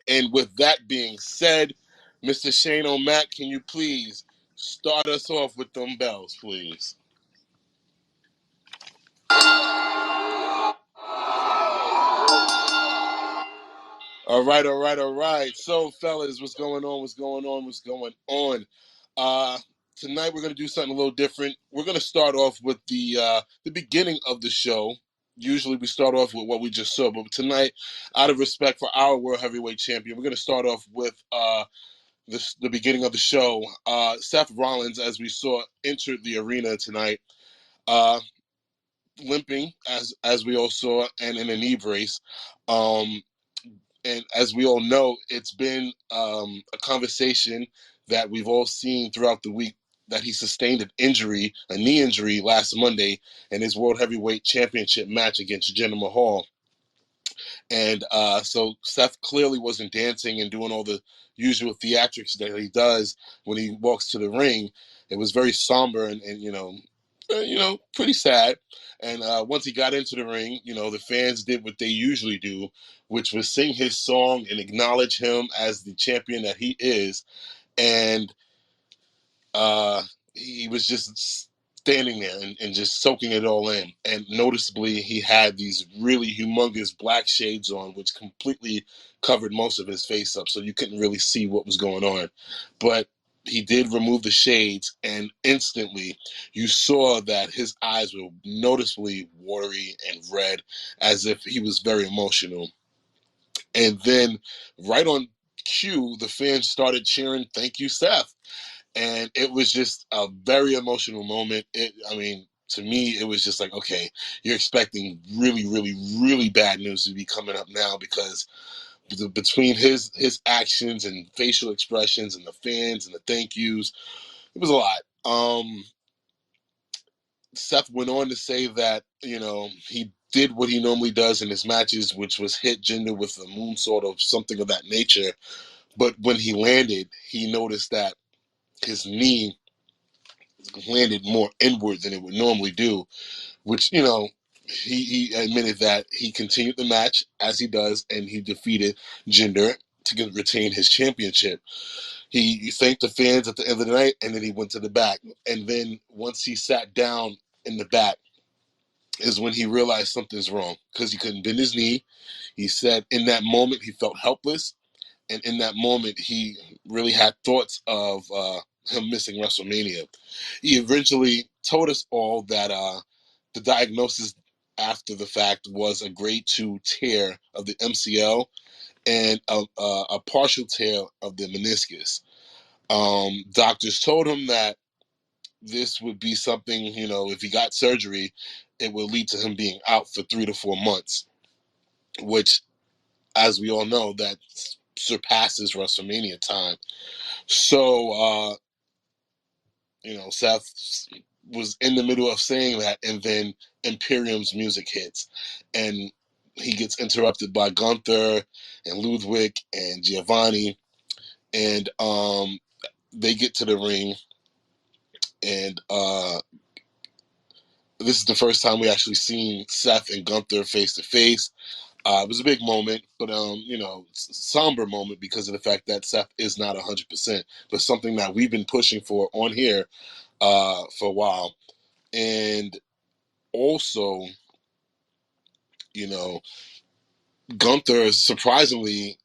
And with that being said, Mr. Shane O'Mac, can you please start us off with them bells, please? All right. So, fellas, what's going on? Tonight we're gonna do something a little different. We're gonna start off with the beginning of the show. Usually we start off with what we just saw, but tonight, out of respect for our World Heavyweight Champion, we're gonna start off with the beginning of the show. Seth Rollins, as we saw, entered the arena tonight, uh, limping as we all saw, and in a knee brace. And as we all know, it's been a conversation that we've all seen throughout the week that he sustained a knee injury last Monday in his World Heavyweight Championship match against Jinder Mahal. And so Seth clearly wasn't dancing and doing all the usual theatrics that he does when he walks to the ring. It was very somber and pretty sad. And once he got into the ring, the fans did what they usually do, which was sing his song and acknowledge him as the champion that he is. And he was just standing there and just soaking it all in. And noticeably, he had these really humongous black shades on, which completely covered most of his face up, so you couldn't really see what was going on. But he did remove the shades, and instantly you saw that his eyes were noticeably watery and red, as if he was very emotional. And then, right on cue, the fans started cheering, "Thank you, Seth." And it was just a very emotional moment. To me, it was just like, okay, you're expecting really, really, really bad news to be coming up now, because between his actions and facial expressions and the fans and the thank yous, it was a lot. Seth went on to say that, he did what he normally does in his matches, which was hit Jinder with a moonsault or something of that nature. But when he landed, he noticed that his knee landed more inward than it would normally do, which, he admitted that he continued the match as he does, and he defeated Jinder to retain his championship. He thanked the fans at the end of the night, and then he went to the back. And then once he sat down in the back is when he realized something's wrong, because he couldn't bend his knee. He said in that moment he felt helpless, and in that moment he really had thoughts of him missing WrestleMania. He eventually told us all that the diagnosis after the fact was a grade 2 tear of the MCL and a partial tear of the meniscus. Doctors told him that this would be something, if he got surgery, it would lead to him being out for 3 to 4 months, which, as we all know, that surpasses WrestleMania time. So, Seth was in the middle of saying that, and then Imperium's music hits, and he gets interrupted by Gunther and Ludwig and Giovanni, and they get to the ring, and this is the first time we actually seen Seth and Gunther face to face. It was a big moment, but somber moment because of the fact that Seth is not 100%, but something that we've been pushing for on here for a while. And also, Gunther surprisingly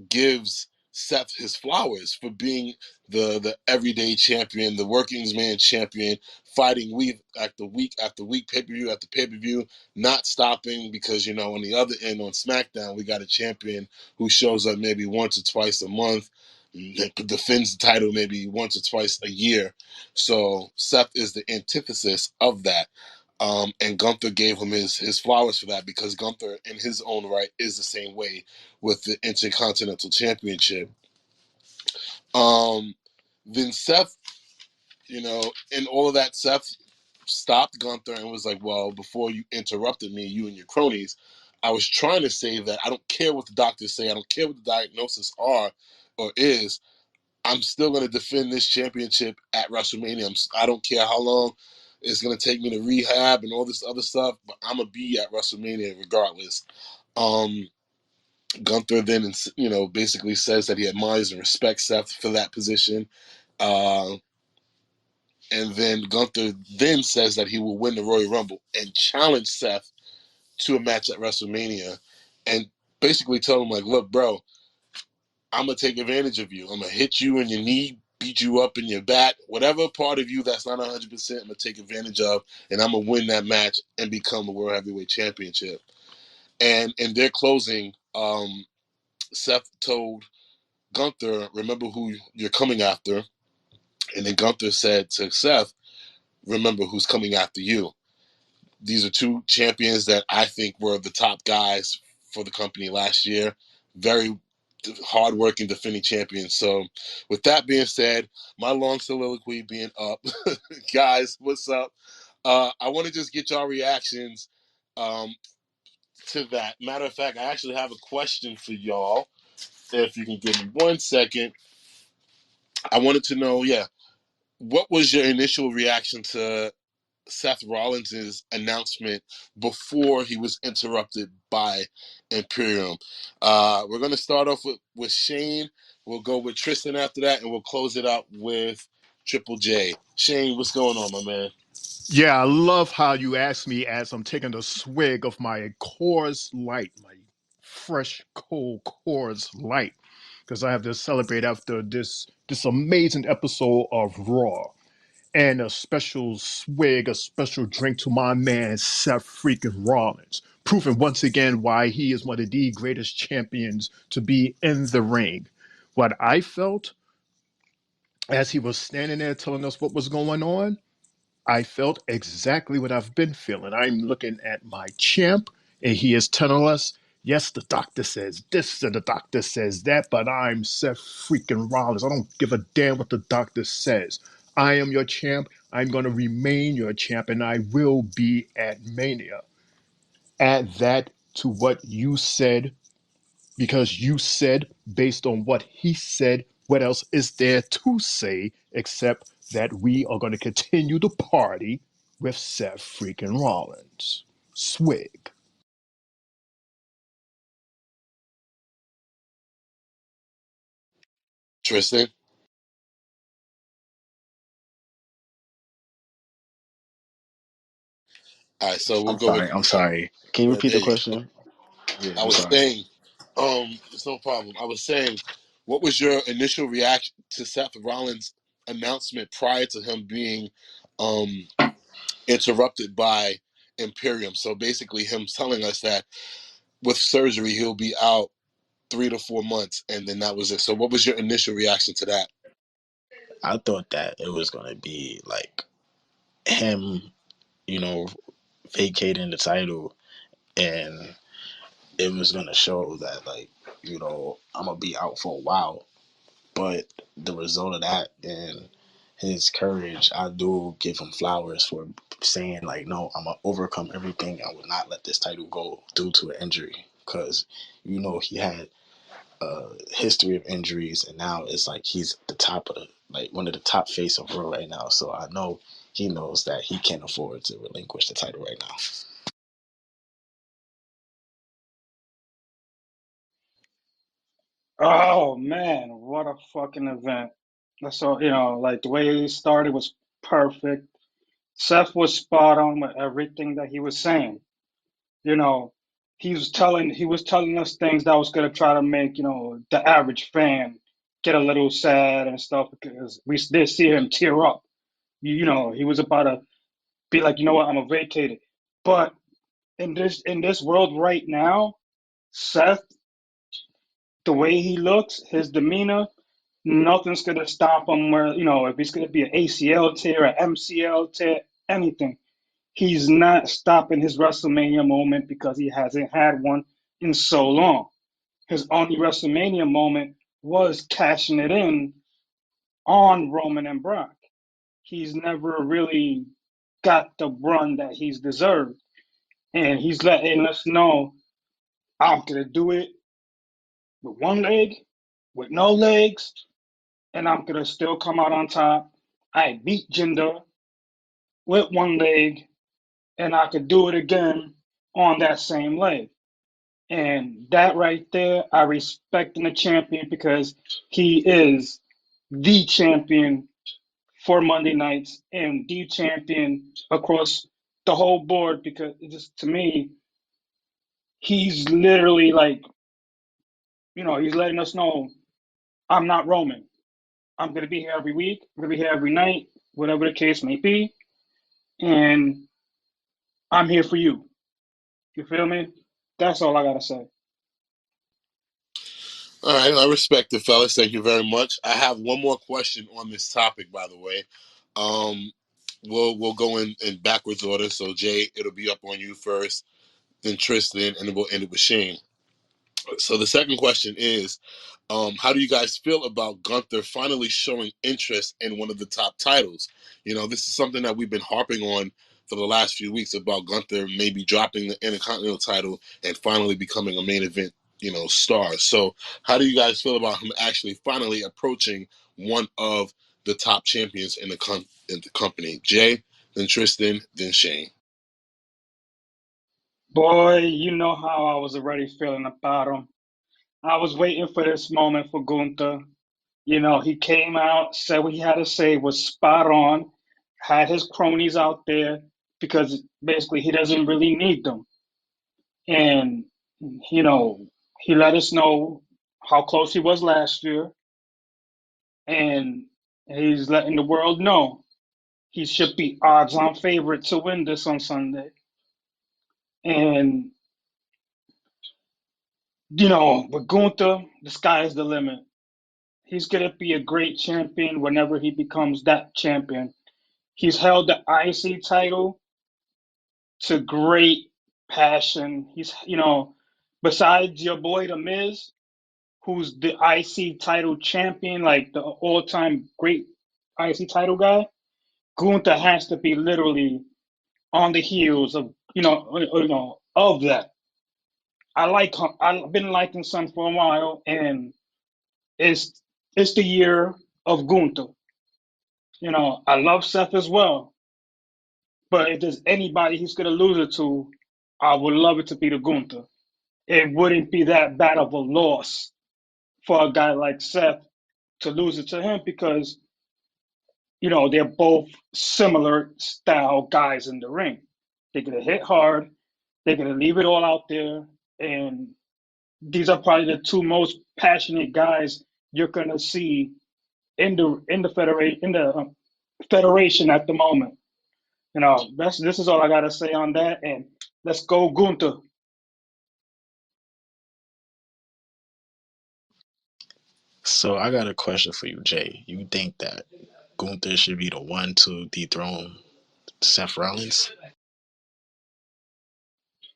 gives Seth his flowers for being the everyday champion, the workings man champion, fighting week after week after week, pay-per-view after pay-per-view, not stopping, because, on the other end on SmackDown, we got a champion who shows up maybe once or twice a month, defends the title maybe once or twice a year. So Seth is the antithesis of that. And Gunther gave him his flowers for that, because Gunther, in his own right, is the same way with the Intercontinental Championship. Then Seth, in all of that, Seth stopped Gunther and was like, well, before you interrupted me, you and your cronies, I was trying to say that I don't care what the doctors say. I don't care what the diagnosis are or is. I'm still going to defend this championship at WrestleMania. I don't care how long it's going to take me to rehab and all this other stuff, but I'm going to be at WrestleMania regardless. Gunther then, basically says that he admires and respects Seth for that position. Uh, and then Gunther then says that he will win the Royal Rumble and challenge Seth to a match at WrestleMania, and basically tell him like, "Look, bro, I'm gonna take advantage of you. I'm gonna hit you in your knee, beat you up in your back, whatever part of you that's not 100%. I'm gonna take advantage of, and I'm gonna win that match and become a World Heavyweight Championship." And in their closing, Seth told Gunther, "Remember who you're coming after," and then Gunther said to Seth, "Remember who's coming after you." These are two champions that I think were the top guys for the company last year. Very hardworking defending champions. So, with that being said, my long soliloquy being up, guys, what's up? I want to just get y'all reactions um, to that. Matter of fact, I actually have a question for y'all. If you can give me 1 second, I wanted to know, yeah, what was your initial reaction to Seth Rollins' announcement before he was interrupted by Imperium? We're going to start off with Shane. We'll go with Tristan after that, and we'll close it out with Triple J. Shane, what's going on, my man? Yeah, I love how you asked me as I'm taking a swig of my Coors Light, my fresh, cold Coors Light, because I have to celebrate after this amazing episode of Raw, and a special swig, a special drink to my man Seth freaking Rollins, proving once again why he is one of the greatest champions to be in the ring. What I felt as he was standing there telling us what was going on, I felt exactly what I've been feeling. I'm looking at my champ, and he is telling us, yes, the doctor says this and the doctor says that, but I'm Seth freaking Rollins. I don't give a damn what the doctor says. I am your champ. I'm going to remain your champ, and I will be at Mania. Add that to what you said, because you said, based on what he said, what else is there to say except that we are going to continue to party with Seth freaking Rollins? Swig. Tristan? All right, so we'll I'm go with, sorry. I'm sorry. Can you yeah, repeat there the you go. question? Yeah, I I'm was sorry. saying, it's no problem. I was saying, what was your initial reaction to Seth Rollins' announcement prior to him being um, interrupted by Imperium? So basically, him telling us that with surgery he'll be out 3 to 4 months, and then that was it. So, what was your initial reaction to that? I thought that it was gonna be like him, you know, vacating the title, and it was gonna show that like, I'm gonna be out for a while. But the result of that and his courage, I do give him flowers for saying like, no, I'm gonna overcome everything. I will not let this title go due to an injury, because he had history of injuries, and now it's like he's the top of the like one of the top face of Raw right now. So I know he knows that he can't afford to relinquish the title right now. Oh man, what a fucking event. So, like the way it started was perfect. Seth was spot on with everything that he was saying. You know, he was telling us things that was gonna try to make, the average fan get a little sad and stuff because we did see him tear up. He was about to be like, you know what, I'm gonna vacate it. But in this world right now, Seth, the way he looks, his demeanor, nothing's gonna stop him. Where if he's gonna be an ACL tear, an MCL tear, anything, he's not stopping his WrestleMania moment because he hasn't had one in so long. His only WrestleMania moment was cashing it in on Roman and Brock. He's never really got the run that he's deserved, and he's letting us know I'm gonna do it with one leg, with no legs, and I'm gonna still come out on top. I beat Jinder with one leg, and I could do it again on that same leg. And that right there, I respect in the champion because he is the champion for Monday nights and the champion across the whole board because it just to me, he's literally like, he's letting us know I'm not Roman. I'm gonna be here every week, I'm gonna be here every night, whatever the case may be, and I'm here for you. You feel me? That's all I gotta say. All right, I respect it, fellas. Thank you very much. I have one more question on this topic, by the way. Um, we'll go in backwards order. So Jay, it'll be up on you first, then Tristan, and then we'll end it with Shane. So the second question is, how do you guys feel about Gunther finally showing interest in one of the top titles? This is something that we've been harping on for the last few weeks about Gunther maybe dropping the Intercontinental title and finally becoming a main event, star. So how do you guys feel about him actually finally approaching one of the top champions in the company? Jay, then Tristan, then Shane. Boy, you know how I was already feeling about him. I was waiting for this moment for Gunther. He came out, said what he had to say, was spot on, had his cronies out there because basically he doesn't really need them. And, you know, he let us know how close he was last year. And he's letting the world know he should be odds on favorite to win this on Sunday. And, with Gunther, the sky is the limit. He's going to be a great champion whenever he becomes that champion. He's held the IC title to great passion. Besides your boy The Miz, who's the IC title champion, like the all-time great IC title guy, Gunther has to be literally on the heels of of that. I've been liking Son for a while, and it's it's the year of Gunther. I love Seth as well, but if there's anybody he's gonna lose it to, I would love it to be the Gunther. It wouldn't be that bad of a loss for a guy like Seth to lose it to him because they're both similar style guys in the ring. They're gonna hit hard, they're gonna leave it all out there, and these are probably the two most passionate guys you're gonna see in the federation at the moment. This is all I gotta say on that, and let's go Gunther. So I got a question for you, Jay. You think that Gunther should be the one to dethrone Seth Rollins?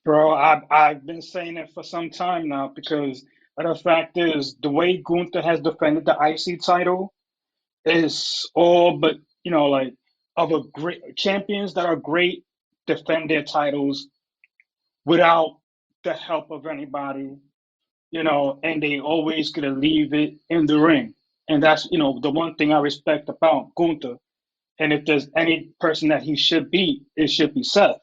Bro, I've been saying it for some time now because the fact is the way Gunther has defended the IC title is all but like of a great champions that are great defend their titles without the help of anybody, and they always gonna leave it in the ring. And that's the one thing I respect about Gunther. And if there's any person that he should beat, it should be Seth.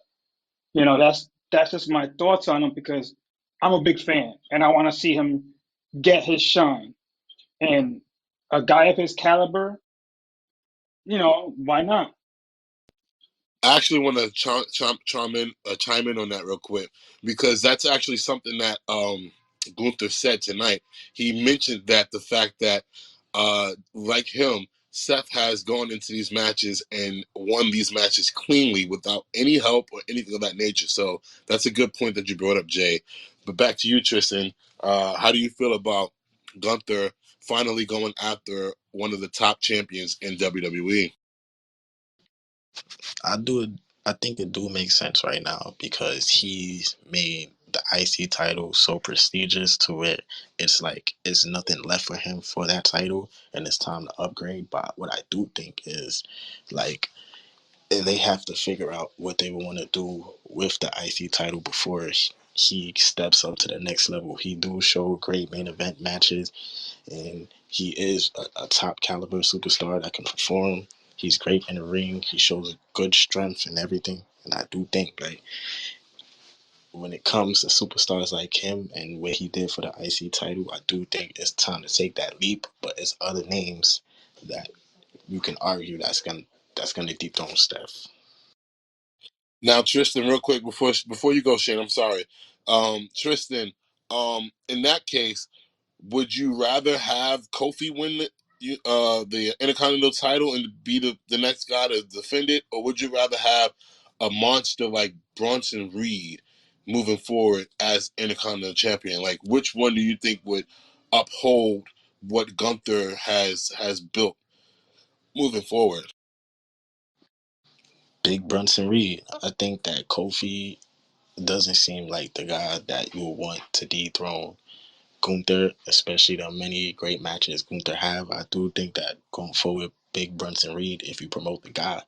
That's just my thoughts on him because I'm a big fan and I want to see him get his shine. And a guy of his caliber, why not? I actually want to chime in on that real quick because that's actually something that Gunther said tonight. He mentioned that the fact that, like him, Seth has gone into these matches and won these matches cleanly without any help or anything of that nature. So that's a good point that you brought up, Jay. But back to you, Tristan. How do you feel about Gunther finally going after one of the top champions in WWE? I do. I think it do make sense right now because he's made the IC title so prestigious to where it's like it's nothing left for him for that title, and it's time to upgrade. But what I do think is, like, they have to figure out what they want to do with the IC title before he steps up to the next level. He do show great main event matches, and he is a top caliber superstar that can perform. He's great in the ring. He shows good strength and everything. And I do think like when it comes to superstars like him and what he did for the IC title, I do think it's time to take that leap. But it's other names that you can argue that's gonna dethrone Steph. Now, Tristan, real quick before you go, Shane, I'm sorry. Tristan, in that case, would you rather have Kofi win the Intercontinental title and be the next guy to defend it, or would you rather have a monster like Bronson Reed moving forward as Intercontinental champion? Like, which one do you think would uphold what Gunther has built moving forward? Big Brunson Reed. I think that Kofi doesn't seem like the guy that you would want to dethrone Gunther, especially the many great matches Gunther have. I do think that going forward, Big Brunson Reed, if you promote the guy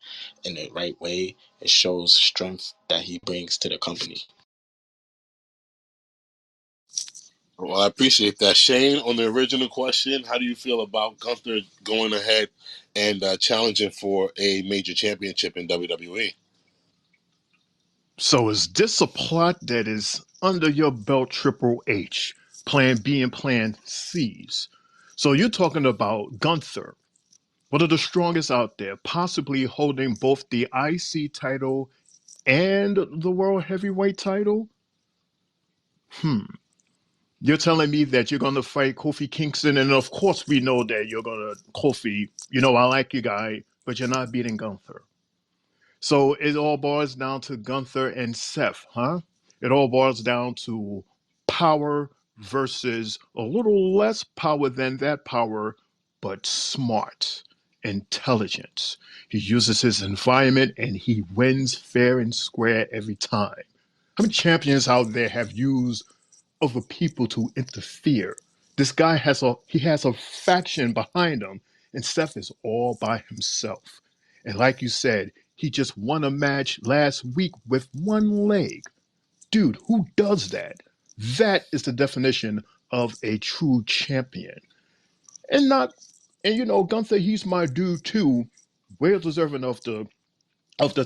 in the right way, it shows strength that he brings to the company. Well, I appreciate that. Shane, on the original question, how do you feel about Gunther going ahead and challenging for a major championship in WWE? So is this a plot that is under your belt, Triple H? Plan B and Plan C's. So you're talking about Gunther, one of the strongest out there, possibly holding both the IC title and the World Heavyweight title? Hmm. You're telling me that you're going to fight Kofi Kingston, and of course we know that you're going to, Kofi, I like you, guy, but you're not beating Gunther. So it all boils down to Gunther and Seth, huh? It all boils down to power versus a little less power than that power, but smart, intelligence. He uses his environment and he wins fair and square every time. How many champions out there have used other people to interfere? This guy has a faction behind him, and Seth is all by himself. And like you said, he just won a match last week with one leg. Dude, who does that? That is the definition of a true champion. And not and Gunther, he's my dude too. Well deserving of the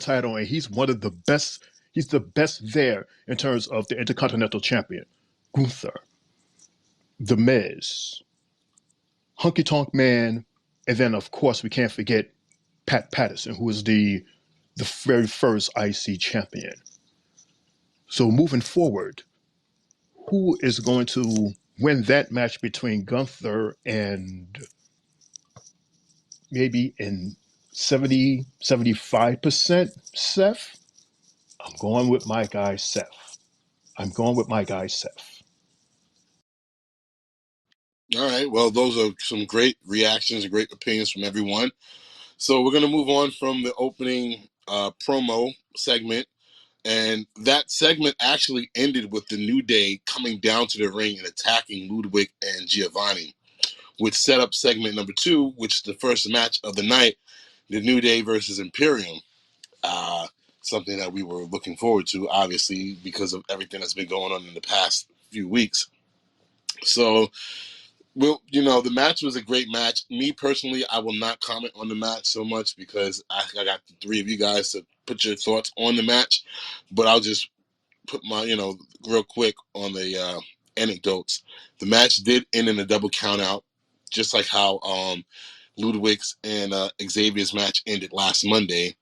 title, and he's one of the best. He's the best there in terms of the Intercontinental Champion. Gunther, The Miz, Hunky Tonk Man, and then of course we can't forget Pat Patterson, who is the very first IC champion. So moving forward, who is going to win that match between Gunther and maybe in 75% Seth? I'm going with my guy Seth. I'm going with my guy Seth. All right. Well, those are some great reactions and great opinions from everyone. So we're going to move on from the opening promo segment. And that segment actually ended with the New Day coming down to the ring and attacking Ludwig and Giovanni, which set up segment number 2, which is the first match of the night, the New Day versus Imperium. Uh, Something that we were looking forward to, obviously, because of everything that's been going on in the past few weeks. So, well, the match was a great match. Me personally, I will not comment on the match so much because I got the three of you guys to put your thoughts on the match. But I'll just put my, real quick on the anecdotes. The match did end in a double count out, just like how Ludwig's and Xavier's match ended last Monday,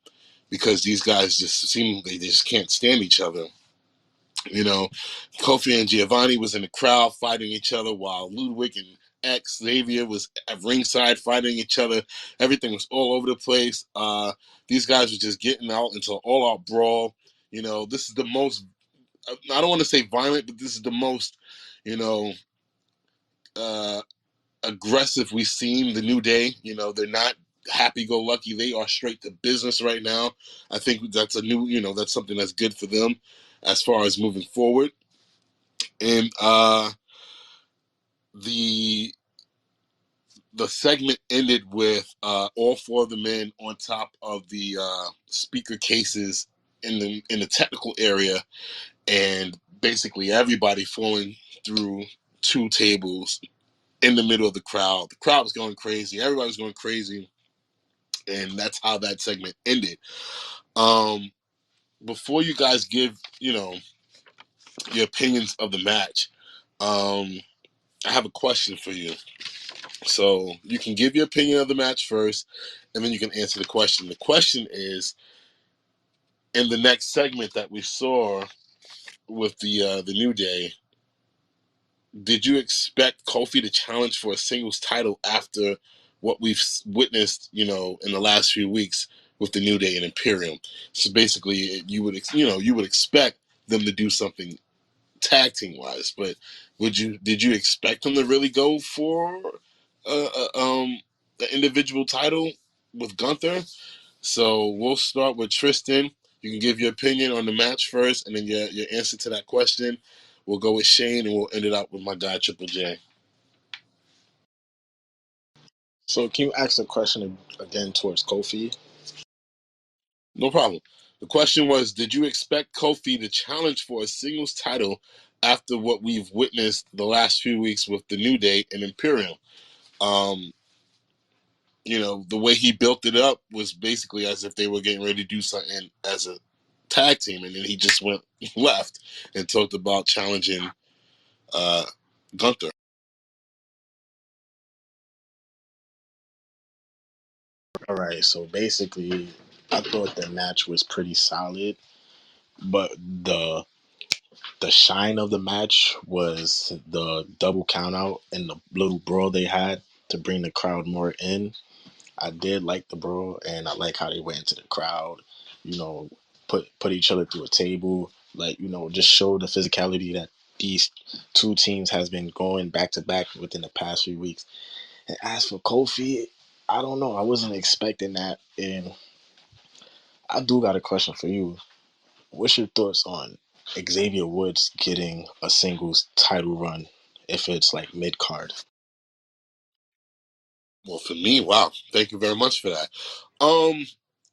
because these guys just seem they just can't stand each other. You know, Kofi and Giovanni was in the crowd fighting each other while Ludwig and Xavier was at ringside fighting each other. Everything was all over the place. These guys were just getting out into an all-out brawl. This is the most, I don't want to say violent, but this is the most, you know, uh, aggressive we've seen the New Day. They're not happy-go-lucky. They are straight to business right now. I think that's that's something that's good for them as far as moving forward. And the the segment ended with all four of the men on top of the speaker cases in the technical area, and basically everybody falling through two tables in the middle of the crowd. The crowd was going crazy. Everybody was going crazy, and that's how that segment ended. Before you guys give your opinions of the match. I have a question for you. So you can give your opinion of the match first, and then you can answer the question. The question is, in the next segment that we saw with the New Day, did you expect Kofi to challenge for a singles title after what we've witnessed, in the last few weeks with the New Day and Imperium? So basically, you would expect them to do something tag team wise, but did you expect them to really go for the individual title with Gunther? So we'll start with Tristan. You can give your opinion on the match first, and then your answer to that question. We'll go with Shane, and we'll end it up with my guy Triple J. So can you ask the question again towards Kofi? No problem. The question was, did you expect Kofi to challenge for a singles title after what we've witnessed the last few weeks with the New Day and Imperium? Um, the way he built it up was basically as if they were getting ready to do something as a tag team, and then he just went left and talked about challenging uh, Gunther. All right, so basically, I thought the match was pretty solid, but the shine of the match was the double countout and the little brawl they had to bring the crowd more in. I did like the brawl, and I like how they went into the crowd, you know, put each other through a table, like just show the physicality that these two teams has been going back to back within the past few weeks. And as for Kofi, I don't know. I wasn't expecting that, and I do got a question for you. What's your thoughts on Xavier Woods getting a singles title run if it's like mid card? Well, for me, wow, thank you very much for that. Um,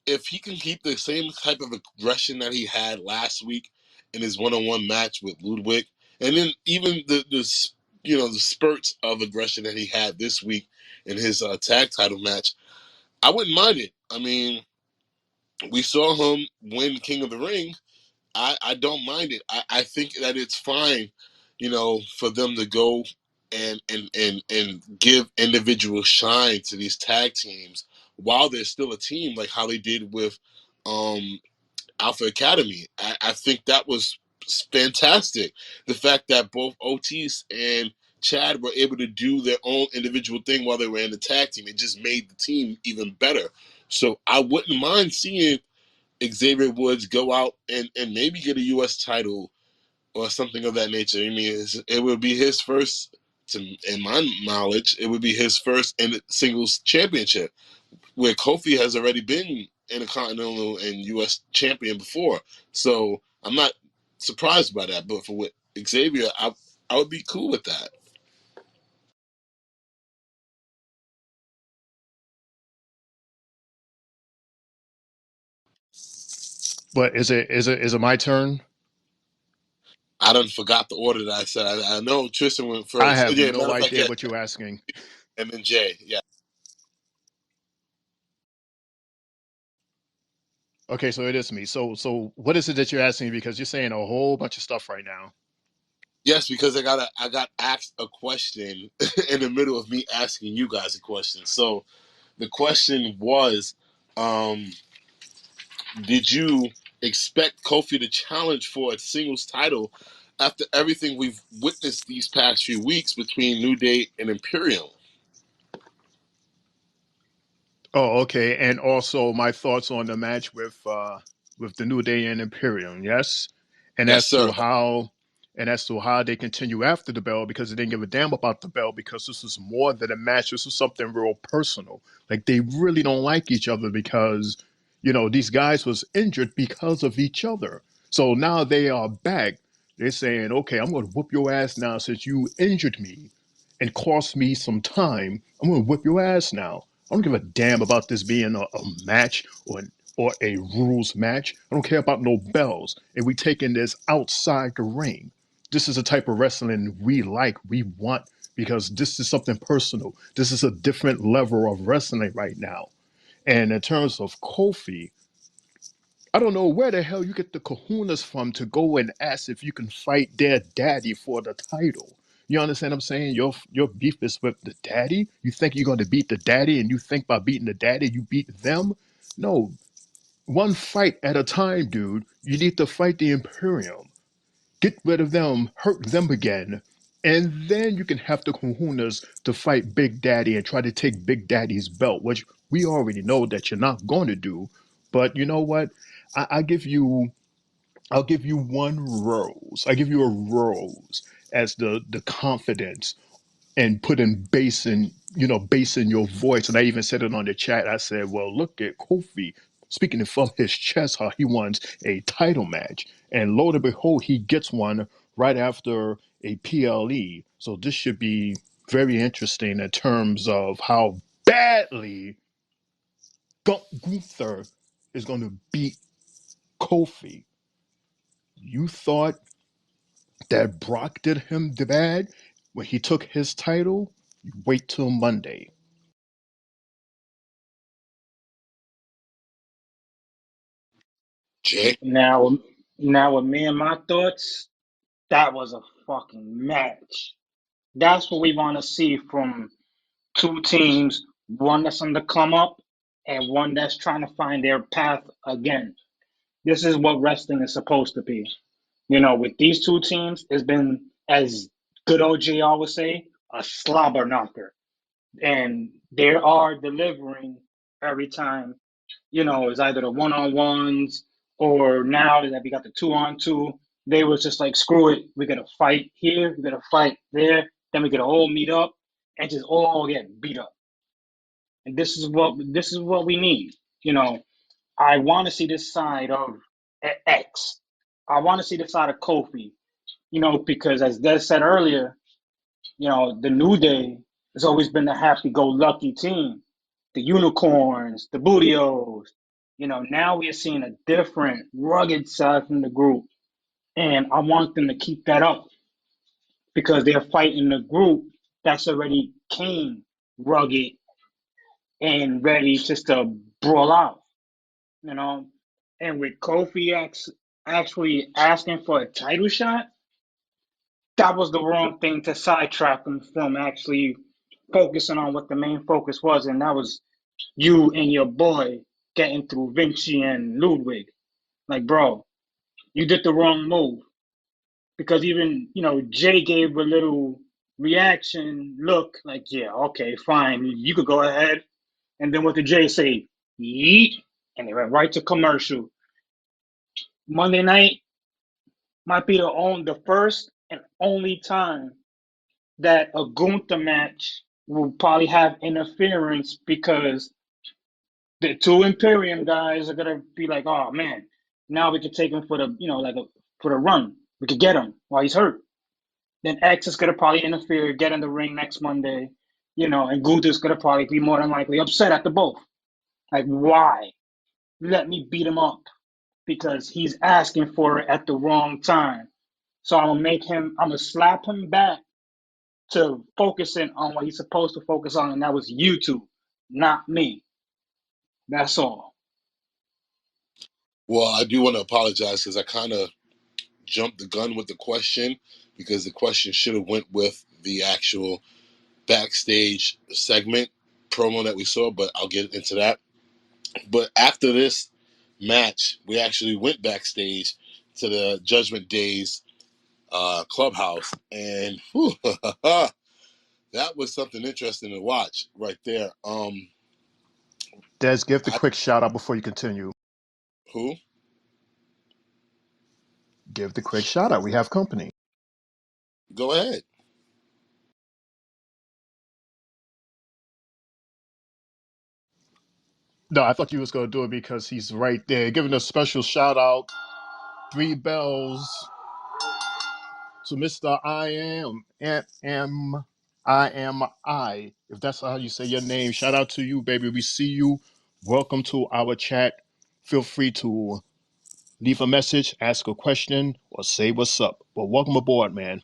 if he can keep the same type of aggression that he had last week in his one-on-one match with Ludwig, and then even the spurts of aggression that he had this week in his tag title match, I wouldn't mind it. I mean, we saw him win King of the Ring. I don't mind it. I think that it's fine, for them to go and give individual shine to these tag teams while they're still a team, like how they did with um, Alpha Academy. I think that was fantastic. The fact that both Otis and Chad were able to do their own individual thing while they were in the tag team, it just made the team even better. So I wouldn't mind seeing Xavier Woods go out and maybe get a U.S. title or something of that nature. I mean, it would be his first, in my knowledge, it would be his first in singles championship, where Kofi has already been Intercontinental and U.S. champion before. So I'm not surprised by that. But for Xavier, I would be cool with that. But is it my turn? I done forgot the order that I said. I know Tristan went I first. have Yeah, no matter of fact, idea yeah, what you're asking. and then Jay. Yeah. Okay, so it is me. So what is it that you're asking? Because you're saying a whole bunch of stuff right now. Yes, because I got asked a question in the middle of me asking you guys a question. So the question was, um, did you expect Kofi to challenge for a singles title after everything we've witnessed these past few weeks between New Day and Imperium? Oh, okay. And also my thoughts on the match with the New Day and Imperium, yes? And Yes, as sir. to how they continue after the bell because they didn't give a damn about the bell because this was more than a match. This was something real personal. Like they really don't like each other because, these guys was injured because of each other. So now they are back. They're saying, okay, I'm gonna whoop your ass now since you injured me and cost me some time. I'm gonna whip your ass now. I don't give a damn about this being a match or a rules match. I don't care about no bells. And we taking this outside the ring. This is the type of wrestling we like, we want, because this is something personal. This is a different level of wrestling right now. And in terms of Kofi, I don't know where the hell you get the kahunas from to go and ask if you can fight their daddy for the title. You understand what I'm saying? Your beef is with the daddy. You think you're going to beat the daddy, and you think by beating the daddy you beat them? No, one fight at a time, dude. You need to fight the Imperium. Get rid of them, hurt them again, and then you can have the kahunas to fight Big Daddy and try to take Big Daddy's belt, which we already know that you're not going to do. But you know what? I give you, I'll give you one rose. I give you a rose as the confidence and putting bass in, bass in your voice. And I even said it on the chat. I said, well, look at Kofi speaking from his chest how he wants a title match. And lo and behold, he gets one right after a PLE. So this should be very interesting in terms of how badly Gunther is going to beat Kofi. You thought that Brock did him the bad when he took his title? Wait till Monday. Jay. Now, now with me and my thoughts, that was a fucking match. That's what we want to see from two teams, one that's on the come up and one that's trying to find their path again. This is what wrestling is supposed to be. With these two teams, it's been, as good OG always say, a slobber knocker. And they are delivering every time. It's either the one on ones or now that we got the 2-on-2. They was just like, screw it, we gotta fight here, we gotta fight there, then we gotta all meet up and just all get beat up. And this is what we need. You know, I want to see this side of X. I want to see the side of Kofi. Because as Des said earlier, the New Day has always been the happy-go-lucky team, the unicorns, the bootios. Now we're seeing a different, rugged side from the group, and I want them to keep that up because they're fighting a group that's already came rugged and ready just to brawl out. You know, and with Kofi actually asking for a title shot, that was the wrong thing to sidetrack him from actually focusing on what the main focus was, and that was you and your boy getting through Vinci and Ludwig. Like, bro, you did the wrong move because even Jay gave a little reaction look, like, yeah, okay, fine, you could go ahead. And then what did Jay say? Yeet, and they went right to commercial. Monday night might be the first and only time that a Gunther match will probably have interference because the two Imperium guys are gonna be like, oh man, now we could take him for the for the run. We could get him while he's hurt. Then X is gonna probably interfere, get in the ring next Monday, and Gunther's gonna probably be more than likely upset at the both. Like, why? Let me beat him up because he's asking for it at the wrong time. So I'm gonna slap him back to focusing on what he's supposed to focus on, and that was YouTube, not me. That's all. Well, I do want to apologize because I kind of jumped the gun with the question because the question should have went with the actual backstage segment promo that we saw, but I'll get into that. But after this match, we actually went backstage to the Judgment Days clubhouse, and whew, that was something interesting to watch right there. Des, give the I quick shout out before you continue. who Give the quick shout out. We have company. go ahead. No, I thought you was gonna do it because he's right there. Giving a special shout out, 3 bells to Mr. I am I. If that's how you say your name, shout out to you, baby. We see you. Welcome to our chat. Feel free to leave a message, ask a question, or say what's up. But welcome aboard, man.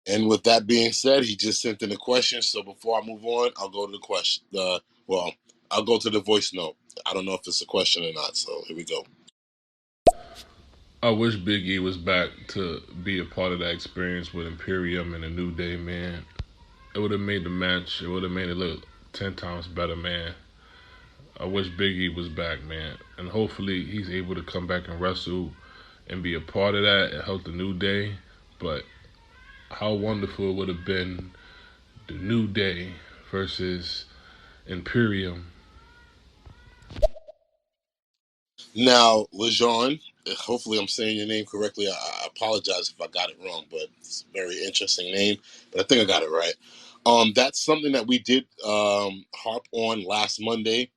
And with that being said, he just sent in a question. So before I move on, I'll go to the question. Well, I'll go to the voice note. I don't know if it's a question or not, so here we go. I wish Big E was back to be a part of that experience with Imperium and a New Day, man. It would have made the match. It would have made it look 10 times better, man. I wish Big E was back, man, and hopefully he's able to come back and wrestle and be a part of that and help the New Day. But how wonderful it would have been the New Day versus Imperium. Now, Lejean, hopefully I'm saying your name correctly. I apologize if I got it wrong, but it's a very interesting name. But I think I got it right. That's something that we did harp on last Monday.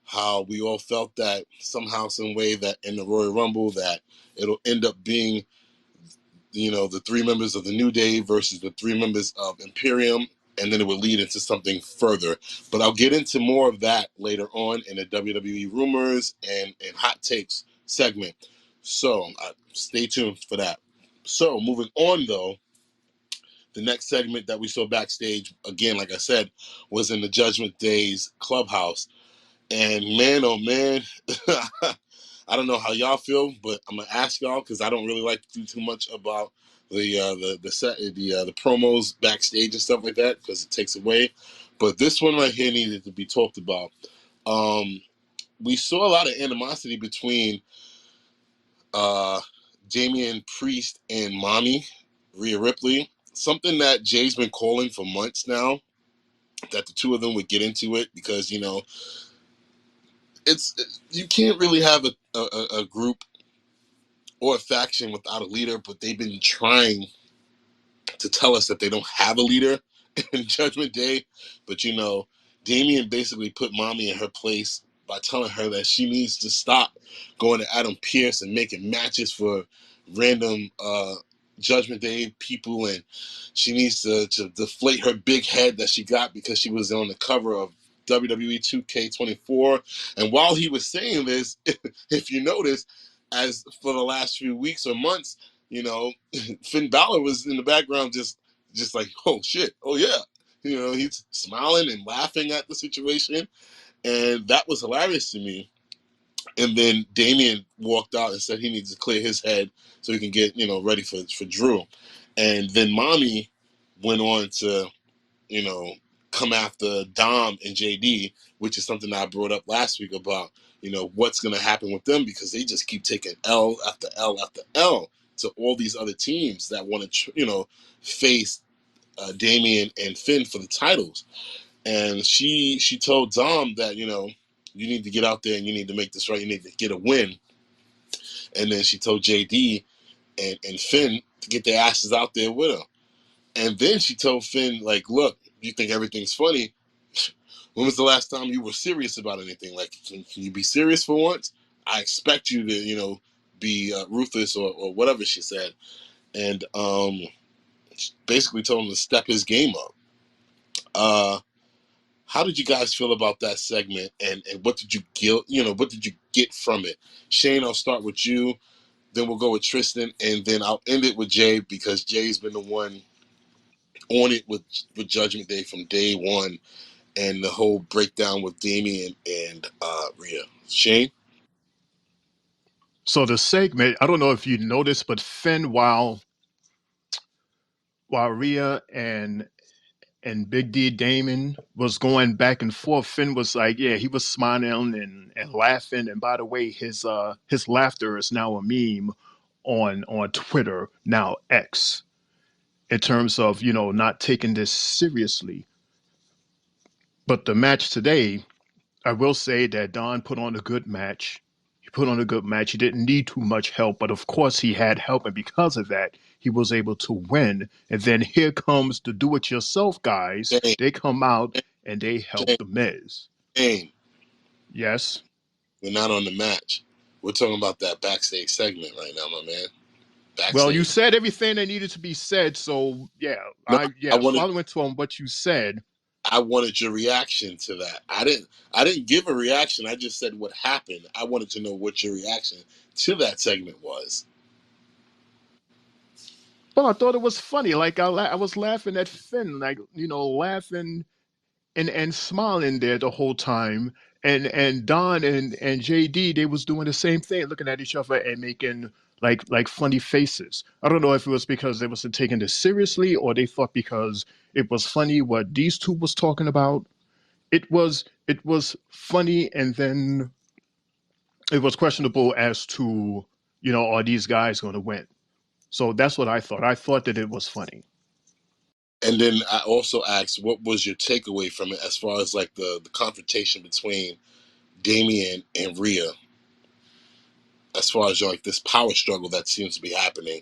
How we all felt that somehow, some way, that in the Royal Rumble, that it'll end up being, the three members of the New Day versus the three members of Imperium, and then it would lead into something further. But I'll get into more of that later on in the WWE rumors and hot takes segment. So stay tuned for that. So moving on, though, the next segment that we saw backstage, again, like I said, was in the Judgment Day's clubhouse. And man, oh man, I don't know how y'all feel, but I'm gonna ask y'all because I don't really like to do too much about the set the promos backstage and stuff like that because it takes away. But this one right here needed to be talked about. Um, we saw a lot of animosity between uh, Damian Priest and Mommy Rhea Ripley. Something that Jay's been calling for months now. That the two of them would get into it because you can't really have a group or a faction without a leader, but they've been trying to tell us that they don't have a leader in Judgment Day. But Damian basically put Mommy in her place by telling her that she needs to stop going to Adam Pearce and making matches for random Judgment Day people, and she needs to deflate her big head that she got because she was on the cover of WWE 2K24. And while he was saying this, if you notice, as for the last few weeks or months, Finn Balor was in the background just like, oh shit, oh yeah. He's smiling and laughing at the situation. And that was hilarious to me. And then Damien walked out and said he needs to clear his head so he can get, ready for Drew. And then Mommy went on to, you know, come after Dom and JD, which is something that I brought up last week about, what's going to happen with them because they just keep taking L after L after L to all these other teams that want to, face Damian and Finn for the titles. And she told Dom that, you need to get out there and you need to make this right. You need to get a win. And then she told JD and Finn to get their asses out there with her. And then she told Finn, like, look, you think everything's funny. When was the last time you were serious about anything? Like, can you be serious for once? I expect you to, be ruthless or whatever she said. And she basically told him to step his game up. How did you guys feel about that segment, and what did you get from it? Shane, I'll start with you. Then we'll go with Tristan, and then I'll end it with Jay because Jay's been the one on it with Judgment Day from day one, and the whole breakdown with Damian and Rhea. Shane, So the segment, I don't know if you noticed, but Finn, while Rhea and Big D Damon was going back and forth, Finn was like, yeah, he was smiling and laughing. And by the way, his laughter is now a meme on Twitter, now X, in terms of, not taking this seriously. But the match today, I will say that Don put on a good match. He put on a good match. He didn't need too much help, but of course he had help, and because of that, he was able to win. And then here comes the do-it-yourself guys. Shane, They come out and they help Shane, the Miz. Shane. Yes. We're not on the match. We're talking about that backstage segment right now, my man. Well, you Backstage. said everything that needed to be said, so yeah, No, I wanted following to on what you said. I wanted your reaction to that. I didn't give a reaction. I just said what happened. I wanted to know what your reaction to that segment was. Well, I thought it was funny. Like I was laughing at Finn, like laughing. and smiling there the whole time. And Don and JD, they was doing the same thing, looking at each other and making like funny faces. I don't know if it was because they wasn't taking this seriously or they thought because it was funny what these two was talking about. It was funny, and then it was questionable as to, are these guys going to win? So that's what I thought. I thought that it was funny. And then I also asked, what was your takeaway from it as far as like the confrontation between Damian and Rhea, as far as like this power struggle that seems to be happening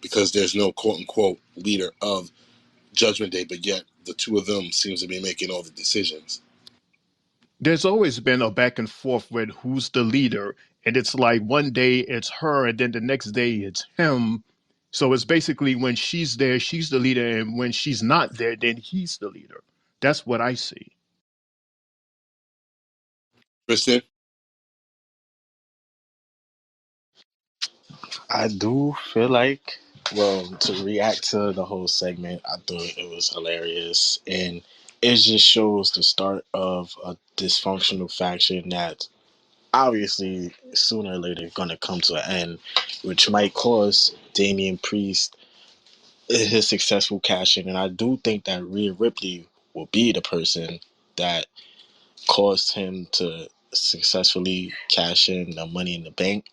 because there's no quote unquote leader of Judgment Day, but yet the two of them seems to be making all the decisions. There's always been a back and forth with who's the leader, and it's like one day it's her, and then the next day it's him. So it's basically when she's there, she's the leader, and when she's not there, then he's the leader. That's what I see. Kristen, I do feel like, well, to react to the whole segment, I thought it was hilarious. And it just shows the start of a dysfunctional faction that obviously sooner or later going to come to an end, which might cause Damian Priest his successful cash in. And I do think that Rhea Ripley will be the person that caused him to successfully cash in the money in the bank.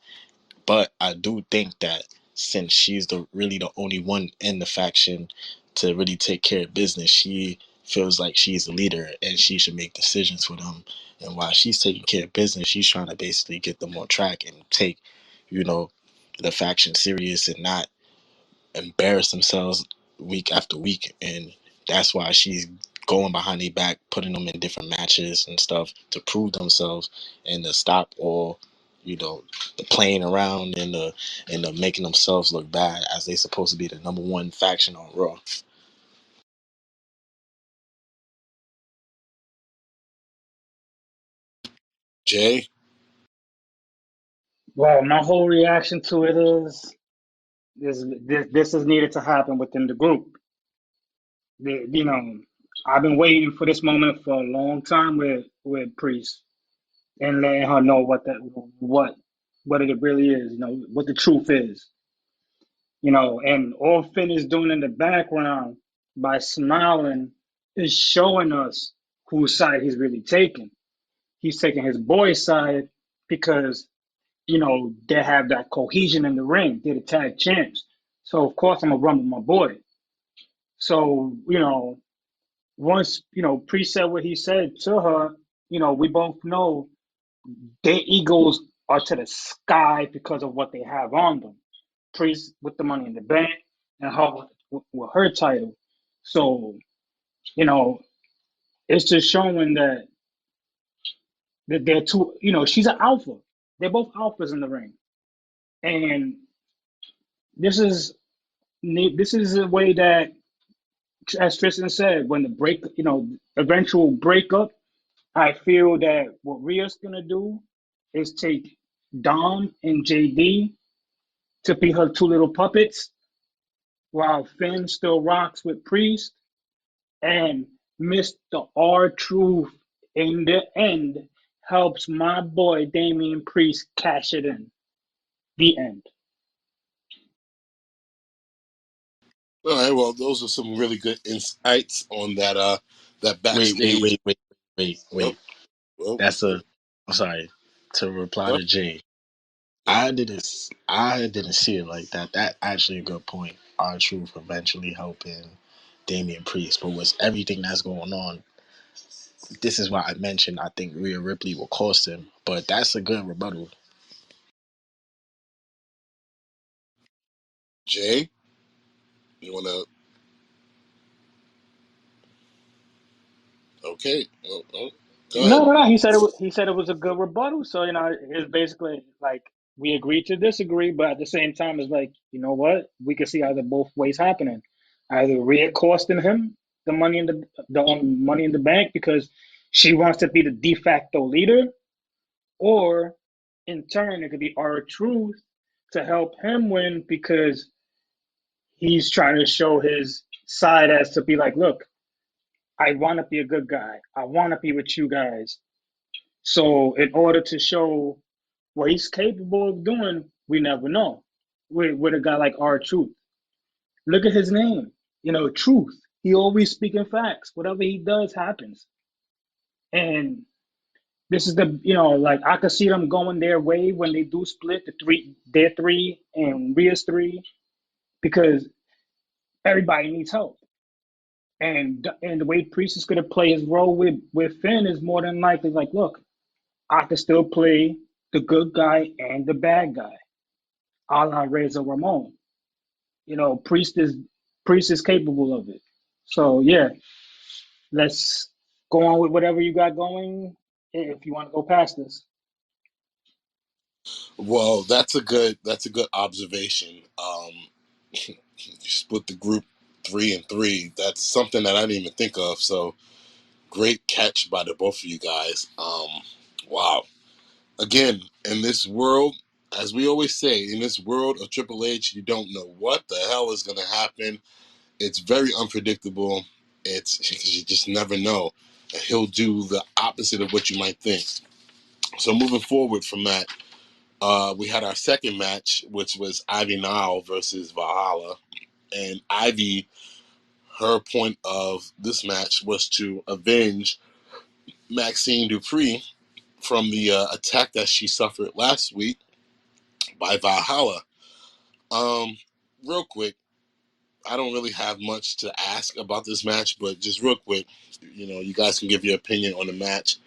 But I do think that since she's the really the only one in the faction to really take care of business, she feels like she's the leader and she should make decisions for them. And while she's taking care of business, she's trying to basically get them on track and take, you know, the faction serious and not embarrass themselves week after week. And that's why she's going behind their back, putting them in different matches and stuff to prove themselves and to stop all, the playing around and the making themselves look bad as they supposed to be the number one faction on Raw. Jay. Well, my whole reaction to it is this is needed to happen within the group. I've been waiting for this moment for a long time with Priest and letting her know what it really is. What the truth is. And all Finn is doing in the background by smiling is showing us whose side he's really taking. He's taking his boy's side because they have that cohesion in the ring. They're the tag champs. So of course I'm gonna run with my boy. So, once, Priest said what he said to her, we both know their egos are to the sky because of what they have on them. Priest with the money in the bank and her with her title. So, you know, it's just showing that they're two, she's an alpha. They're both alphas in the ring. And this is this is a way that, as Tristan said, when the eventual breakup, I feel that what Rhea's gonna do is take Dom and JD to be her two little puppets, while Finn still rocks with Priest, and Mr. R Truth in the end helps my boy Damian Priest cash it in. The end. All right, well, those are some really good insights on that Wait, wait, backstage. wait, wait, wait, Oh, wait. well, That's I'm sorry. To reply oh, to Jay, yeah. I didn't see it like that. That actually a good point. Our truth eventually helping Damian Priest, but with everything that's going on, this is why I mentioned I think Rhea Ripley will cost him. But that's a good rebuttal. Jay, you wanna? Okay, go No, ahead. no, no. He said it was a good rebuttal. So it's basically like we agreed to disagree, but at the same time, it's like, what, we can see either both ways happening. Either Rhea costing him the money in the bank because she wants to be the de facto leader, or in turn it could be our truth to help him win because he's trying to show his side as to be like, look, I want to be a good guy. I want to be with you guys. So in order to show what he's capable of doing, we never know. With a guy like R-Truth, look at his name. Truth. He always speaking facts. Whatever he does happens. And this is like I could see them going their way when they do split their three and Rhea's three, because everybody needs help. And the way Priest is gonna play his role with Finn is more than likely like, look, I can still play the good guy and the bad guy, a la Razor Ramon. Priest is capable of it. So yeah, let's go on with whatever you got going. If you want to go past this, Well, that's a good observation. You split the group 3-3. That's something that I didn't even think of. So great catch by the both of you guys. Wow. Again, in this world, as we always say, in this world of Triple H, you don't know what the hell is going to happen. It's very unpredictable. It's because you just never know. And he'll do the opposite of what you might think. So moving forward from that, we had our second match, which was Ivy Nile versus Valhalla. And Ivy, her point of this match was to avenge Maxine Dupree from the attack that she suffered last week by Valhalla. Um, Real quick, I don't really have much to ask about this match, but just real quick, you guys can give your opinion on the match.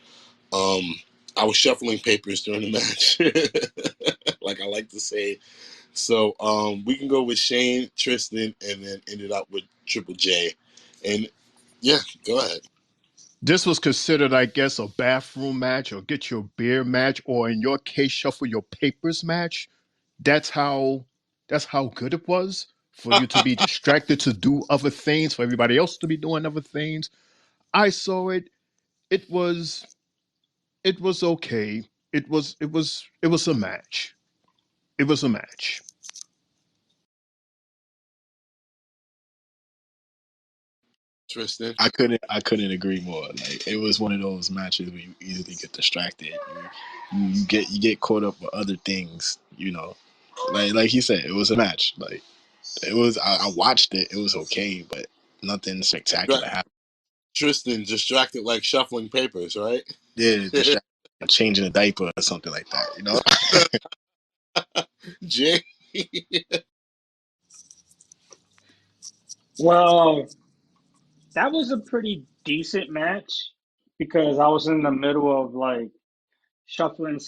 Um, I was shuffling papers during the match, like I like to say. So we can go with Shane, Tristan, and then ended up with Triple J. And yeah, go ahead. This was considered, I guess, a bathroom match or get your beer match, or in your case, shuffle your papers match. That's how that's how good it was for you to be distracted to do other things, for everybody else to be doing other things. I saw it. It was it was okay. It was a match. It was a match. Tristan. I couldn't agree more. Like it was one of those matches where you easily get distracted. You get caught up with other things. Like he said, it was a match. Like it was. I watched it. It was okay, but nothing spectacular happened. Tristan distracted like shuffling papers, right? Yeah, distracted. Changing a diaper or something like that. Jay. well, that was a pretty decent match because I was in the middle of like shuffling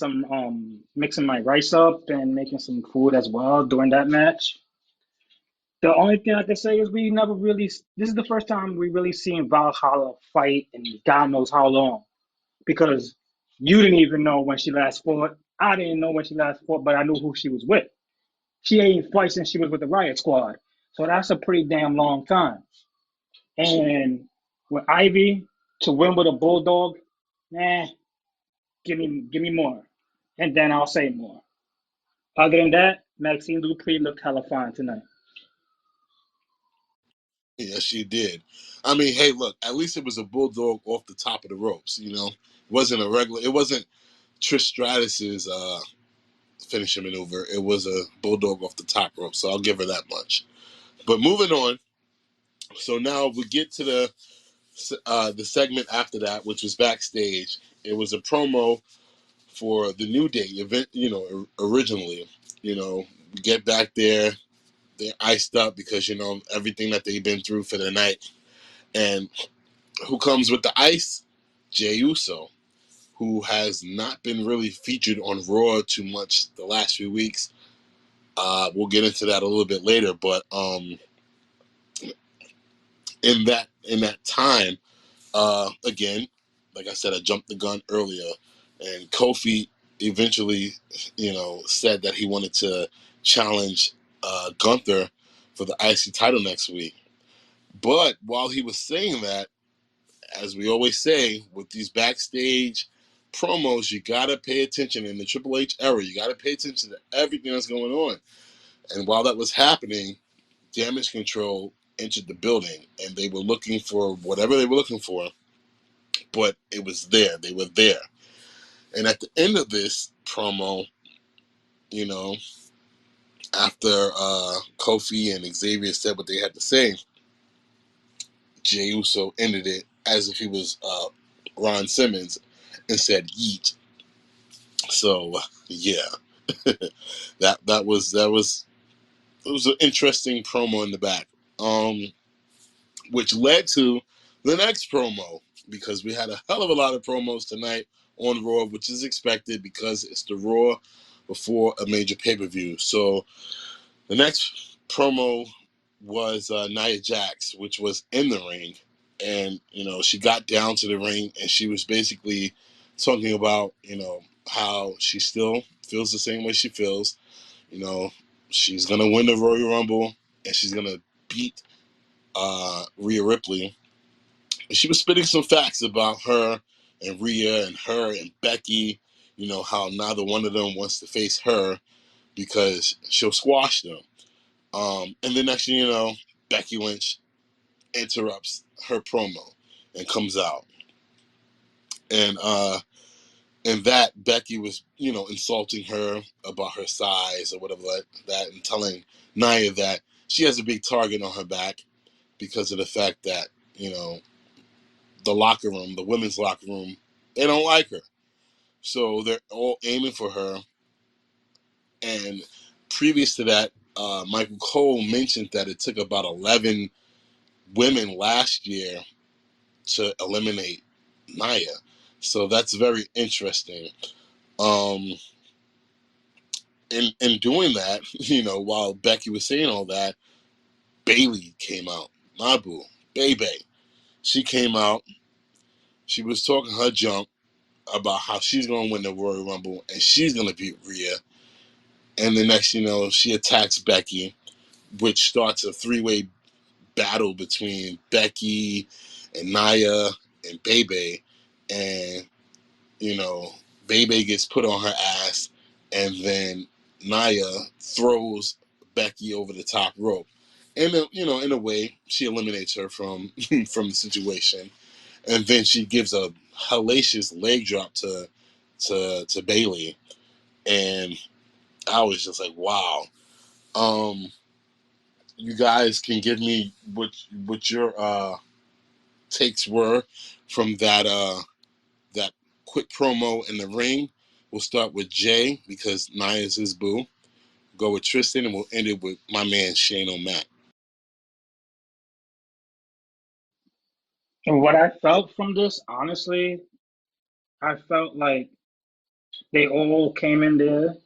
mixing my rice up and making some food as well during that match. The only thing I can say is we never really. This is the first time we really seen Valhalla fight in God knows how long. Because you didn't even know when she last fought. I didn't know when she last fought, but I knew who she was with. She ain't fight since she was with the Riot Squad, so that's a pretty damn long time. And with Ivy to win with a bulldog, nah, give me more, and then I'll say more. Other than that, Maxine Dupree looked hella fine tonight. Yes, she did. I mean, hey, look, at least it was a bulldog off the top of the ropes, it wasn't Trish Stratus's finishing maneuver. It was a bulldog off the top rope, so I'll give her that much. But moving on, so now we get to the segment after that, which was backstage. It was a promo for the New Day event, originally. We get back there, they're iced up because, everything that they've been through for the night. And who comes with the ice? Jey Uso, who has not been really featured on Raw too much the last few weeks. We'll get into that a little bit later, but in that time, again, like I said, I jumped the gun earlier, and Kofi eventually, said that he wanted to challenge Gunther for the IC title next week. But while he was saying that, as we always say, with these backstage promos, you gotta pay attention in the Triple H era. You gotta pay attention to everything that's going on. And while that was happening, Damage Control entered the building, and they were looking for whatever they were looking for, but it was there. They were there. And at the end of this promo, you know, after Kofi and Xavier said what they had to say, Jey Uso ended it as if he was Ron Simmons and said "yeet." So yeah, that was it was an interesting promo in the back, which led to the next promo, because we had a hell of a lot of promos tonight on Raw, which is expected because it's the Raw before a major pay-per-view. So the next promo was Nia Jax, which was in the ring, and she got down to the ring and she was basically talking about how she still feels the same way she feels. She's gonna win the Royal Rumble and she's gonna beat Rhea Ripley. And she was spitting some facts about her and Rhea and her and Becky. How neither one of them wants to face her because she'll squash them. And then next thing you know, Becky Lynch interrupts her promo and comes out. And that Becky was, insulting her about her size or whatever like that, and telling Nia that she has a big target on her back because of the fact that, the locker room, the women's locker room, they don't like her. So they're all aiming for her. And previous to that, Michael Cole mentioned that it took about 11 women last year to eliminate Nia. So that's very interesting. Um, in doing that, while Becky was saying all that, Bayley came out. My boo, Bebe. She came out. She was talking her junk about how she's going to win the Royal Rumble and she's going to beat Rhea. And the next, she attacks Becky, which starts a three-way battle between Becky and Nia and Bebe. And Bebe gets put on her ass, and then Nia throws Becky over the top rope. And in a way, she eliminates her from from the situation. And then she gives a hellacious leg drop to Bayley, and I was just like, wow. You guys can give me what your takes were from that quick promo in the ring. We'll start with Jay because Nia is his boo. Go with Tristan, and we'll end it with my man Shane O'Mac. And what I felt from this, honestly, I felt like they all came in there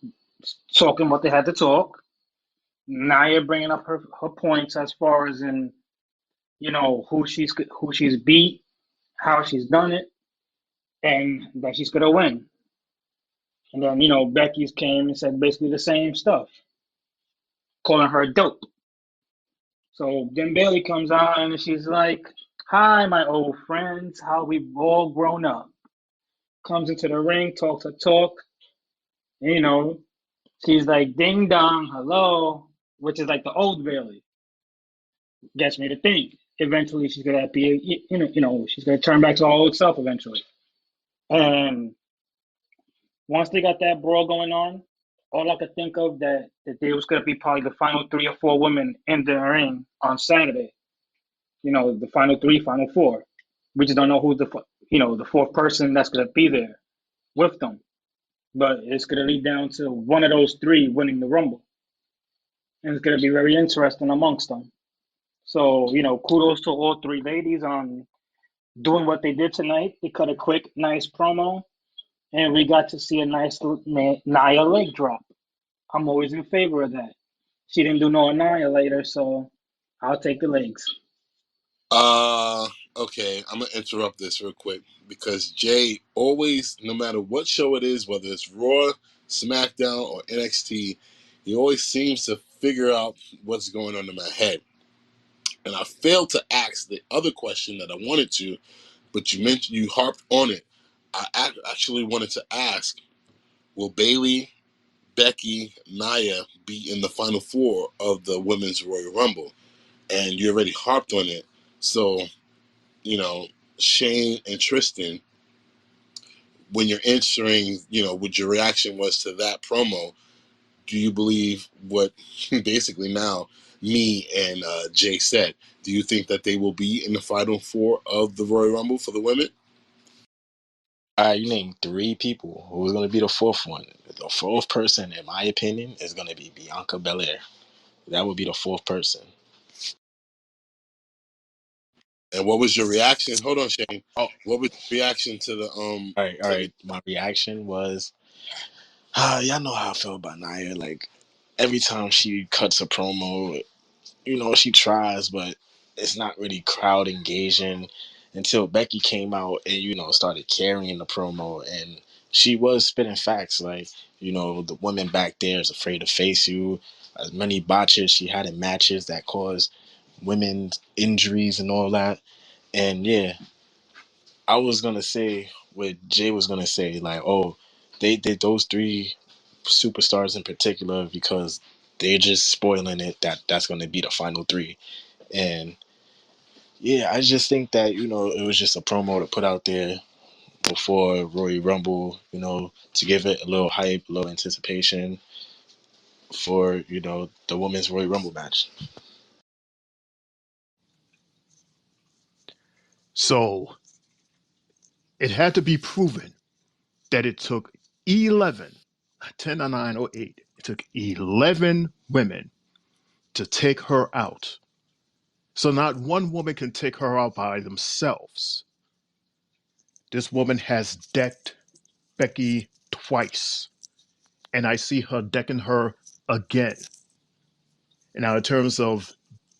talking what they had to talk. Nia bringing up her points as far as in who she's beat, how she's done it, and that she's gonna win. And then Becky's came and said basically the same stuff, calling her dope. So then Bailey comes on and she's like, "Hi, my old friends, how we've all grown up." Comes into the ring, talks her talk. And, she's like, "Ding dong, hello," which is like the old Bailey. Gets me to think. Eventually, she's gonna be, she's gonna turn back to her old self eventually. And once they got that brawl going on, all I could think of that there was gonna be probably the final 3 or 4 women in the ring on Saturday. The final 3, final 4. We just don't know who's the fourth person that's gonna be there with them. But it's gonna lead down to one of those 3 winning the Rumble, and it's gonna be very interesting amongst them. So kudos to all 3 ladies on doing what they did tonight. They cut a quick, nice promo, and we got to see a nice Nia leg drop. I'm always in favor of that. She didn't do no annihilator, so I'll take the legs. Uh, okay, I'm gonna interrupt this real quick because Jay always, no matter what show it is, whether it's Raw, SmackDown, or NXT, he always seems to figure out what's going on in my head. And I failed to ask the other question that I wanted to, but you harped on it. I actually wanted to ask: will Bayley, Becky, Nia be in the final 4 of the Women's Royal Rumble? and you already harped on it. So, you know, Shane and Tristan, when you're answering, what your reaction was to that promo, do you believe what basically now me and Jay said? Do you think that they will be in the final four of the Royal Rumble for the women? All right, you named three people. Who's going to be the fourth one? The fourth person, in my opinion, is going to be Bianca Belair. That would be the fourth person. And what was your reaction? Hold on, Shane. Oh, What was your reaction to the all to the right. My reaction was, y'all know how I feel about Nia. Like every time she cuts a promo, she tries, but it's not really crowd engaging until Becky came out and, started carrying the promo. And she was spitting facts like, the woman back there is afraid to face you. As many botches she had in matches that caused women's injuries and all that. And yeah, I was going to say what Jay was going to say, like, oh, they did those three superstars in particular because they're just spoiling it that's going to be the final three. And yeah, I just think that, it was just a promo to put out there before Royal Rumble, to give it a little hype, a little anticipation for, the women's Royal Rumble match. So it had to be proven that it took 11, 10 or 9 or 8, it took 11 women to take her out. So not one woman can take her out by themselves. This woman has decked Becky twice, and I see her decking her again. And now, in terms of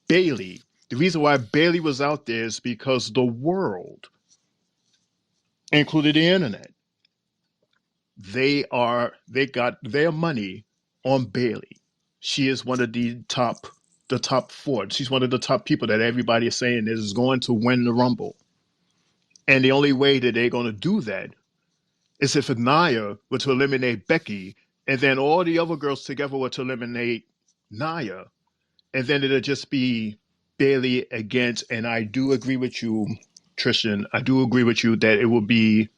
Bayley, the reason why Bayley was out there is because the world, including the internet, they got their money on Bayley. She is one of the top four. She's one of the top people that everybody is saying is going to win the Rumble. And the only way that they're going to do that is if Nia were to eliminate Becky, and then all the other girls together were to eliminate Nia, and then it'll just be Bayley against. And I do agree with you, Tristan. I do agree with you that it will be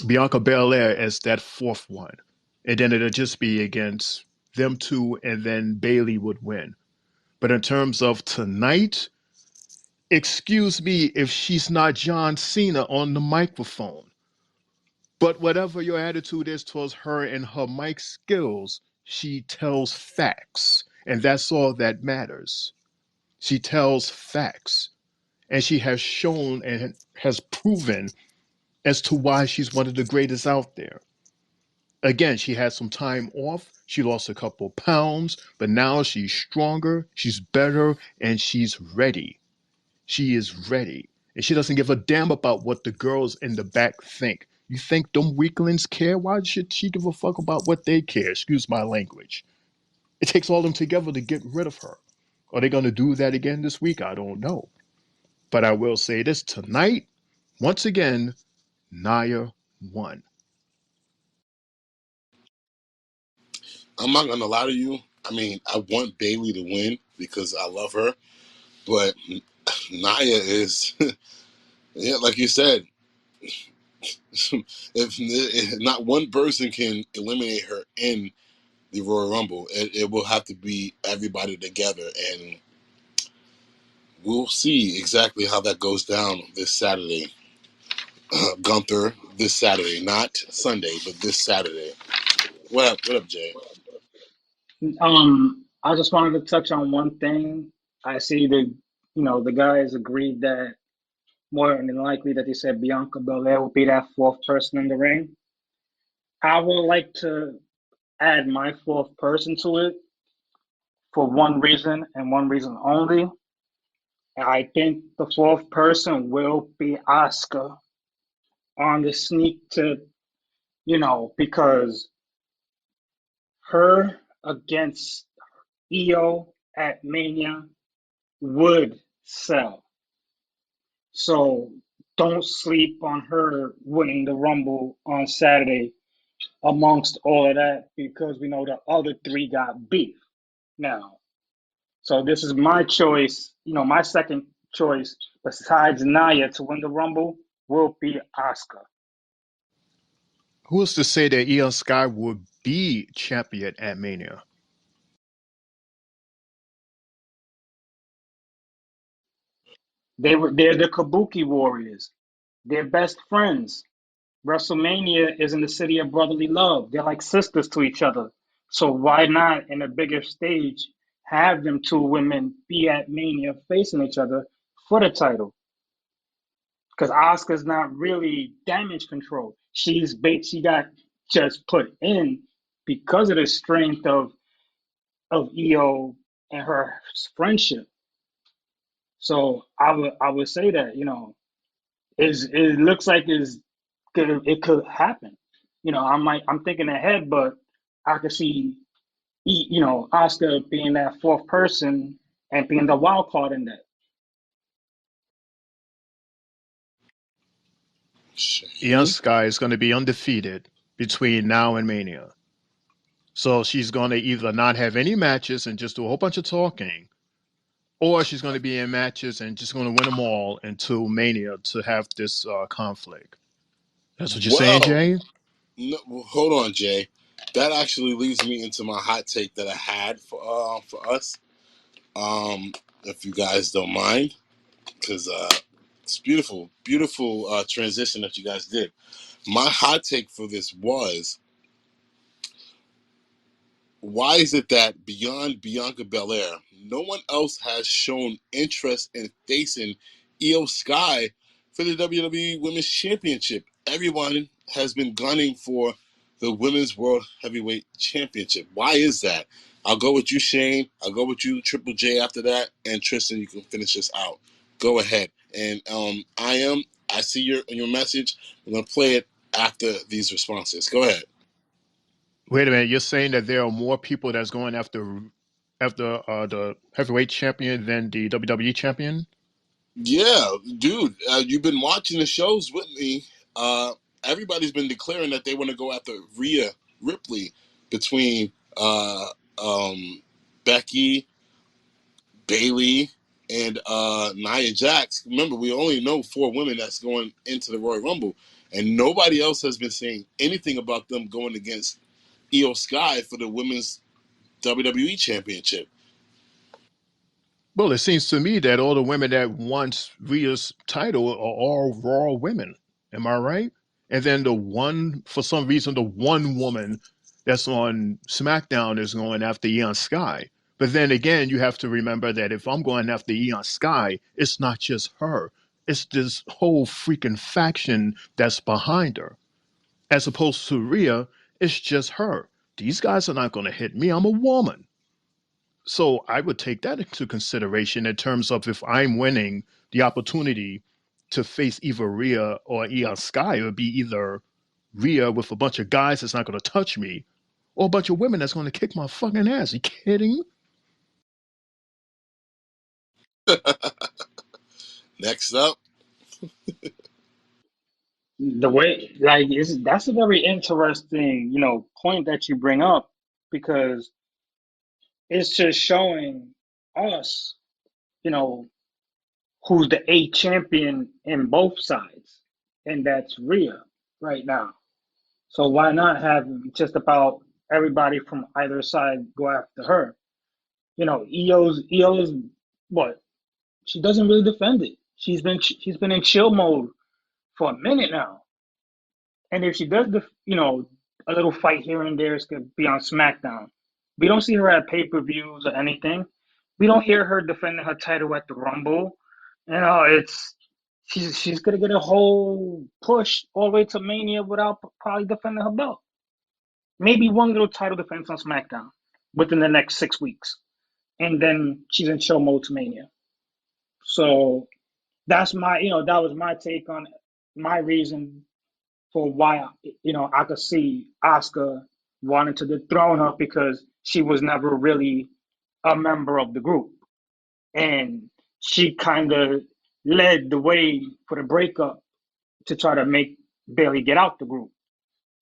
Bianca Belair as that fourth one, and then it'll just be against them two, and then Bayley would win. But in terms of tonight, excuse me if she's not John Cena on the microphone. But whatever your attitude is towards her and her mic skills, she tells facts. And that's all that matters. She tells facts. And she has shown and has proven as to why she's one of the greatest out there. Again, she had some time off. She lost a couple pounds, but now she's stronger, she's better, and she's ready. She is ready. And she doesn't give a damn about what the girls in the back think. You think them weaklings care? Why should she give a fuck about what they care? Excuse my language. It takes all them together to get rid of her. Are they going to do that again this week? I don't know. But I will say this tonight, once again, Nia won. I'm not gonna lie to you. I mean, I want Bayley to win because I love her, but Nia is, yeah, like you said, if not one person can eliminate her in the Royal Rumble, it will have to be everybody together, and we'll see exactly how that goes down this Saturday. Gunther, this Saturday, not Sunday, but this Saturday. What up? What up, Jay? I just wanted to touch on one thing. I see the guys agreed that more than likely that they said Bianca Belair will be that fourth person in the ring. I would like to add my fourth person to it for one reason and one reason only. I think the fourth person will be Asuka on the sneak because her against Io at Mania would sell. So don't sleep on her winning the Rumble on Saturday amongst all of that because we know the other three got beef now. So this is my choice. My second choice besides Naya to win the Rumble will be Asuka. Who is to say that Io Sky would be champion at Mania? They're the Kabuki Warriors. They're best friends. WrestleMania is in the city of brotherly love. They're like sisters to each other. So why not in a bigger stage have them two women be at Mania facing each other for the title? Because Asuka's not really damage control. She got just put in because of the strength of Io and her friendship. So I would say that it looks like it could happen. I'm thinking ahead, but I could see Oscar being that fourth person and being the wild card in that. Io Shane. Sky is going to be undefeated between now and Mania. So she's going to either not have any matches and just do a whole bunch of talking, or she's going to be in matches and just going to win them all until Mania to have this conflict. That's what you're saying, Well, Jay? no, well, hold on, Jay. That actually leads me into my hot take that I had for us. If you guys don't mind, because it's beautiful, beautiful transition that you guys did. My hot take for this was, why is it that beyond Bianca Belair, no one else has shown interest in facing Io Sky for the WWE Women's Championship? Everyone has been gunning for the Women's World Heavyweight Championship. Why is that? I'll go with you, Shane. I'll go with you, Triple J, after that. And Tristan, you can finish this out. Go ahead. And I see your message. I'm going to play it after these responses. Go ahead. Wait a minute. You're saying that there are more people that's going after the heavyweight champion than the WWE champion? Yeah, dude, you've been watching the shows with me. Uh, Everybody's been declaring that they want to go after Rhea Ripley between Becky, Bailey, and Nia Jax. Remember, we only know 4 women that's going into the Royal Rumble, and nobody else has been saying anything about them going against Io Sky for the Women's WWE Championship. Well, it seems to me that all the women that wants Rhea's title are all Raw women. Am I right? And then for some reason, the one woman that's on SmackDown is going after Eon Sky. But then again, you have to remember that if I'm going after Eon Sky, it's not just her. It's this whole freaking faction that's behind her. As opposed to Rhea, it's just her. These guys are not going to hit me. I'm a woman. So I would take that into consideration in terms of if I'm winning the opportunity to face either Rhea or Io Sky, it would be either Rhea with a bunch of guys that's not going to touch me, or a bunch of women that's going to kick my fucking ass. Are you kidding? Next up, The way, like, that's a very interesting, point that you bring up because it's just showing us, you know, who's the A champion in both sides, and that's Rhea right now. So why not have just about everybody from either side go after her? EO's what? She doesn't really defend it. She's been in chill mode for a minute now. And if she does a little fight here and there, it's gonna be on SmackDown. We don't see her at pay-per-views or anything. We don't hear her defending her title at the Rumble. It's she's gonna get a whole push all the way to Mania without probably defending her belt. Maybe one little title defense on SmackDown within the next 6 weeks, and then she's in show mode to Mania. So that was my take on my reason for why I could see Asuka wanting to dethrone her because she was never really a member of the group, and she kind of led the way for the breakup to try to make Bailey get out the group.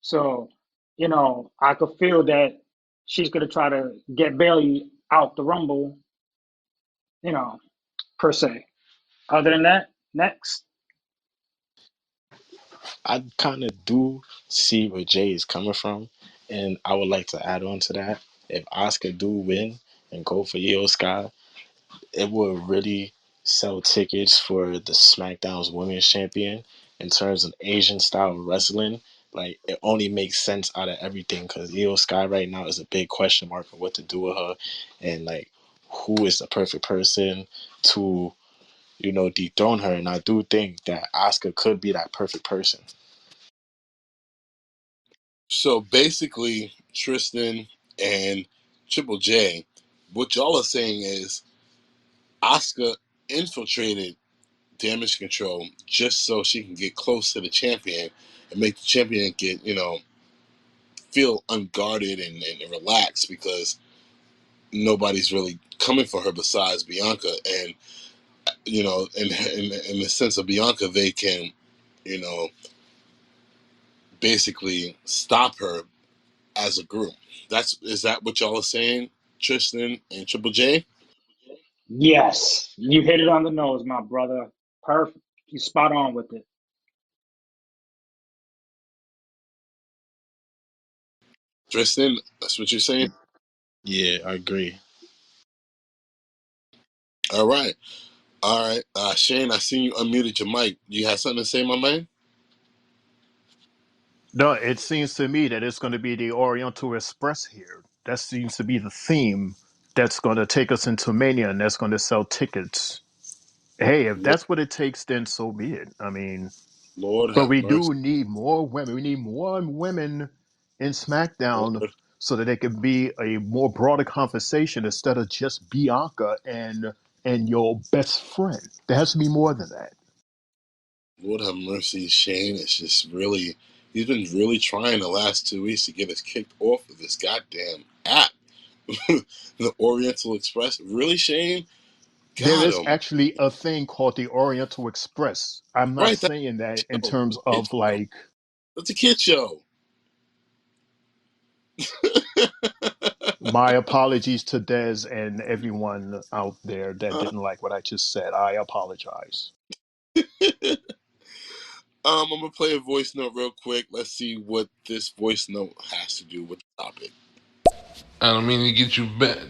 So, I could feel that she's gonna try to get Bailey out the Rumble you know, per se. Other than that, next. I kind of do see where Jay is coming from, and I would like to add on to that. If Oscar do win and go for Io Sky, it would really sell tickets for the SmackDown's Women's Champion in terms of Asian style wrestling. Like it only makes sense out of everything because Io Sky right now is a big question mark for what to do with her, and like who is the perfect person to dethrone her. And I do think that Oscar could be that perfect person. So basically, Tristan and Triple J, what y'all are saying is Asuka infiltrated Damage Control just so she can get close to the champion and make the champion get, feel unguarded and relaxed because nobody's really coming for her besides Bianca. And, in the sense of Bianca, they can, you know, basically stop her as a group. Is that what y'all are saying, Tristan and Triple J? Yes, you hit it on the nose, my brother. Perfect. You spot on with it. Tristan, that's what you're saying? Yeah, I agree. All right. All right. Shane, I seen you unmuted your mic. You had something to say, my man? No, it seems to me that it's going to be the Oriental Express here. That seems to be the theme that's going to take us into Mania and that's going to sell tickets. Hey, if Lord, that's what it takes, then so be it. I mean, Lord but have we mercy. do need more women. We need more women in SmackDown Lord, so that it can be a more broader conversation instead of just Bianca and your best friend. There has to be more than that. Lord have mercy, Shane. It's just really, he's been really trying the last 2 weeks to get us kicked off of this goddamn app. The Oriental Express. Really, Shane? There God, is actually a thing called the Oriental Express. I'm not right. That's saying that a in show. terms Kid of show. like That's a kid show. my apologies to Des and everyone out there that Uh, didn't like what I just said. I apologize. I'm gonna play a voice note real quick. Let's see what this voice note has to do with the topic. I don't mean to get you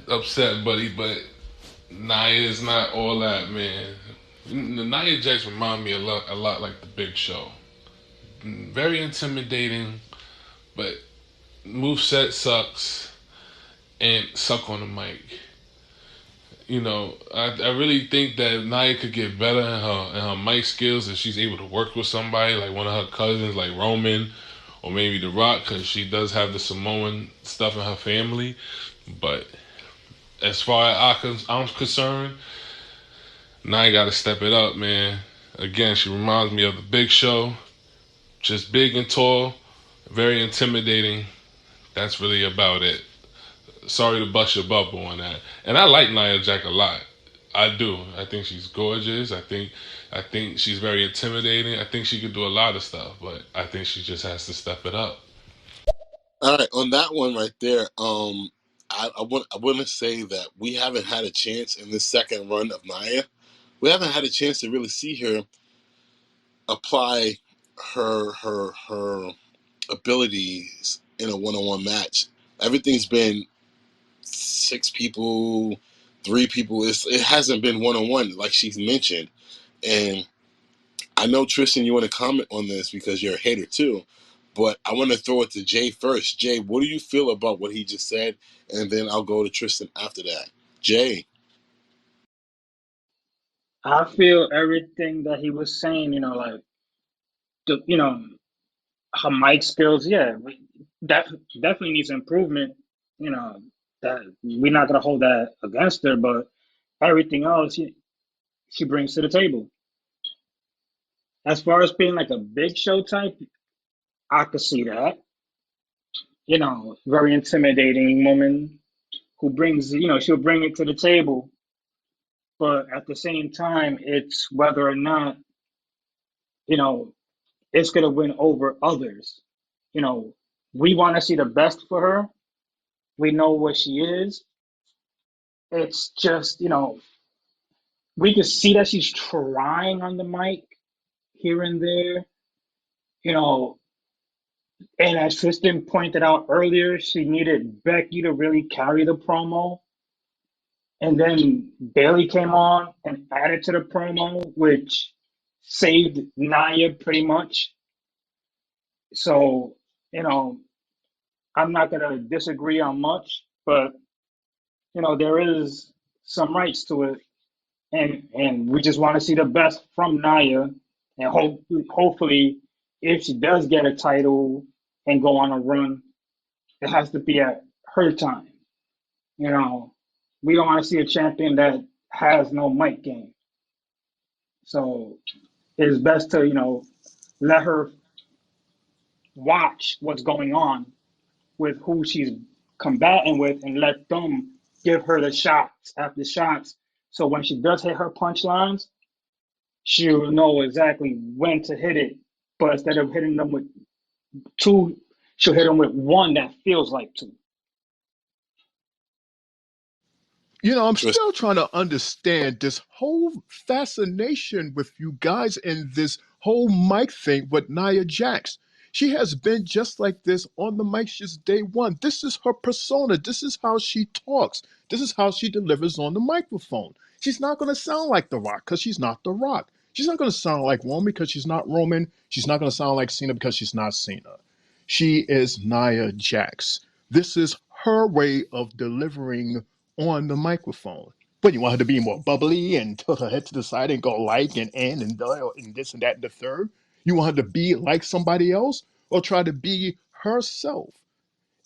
upset, buddy, but Nia is not all that, man. Nia Jax remind me a lot like the Big Show. Very intimidating, but moveset sucks and suck on the mic. I really think that Nia could get better in her mic skills if she's able to work with somebody like one of her cousins, like Roman or maybe The Rock, because she does have the Samoan stuff in her family. But as far as I'm concerned, Nia got to step it up, man. Again, she reminds me of the Big Show, just big and tall, very intimidating. That's really about it. Sorry to bust your bubble on that. And I like Nia Jack a lot. I do. I think she's gorgeous. I think she's very intimidating. I think she could do a lot of stuff, but I think she just has to step it up. All right, on that one right there, I want to say that we haven't had a chance in this second run of Naya. We haven't had a chance to really see her apply her abilities in a one-on-one match. Everything's been six people, three people. It hasn't been one-on-one like she's mentioned. And I know, Tristan, you want to comment on this because you're a hater too, but I want to throw it to Jay first. Jay, what do you feel about what he just said? And then I'll go to Tristan after that. Jay. I feel everything that he was saying, like the, her mic skills, yeah, that definitely needs improvement. You know, that we're not gonna hold that against her, but everything else she brings to the table. As far as being like a big show type, I could see that. Very intimidating woman who brings, she'll bring it to the table, but at the same time, it's whether or not, you know, it's gonna win over others. You know, we want to see the best for her. We know what she is. It's just, We could see that she's trying on the mic here and there, you know. And as Tristan pointed out earlier, she needed Becky to really carry the promo. And then Bailey came on and added to the promo, which saved Nia pretty much. So, you know, I'm not going to disagree on much, but, there is some rights to it. And we just want to see the best from Nia. And hopefully, if she does get a title and go on a run, it has to be at her time. You know, we don't want to see a champion that has no mic game. So it's best to, let her watch what's going on with who she's combating with and let them give her the shots after shots. So when she does hit her punchlines, she'll know exactly when to hit it. But instead of hitting them with two, she'll hit them with one that feels like two. I'm Tristan. still trying to understand this whole fascination with you guys in this whole mic thing with Nia Jax. She has been just like this on the mic since day one. This is her persona. This is how she talks. This is how she delivers on the microphone. She's not going to sound like The Rock because she's not The Rock. She's not going to sound like Roman because she's not Roman. She's not going to sound like Cena because she's not Cena. She is Nia Jax. This is her way of delivering on the microphone. But you want her to be more bubbly and tilt her head to the side and go like and this and that and the third? You want her to be like somebody else or try to be herself?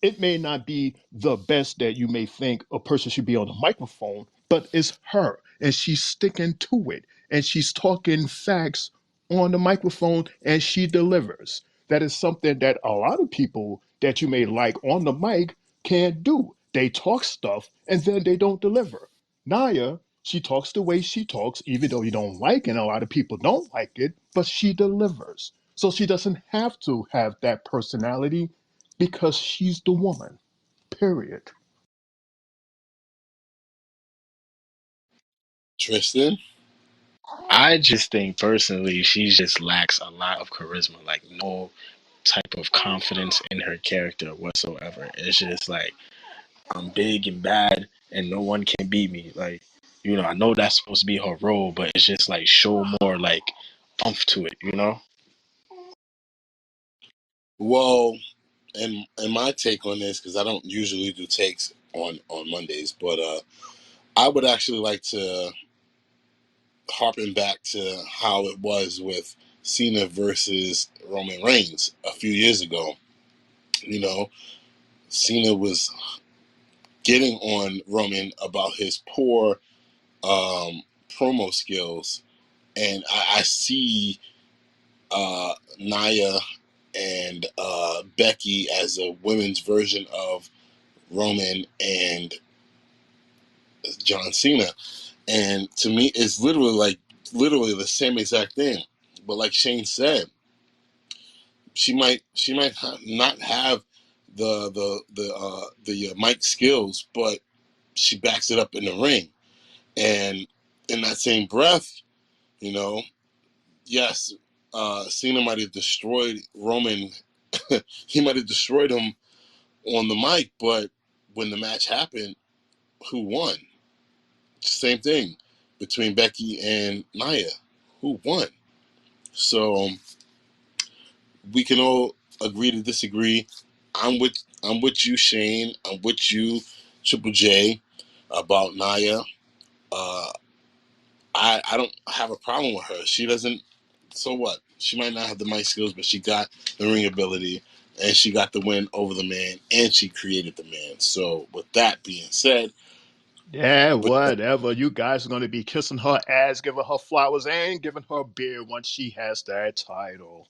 It may not be the best that you may think a person should be on the microphone, but it's her and she's sticking to it and she's talking facts on the microphone and she delivers. That is something that a lot of people that you may like on the mic can't do. They talk stuff and then they don't deliver. Naya, she talks the way she talks, even though you don't like it, and a lot of people don't like it, but she delivers. So she doesn't have to have that personality because she's the woman. Period. Tristan. I just think personally she just lacks a lot of charisma, like no type of confidence in her character whatsoever. It's just like I'm big and bad and no one can beat me. Like, I know that's supposed to be her role, but it's just like show more like umph to it, you know? Well, and my take on this, because I don't usually do takes on Mondays, but I would actually like to harping back to how it was with Cena versus Roman Reigns a few years ago. You know, Cena was getting on Roman about his poor promo skills, and I see Nia and Becky as a women's version of Roman and John Cena, and to me, it's literally the same exact thing. But like Shane said, she might not have the mic skills, but she backs it up in the ring. And in that same breath, you know, yes, Cena might have destroyed Roman. He might have destroyed him on the mic, but when the match happened, who won? Same thing between Becky and Nia. Who won? So we can all agree to disagree. I'm with you, Shane. I'm with you, Triple J, about Nia. Uh, I don't have a problem with her. She doesn't. So what? She might not have the mic skills, but she got the ring ability, and she got the win over the man, and she created the man. So with that being said, Yeah, but whatever. You guys are going to be kissing her ass, giving her flowers, and giving her beer once she has that title.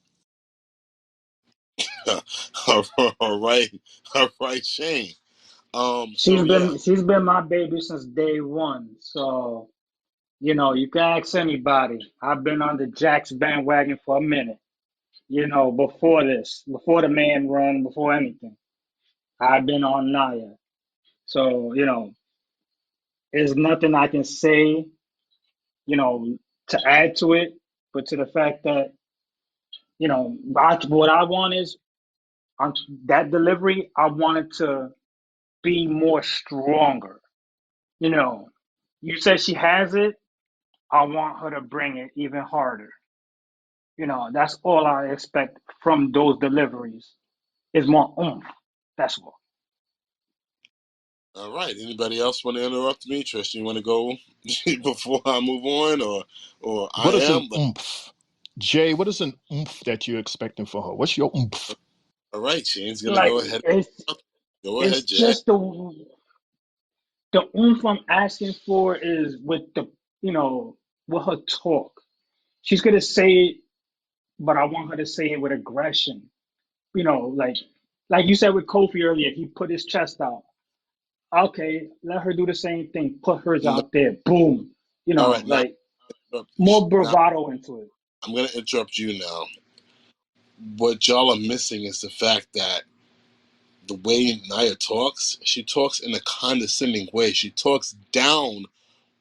all right, Shane. She's So yeah, been she's been my baby since day one. So, you can ask anybody. I've been on the Jax bandwagon for a minute. Before this, before the man run, before anything. I've been on Naya. So, there's nothing I can say, you know, to add to it, but to the fact that, what I want is on that delivery, I want it to be more stronger. You know, you said she has it. I want her to bring it even harder. That's all I expect from those deliveries is more oomph. That's all. All right. Anybody else want to interrupt me? Tristan, you want to go before I move on, or I What is am? an oomph? Jay, what is an oomph that you're expecting for her? What's your oomph? All right, Shane's gonna Like go ahead. Go it's ahead, Jay. just the oomph I'm asking for is with you know, with her talk. She's gonna say it, but I want her to say it with aggression. Like you said with Kofi earlier, he put his chest out. Okay, let her do the same thing. Put hers No, out there. Boom. all right, now Like more now bravado into it. I'm gonna interrupt you now. What y'all are missing is the fact that the way Nia talks, she talks in a condescending way. She talks down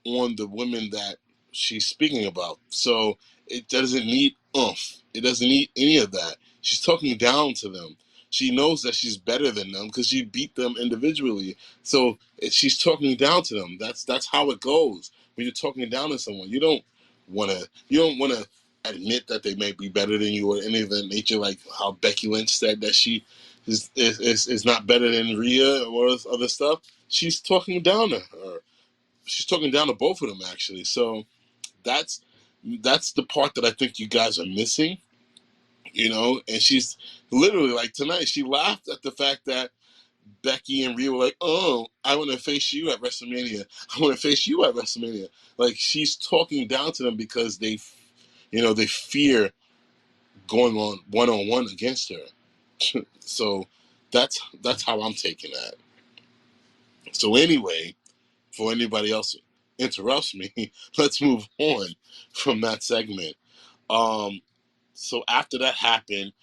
on the women that she's speaking about. So it doesn't need oomph. It doesn't need any of that. She's talking down to them. She knows that she's better than them because she beat them individually. So she's talking down to them. That's how it goes. When you're talking down to someone, you don't wanna admit that they may be better than you or any of that nature. Like how Becky Lynch said that she is not better than Rhea or other stuff. She's talking down to her. She's talking down to both of them actually. So that's that's the part that I think you guys are missing, And she's literally like tonight. She laughed at the fact that Becky and Rhea were like, "Oh, I want to face you at WrestleMania. I want to face you at WrestleMania." Like she's talking down to them because they fear going on one against her. So that's how I'm taking that. So anyway, before anybody else interrupts me, let's move on from that segment. Um, so after that happened,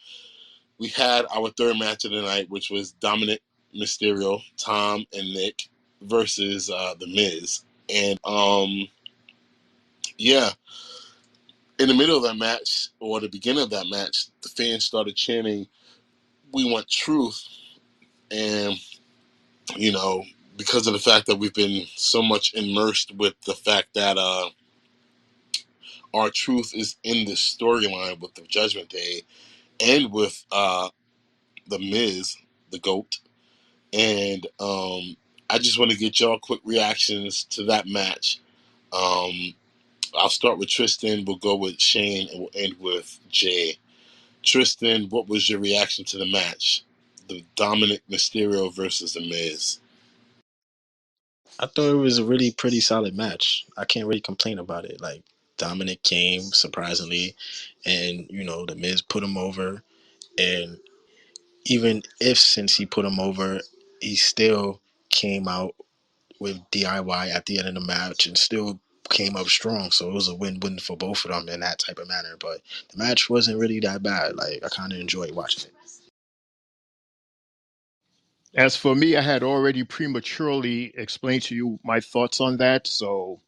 we had our third match of the night, which was Dominic Mysterio, Tom, and Nick versus The Miz. And yeah, in the middle of that match, or the beginning of that match, the fans started chanting, "We want truth," and you know. Because of the fact that we've been so much immersed with the fact that our truth is in this storyline with the Judgment Day and with the Miz, the GOAT, and I just want to get y'all quick reactions to that match. Um, I'll start with Tristan. We'll go with Shane, and we'll end with Jay. Tristan, what was your reaction to the match? The Dominic Mysterio versus the Miz. I thought it was a really pretty solid match. I can't really complain about it. Like Dominic came surprisingly, and the Miz put him over. And even if since he put him over, he still came out with DIY at the end of the match and still came up strong. So it was a win-win for both of them in that type of manner. But the match wasn't really that bad. Like I kind of enjoyed watching it. As for me, I had already prematurely explained to you my thoughts on that. So,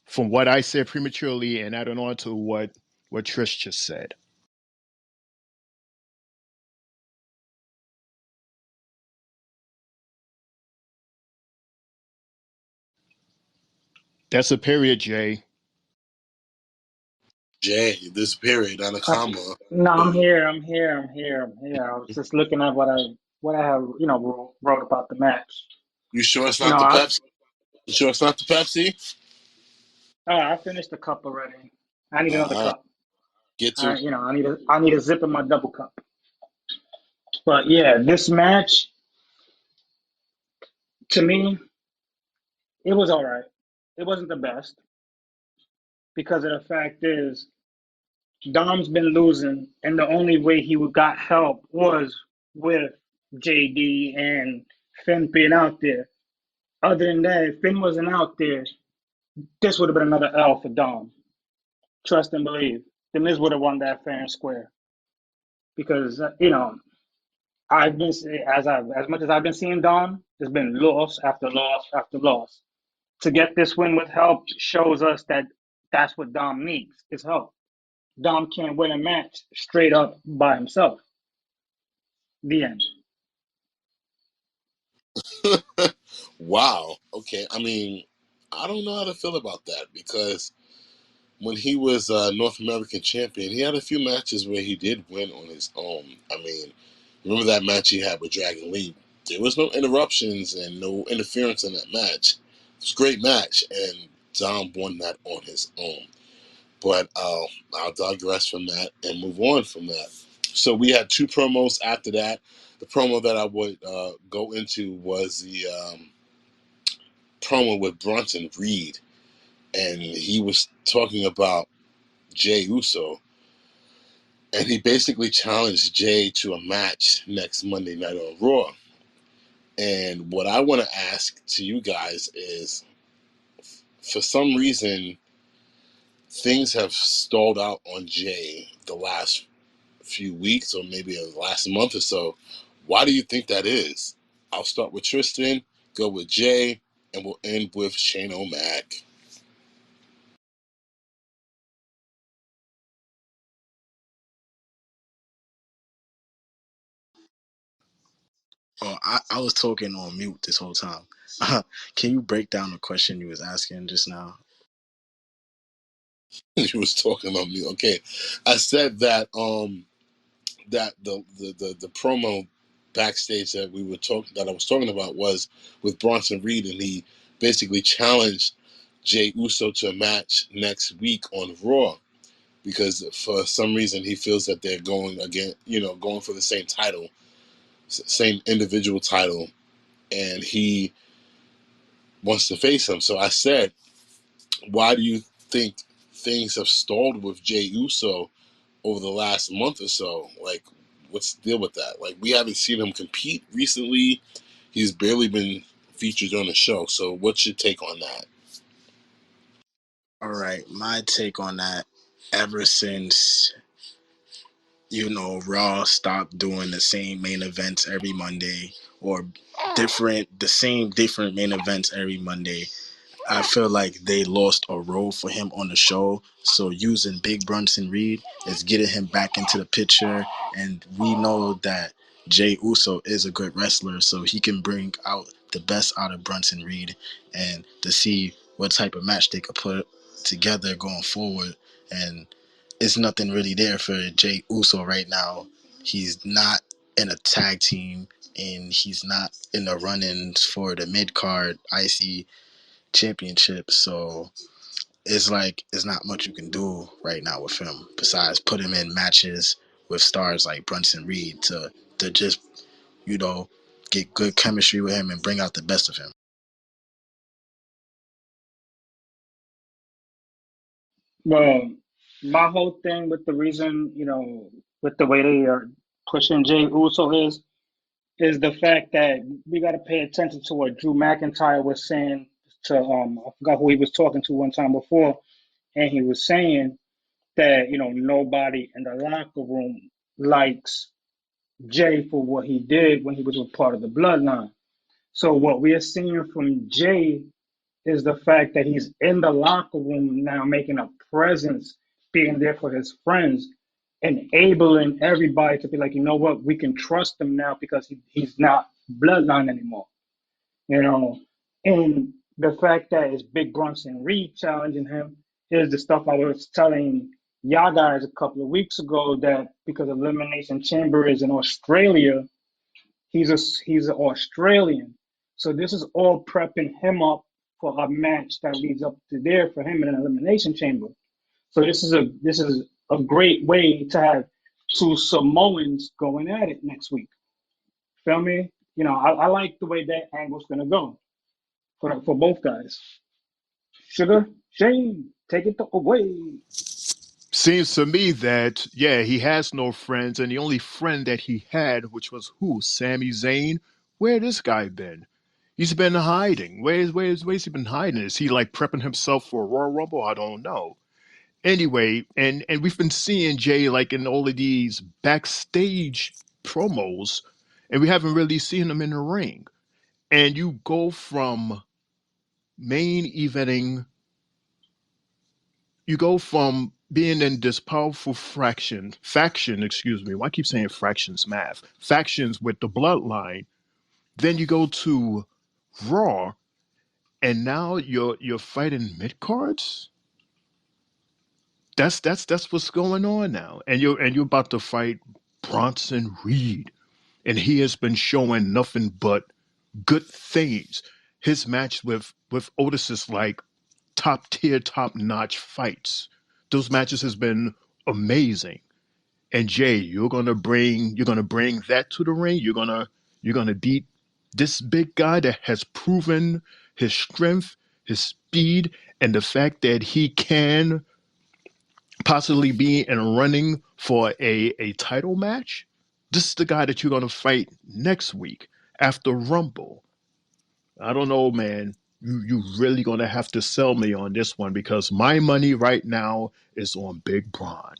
from what I said prematurely and adding on to what Trish just said, that's a period, Jay. Jay, this period on a Uh, comma. no, I'm So here. I'm here. I'm here. I'm here. I was just looking at what I have wrote about the match. you sure it's You not know, the I Pepsi? You sure it's not the Pepsi? I finished the cup already. I need another All right, cup. get to it. I need a zip in my double cup. But yeah, this match to me, it was all right. It wasn't the best because of the fact is Dom's been losing, and the only way he got help was with JD and Finn being out there. Other than that, if Finn wasn't out there, this would have been another L for Dom. Trust and believe. The Miz would have won that fair and square because I've been as much as I've been seeing Dom, there's been loss after loss after loss. To get this win with help shows us that That's what Dom needs, is help. Dom can't win a match straight up by himself. The end. Wow. Okay. I mean, I don't know how to feel about that because when he was North American champion, he had a few matches where he did win on his own. I mean, remember that match he had with Dragon Lee? There was no interruptions and no interference in that match. It was a great match, and Dom won that on his own. But I'll digress from that and move on from that. So we had two promos after that. The promo that I would go into was the promo with Bronson Reed, and he was talking about Jey Uso, and he basically challenged Jey to a match next Monday night on Raw. And what I want to ask to you guys is, for some reason, things have stalled out on Jey the last few weeks or maybe the last month or so. Why do you think that is? I'll start with Tristan, go with Jey, and we'll end with Shane O'Mac. Oh, I was talking on mute this whole time. Can you break down the question you was asking just now? He was talking about me. Okay, I said that that the promo backstage that we were talking that I was talking about was with Bronson Reed, and he basically challenged Jey Uso to a match next week on Raw because for some reason he feels that they're going again, going for the same title, same individual title, and he wants to face him. So I said, why do you think things have stalled with Jey Uso over the last month or so? Like, what's the deal with that? Like, we haven't seen him compete recently. He's barely been featured on the show. So, what's your take on that? All right, my take on that. Ever since Raw stopped doing the same main events every Monday, or the same different main events every Monday, I feel like they lost a role for him on the show. So using Big Brunson Reed is getting him back into the picture. And we know that Jey Uso is a good wrestler, so he can bring out the best out of Brunson Reed, and to see what type of match they could put together going forward. And it's nothing really there for Jey Uso right now. He's not in a tag team, and he's not in the run-ins for the mid-card IC championship. So it's like it's not much you can do right now with him besides put him in matches with stars like Brunson Reed to just you know get good chemistry with him and bring out the best of him. Well, my whole thing with the reason, with the way they are pushing Jey Uso is the fact that we got to pay attention to what Drew McIntyre was saying to I forgot who he was talking to one time before, and he was saying that nobody in the locker room likes Jey for what he did when he was a part of the bloodline. So what we are seeing from Jey is the fact that he's in the locker room now, making a presence, being there for his friends, enabling everybody to be like, you know what, we can trust him now because he's not bloodline anymore. You know, and the fact that it's Big Bronson Reed challenging him is the stuff I was telling y'all guys a couple of weeks ago, that because Elimination Chamber is in Australia, he's an Australian. So this is all prepping him up for a match that leads up to there for him in an Elimination Chamber. So this is a great way to have two Samoans going at it next week. Feel me? I like the way that angle's gonna go for both guys. Sugar, Shane, take it away. Seems to me that, yeah, he has no friends, and the only friend that he had, which was who? Sami Zayn? Where this guy been? He's been hiding. Where's he been hiding? Is he like prepping himself for a Royal Rumble? I don't know. Anyway, and we've been seeing Jay like in all of these backstage promos, and we haven't really seen him in the ring. And you go from main eventing, you go from being in this powerful faction, excuse me. Why I keep saying fractions, math, factions with the bloodline. Then you go to Raw, and now you're fighting mid cards. That's what's going on now, and you're about to fight Bronson Reed, and he has been showing nothing but good things. His match with Otis is like top tier, top notch fights. Those matches has been amazing. And Jay, you're gonna bring that to the ring. You're gonna beat this big guy that has proven his strength, his speed, and the fact that he can possibly be in running for a title match. This is the guy that you're gonna fight next week after Rumble. I don't know, man. You really gonna have to sell me on this one because my money right now is on Big Braun.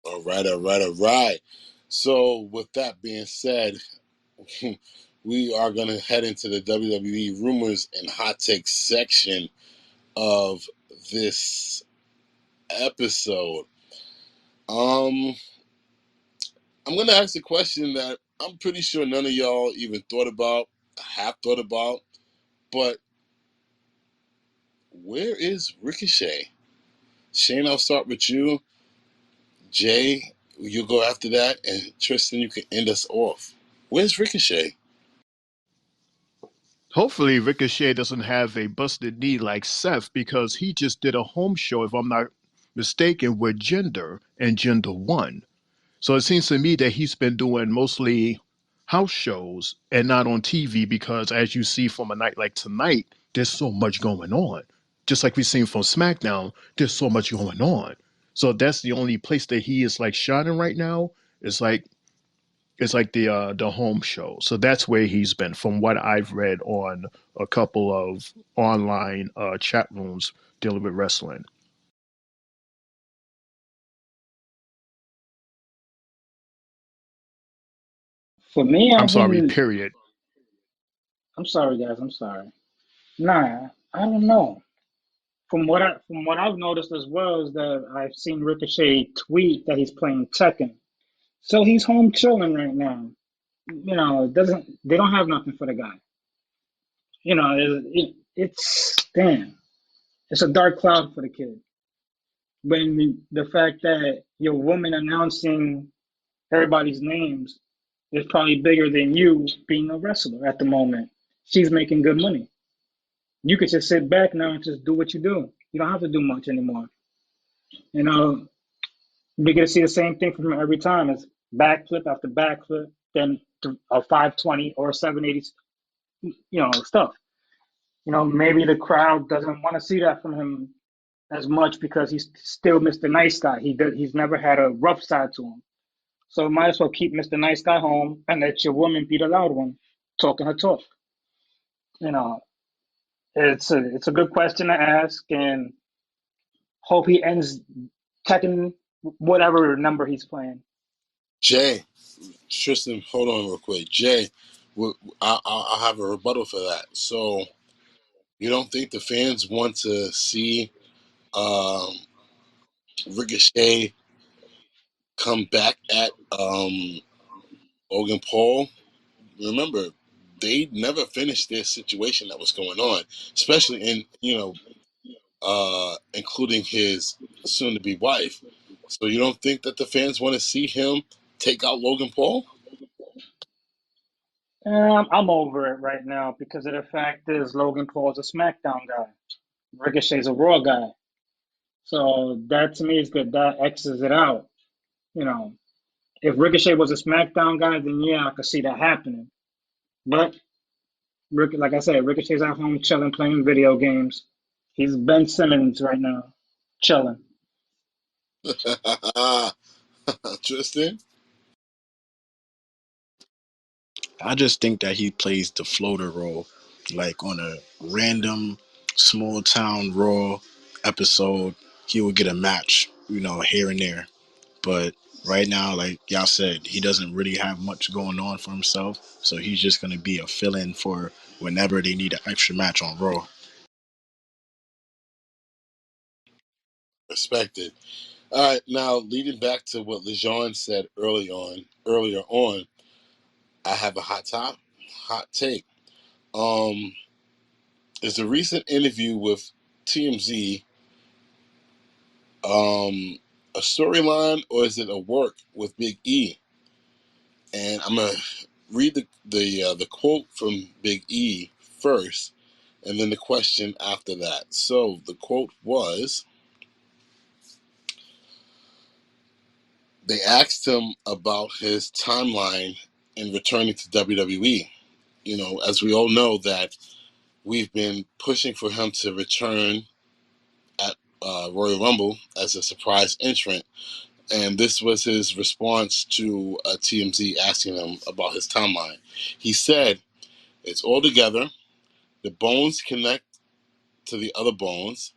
All right, all right, all right. So, with that being said, we are going to head into the WWE rumors and hot takes section of this episode. Um, I'm going to ask a question that I'm pretty sure none of y'all even thought about, have thought about, but where is Ricochet? Shane, I'll start with you. Jay, you'll go after that, and Tristan, you can end us off. Where's Ricochet? Hopefully, Ricochet doesn't have a busted knee like Seth because he just did a home show, if I'm not mistaken, with Gender and Gender One. So it seems to me that he's been doing mostly house shows and not on TV because, as you see from a night like tonight, there's so much going on. Just like we've seen from SmackDown, there's so much going on. So that's the only place that he is like shining right now. It's like the home show. So that's where he's been, from what I've read on a couple of online chat rooms dealing with wrestling. For me, I'm I've sorry. been. Period. I'm sorry, guys. I'm sorry. Nah, I don't know. From what I've noticed as well is that I've seen Ricochet tweet that he's playing Tekken, so he's home chilling right now. It doesn't they don't have nothing for the guy. It's damn. It's a dark cloud for the kid. When the fact that your woman announcing everybody's names is probably bigger than you being a wrestler at the moment. She's making good money. You could just sit back now and just do what you do. You don't have to do much anymore. You know, we get to see the same thing from him every time. It's backflip after backflip, then a 520 or a 780, stuff. Maybe the crowd doesn't want to see that from him as much because he's still Mr. Nice Guy. He's never had a rough side to him. So might as well keep Mr. Nice Guy home and let your woman be the loud one, talking her talk. You know, it's a good question to ask, and hope he ends checking whatever number he's playing. Jay, Tristan, hold on real quick. Jay, I'll have a rebuttal for that. So, you don't think the fans want to see um, Ricochet come back at Logan Paul? Remember, they never finished their situation that was going on, especially including his soon-to-be wife. So you don't think that the fans want to see him take out Logan Paul? I'm over it right now because of the fact is Logan Paul's a SmackDown guy. Ricochet's a Raw guy. So that to me is good. That X's it out. You know, if Ricochet was a SmackDown guy, then yeah, I could see that happening. But like I said, Ricochet's at home chilling, playing video games. He's Ben Simmons right now, chilling. Tristan? I just think that he plays the floater role, like on a random small town Raw episode, he would get a match, here and there. But right now, like y'all said, he doesn't really have much going on for himself, so he's just gonna be a fill-in for whenever they need an extra match on Raw. Respected. All right, now leading back to what Lejean said earlier on, I have a hot take. Um, is the recent interview with TMZ a storyline or is it a work with Big E? And I'm gonna read the quote from Big E first, and then the question after that. So the quote was, they asked him about his timeline in returning to WWE. You know, as we all know that we've been pushing for him to return at Royal Rumble as a surprise entrant. And this was his response to TMZ asking him about his timeline. He said, it's all together. The bones connect to the other bones.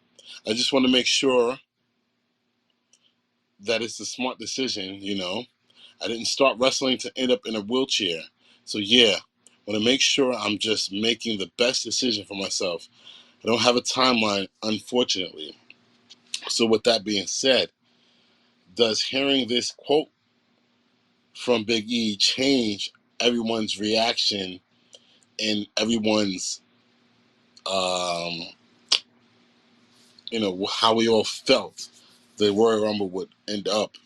I just want to make sure that it's a smart decision, you know. I didn't start wrestling to end up in a wheelchair. So yeah, I want to make sure I'm just making the best decision for myself. I don't have a timeline, unfortunately. So with that being said, does hearing this quote from Big E change everyone's reaction and everyone's, um, how we all felt the Royal Rumble would end up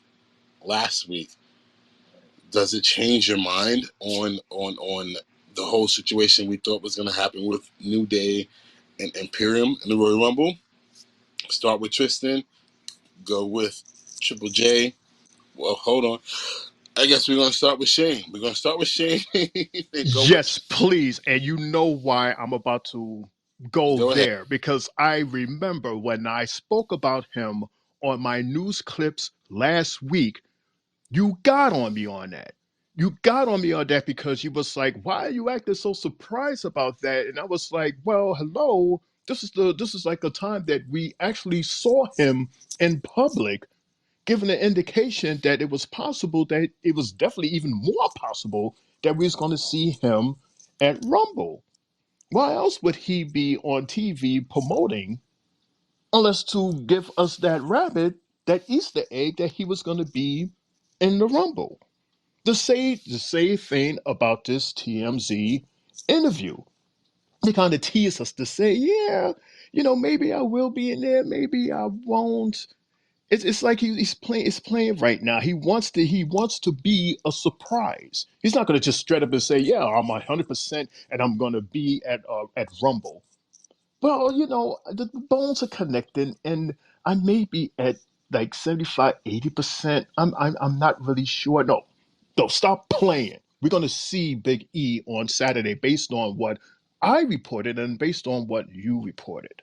last week? Does it change your mind on the whole situation we thought was going to happen with New Day and Imperium in the Royal Rumble? Start with Tristan, go with Triple J. Well, hold on. I guess we're going to start with Shane. We're going to start with Shane and go with. Yes, please. And you know why I'm about to go Go ahead. there, because I remember when I spoke about him on my news clips last week, you got on me on that. You got on me on that because you was like, why are you acting so surprised about that? And I was like, well, hello. This is like a time that we actually saw him in public, giving an indication that it was possible, that it was definitely even more possible that we was going to see him at Rumble. Why else would he be on TV promoting unless to give us that rabbit, that Easter egg that he was going to be in the Rumble? The same thing about this TMZ interview. They kind of tease us to say, yeah, maybe I will be in there, maybe I won't. It's like he's playing. It's playing right now. He wants to be a surprise. He's not going to just straight up and say, "Yeah, I'm 100% and I'm going to be at Rumble." Well, the bones are connecting, and I may be at like 75, 80%. I'm not really sure. No, don't stop playing. We're going to see Big E on Saturday based on what I reported and based on what you reported.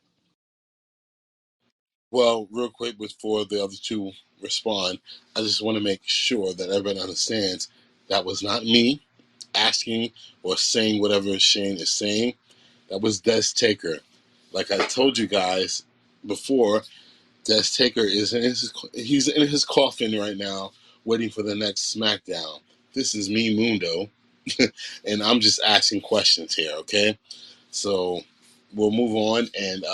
Well, real quick before the other two respond, I just want to make sure that everybody understands that was not me asking or saying whatever Shane is saying. That was Destaker. Like I told you guys before, Destaker he's in his coffin right now, waiting for the next SmackDown. This is me, Mundo, and I'm just asking questions here. Okay, so we'll move on, and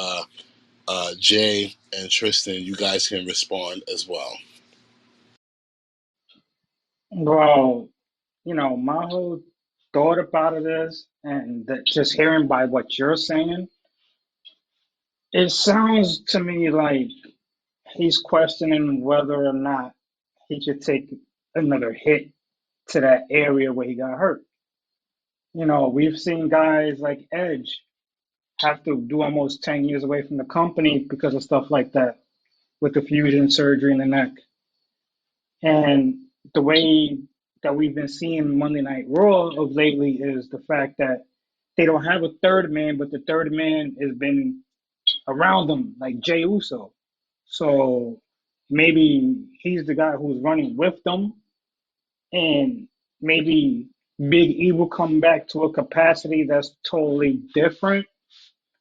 Jay and Tristan, you guys can respond as well. Well, my whole thought about it is, and that just hearing by what you're saying, it sounds to me like he's questioning whether or not he should take another hit to that area where he got hurt. We've seen guys like Edge have to do almost 10 years away from the company because of stuff like that with the fusion surgery in the neck. And the way that we've been seeing Monday Night Raw of lately is the fact that they don't have a third man, but the third man has been around them, like Jey Uso. So maybe he's the guy who's running with them, and maybe Big E will come back to a capacity that's totally different,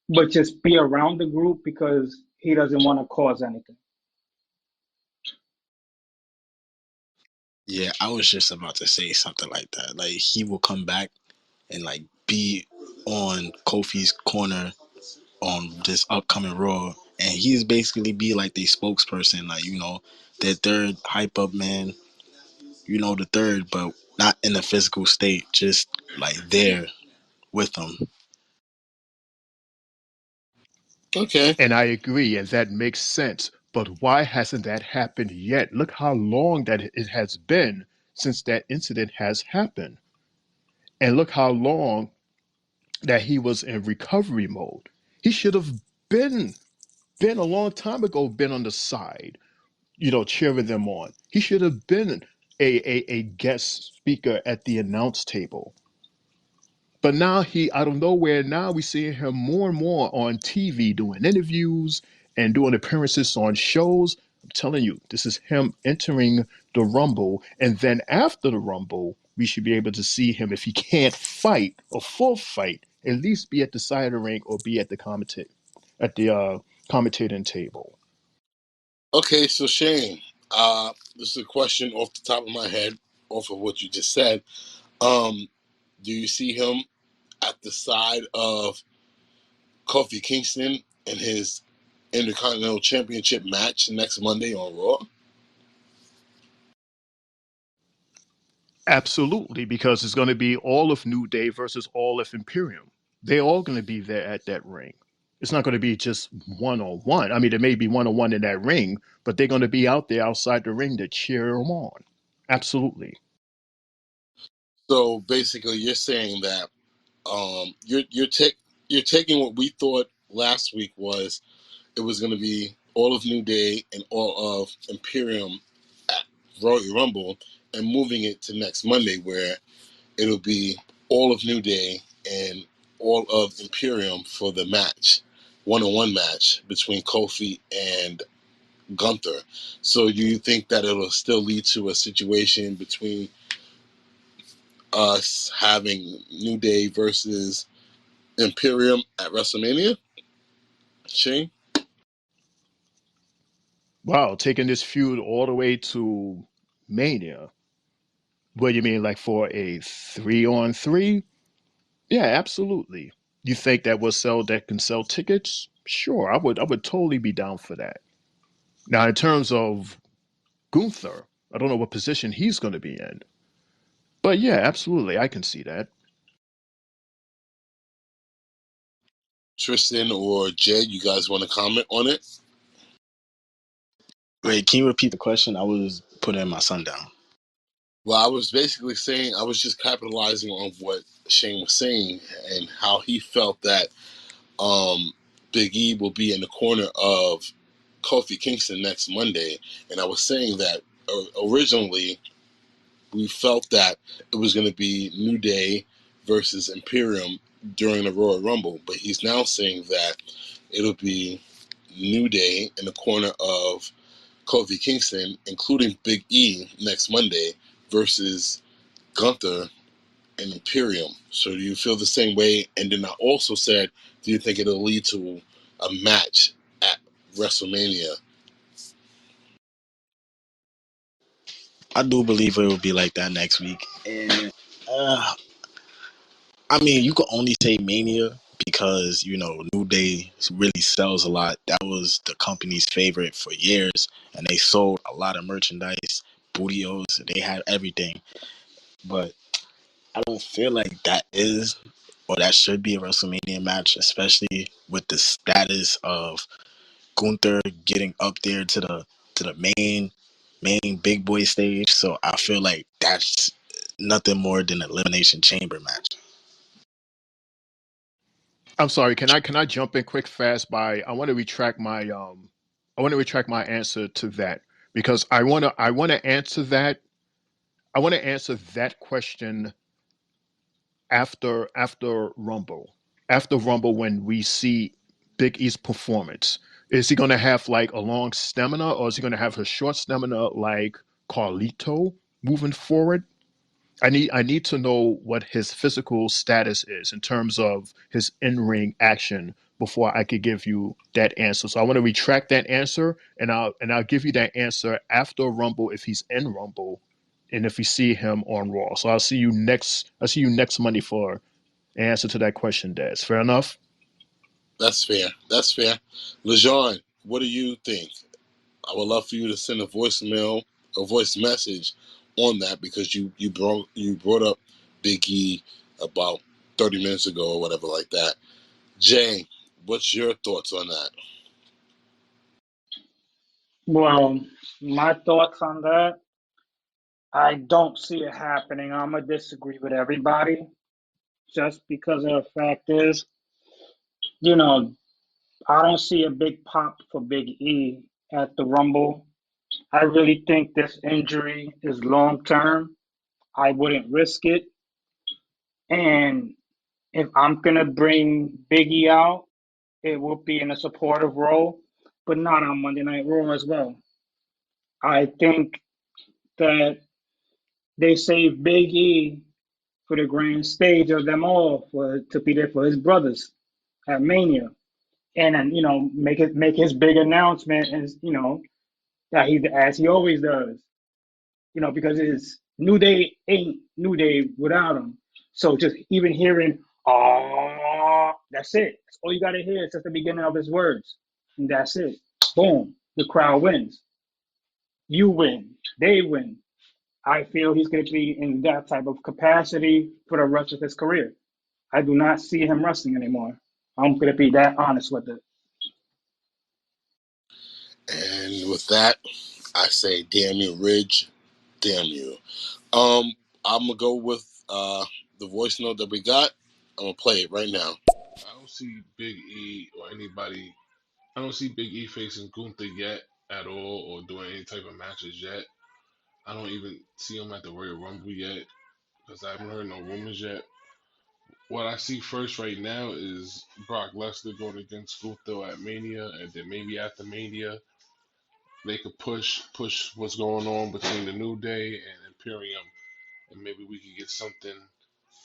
but just be around the group because he doesn't want to cause anything. Yeah, I was just about to say something like that. Like he will come back and be on Kofi's corner on this upcoming Raw, and he's basically be like the spokesperson, like their third hype up man, the third, but not in a physical state, just like there with them. Okay. And I agree, and that makes sense. But why hasn't that happened yet? Look how long that it has been since that incident has happened. And look how long that he was in recovery mode. He should have been been a long time ago been on the side, cheering them on. He should have been a guest speaker at the announce table. But now he out of nowhere, now we see him more and more on TV doing interviews and doing appearances on shows. I'm telling you, this is him entering the Rumble. And then after the Rumble, we should be able to see him if he can't fight a full fight, at least be at the side of the ring or be at the commentating table. Okay, so Shane, this is a question off the top of my head, off of what you just said. Um, do you see him at the side of Kofi Kingston in his Intercontinental Championship match next Monday on Raw? Absolutely, because it's going to be all of New Day versus all of Imperium. They're all going to be there at that ring. It's not going to be just one on one. I mean, there may be one on one in that ring, but they're going to be out there outside the ring to cheer them on. Absolutely. So basically, you're saying that you're taking what we thought last week was it was going to be all of New Day and all of Imperium at Royal Rumble and moving it to next Monday where it'll be all of New Day and all of Imperium for the match, one-on-one match between Kofi and Gunther. So do you think that it'll still lead to a situation between us having New Day versus Imperium at WrestleMania? Shane? Wow, taking this feud all the way to Mania. What do you mean, like for a 3-on-3? Yeah, absolutely. You think that can sell tickets? Sure, I would totally be down for that. Now, in terms of Gunther, I don't know what position he's going to be in. But yeah, absolutely, I can see that. Tristan or Jed, you guys want to comment on it? Wait, can you repeat the question? I was putting my son down. Well, I was basically saying, I was just capitalizing on what Shane was saying and how he felt that Big E will be in the corner of Kofi Kingston next Monday. And I was saying that originally we felt that it was going to be New Day versus Imperium during the Royal Rumble. But he's now saying that it'll be New Day in the corner of Kofi Kingston, including Big E next Monday versus Gunther and Imperium. So do you feel the same way? And then I also said, do you think it'll lead to a match at WrestleMania? I do believe it will be like that next week. And uh, I mean, you could only say Mania because New Day really sells a lot. That was the company's favorite for years, and they sold a lot of merchandise, bootios. They had everything, but I don't feel like that is or that should be a WrestleMania match, especially with the status of Gunther getting up there to the main big boy stage. So I feel like that's nothing more than an elimination chamber match. I'm sorry. Can I jump in quick fast? By I want to retract my answer to that because I want to answer that. I want to answer that question after Rumble. After Rumble, when we see Big E's performance, is he going to have like a long stamina, or is he going to have a short stamina like Carlito moving forward? I need to know what his physical status is in terms of his in-ring action before I could give you that answer. So I want to retract that answer, and I'll give you that answer after Rumble if he's in Rumble, and if we see him on Raw. So I'll see you next Monday for an answer to that question, Des. Fair enough. That's fair. That's fair. LeJean, what do you think? I would love for you to send a voicemail, a voice message on that, because you brought up Big E about 30 minutes ago or whatever like that. Jay, what's your thoughts on that? Well, my thoughts on that, I don't see it happening. I'm gonna disagree with everybody just because of the fact is, you know, I don't see a big pop for Big E at the Rumble. I really think this injury is long term. I wouldn't risk it. And if I'm gonna bring Big E out, it will be in a supportive role, but not on Monday Night Raw as well. I think that they saved Big E for the grand stage of them all, for to be there for his brothers at Mania, and then make his big announcement, and that he, as he always does, because it's New Day ain't New Day without him. So just even hearing "ah," that's it. That's all you gotta hear. It's just the beginning of his words, and that's it. Boom, the crowd wins. You win. They win. I feel he's going to be in that type of capacity for the rest of his career. I do not see him wrestling anymore. I'm going to be that honest with it. And with that, I say, damn you, Ridge, damn you. Um, I'm gonna go with the voice note that we got. I'm gonna play it right now. I don't see Big E or anybody. I don't see Big E facing Gunther yet at all, or doing any type of matches yet. I don't even see him at the Royal Rumble yet because I haven't heard no rumors yet. What I see first right now is Brock Lesnar going against Gunther at Mania, and then maybe after Mania they could push what's going on between the New Day and Imperium, and maybe we could get something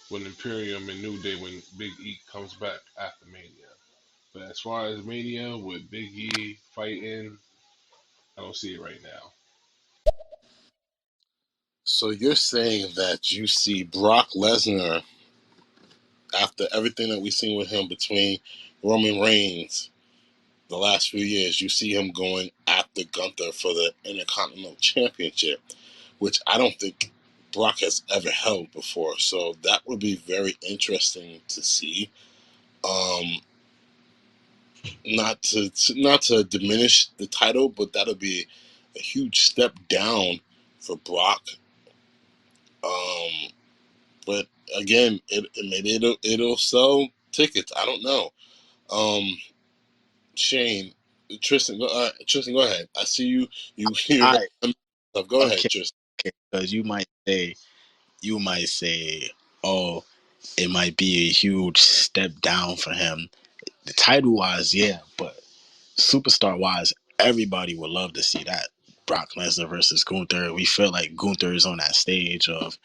with Imperium and New Day when Big E comes back after Mania. But as far as Mania with Big E fighting, I don't see it right now. So you're saying that you see Brock Lesnar, after everything that we've seen with him between Roman Reigns the last few years, you see him going after Gunther for the Intercontinental Championship, which I don't think Brock has ever held before. So that would be very interesting to see. Um, not to diminish the title, but that'll be a huge step down for Brock. Um, but again, maybe it'll sell tickets. I don't know. Um, Shane, Tristan, go ahead. I see you. You're I going. Go ahead, okay, Tristan. because you might say, oh, it might be a huge step down for him. The title wise, yeah, but superstar wise, everybody would love to see that. Brock Lesnar versus Gunther. We feel like Gunther is on that stage of,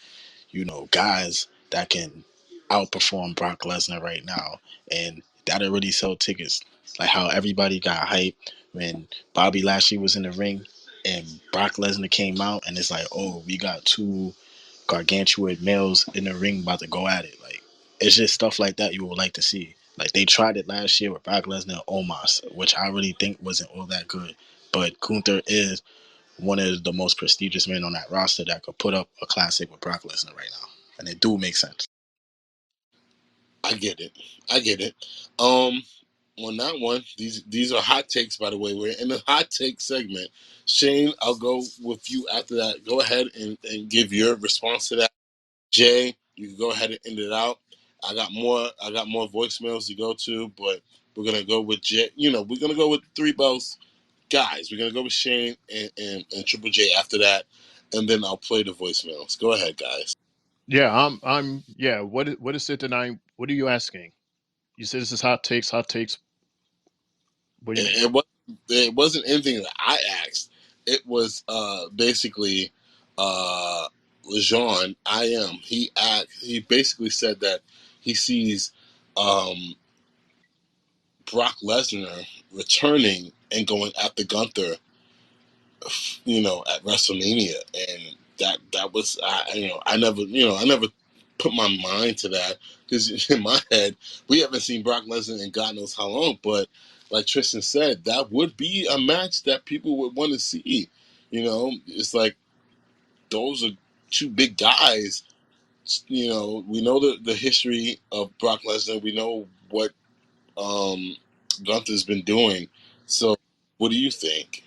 guys that can outperform Brock Lesnar right now. And that'll really sell tickets. Like how everybody got hyped when Bobby Lashley was in the ring and Brock Lesnar came out, and it's like, oh, we got two gargantuan males in the ring about to go at it. Like, it's just stuff like that you would like to see. Like, they tried it last year with Brock Lesnar and Omos, which I really think wasn't all that good. But Gunther is one of the most prestigious men on that roster that could put up a classic with Brock Lesnar right now. And it do make sense. I get it. I get it. Um, on that one, these are hot takes. By the way, we're in the hot take segment. Shane, I'll go with you after that. Go ahead and give your response to that. Jay, you can go ahead and end it out. I got more. I got more voicemails to go to, but we're gonna go with Jay. We're gonna go with three belts guys. We're gonna go with Shane and Triple J after that, and then I'll play the voicemails. Go ahead, guys. Yeah, yeah. What is it that what are you asking? You said this is hot takes, hot takes. What do you mean? It wasn't anything that I asked. It was basically Lejean. I am. He basically said that he sees um, Brock Lesnar returning and going after Gunther, at WrestleMania, and that was I never put my mind to that, because in my head we haven't seen Brock Lesnar in God knows how long, but like Tristan said, that would be a match that people would want to see. It's like those are two big guys. We know the history of Brock Lesnar. We know what um, Gunther's been doing. So, what do you think?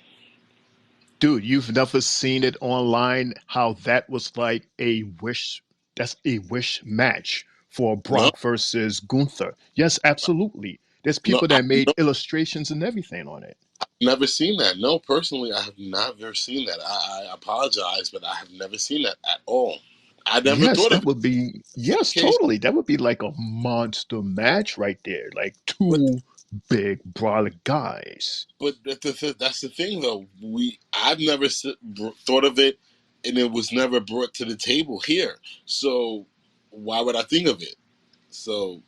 Dude, you've never seen it online how that was like a wish. That's a wish match for No, Brock versus Gunther. Yes, absolutely. There's no, people I, that made no, illustrations and everything on it. never seen that. No, personally, I have never seen that. I apologize, but I have never seen that at all. I never Yes, thought of that it. would be, In yes, case, totally. That would be like a monster match right there. Like but two big brawler guys. that's the thing, though. I've never thought of it, and it was never brought to the table here. So, why would I think of it? So,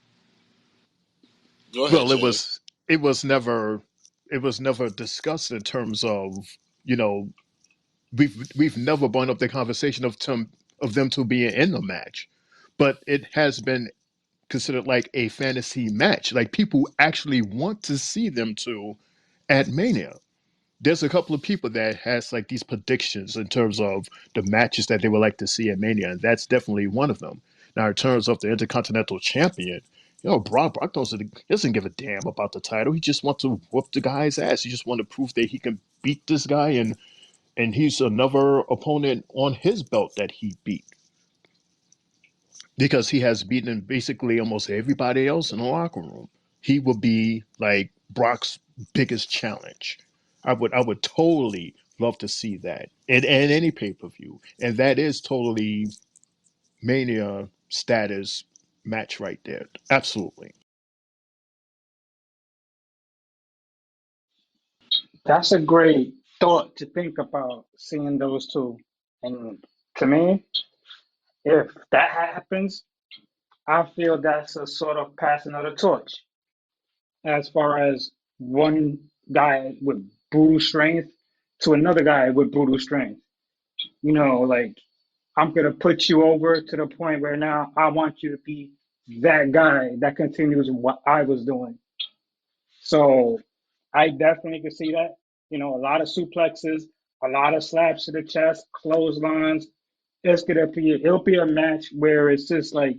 go ahead, Well, Shane. it was never discussed in terms of, you know, we've never brought up the conversation of them two being in the match, but it has been considered like a fantasy match. Like people actually want to see them two at Mania. There's a couple of people that has like these predictions in terms of the matches that they would like to see at Mania, and that's definitely one of them. Now, in terms of the Intercontinental Champion, Brock doesn't give a damn about the title. He just wants to whoop the guy's ass. He just wants to prove that he can beat this guy, and he's another opponent on his belt that he beat because he has beaten basically almost everybody else in the locker room. He would be like Brock's biggest challenge. I would totally love to see that in any pay per view, and that is totally Mania status match right there. Absolutely. That's a great thought to think about seeing those two. And to me, if that happens, I feel that's a sort of passing of the torch as far as one guy with brutal strength to another guy with brutal strength. Like I'm gonna put you over to the point where now I want you to be that guy that continues what I was doing. So I definitely can see that. A lot of suplexes, a lot of slaps to the chest, clotheslines. It'll be a match where it's just like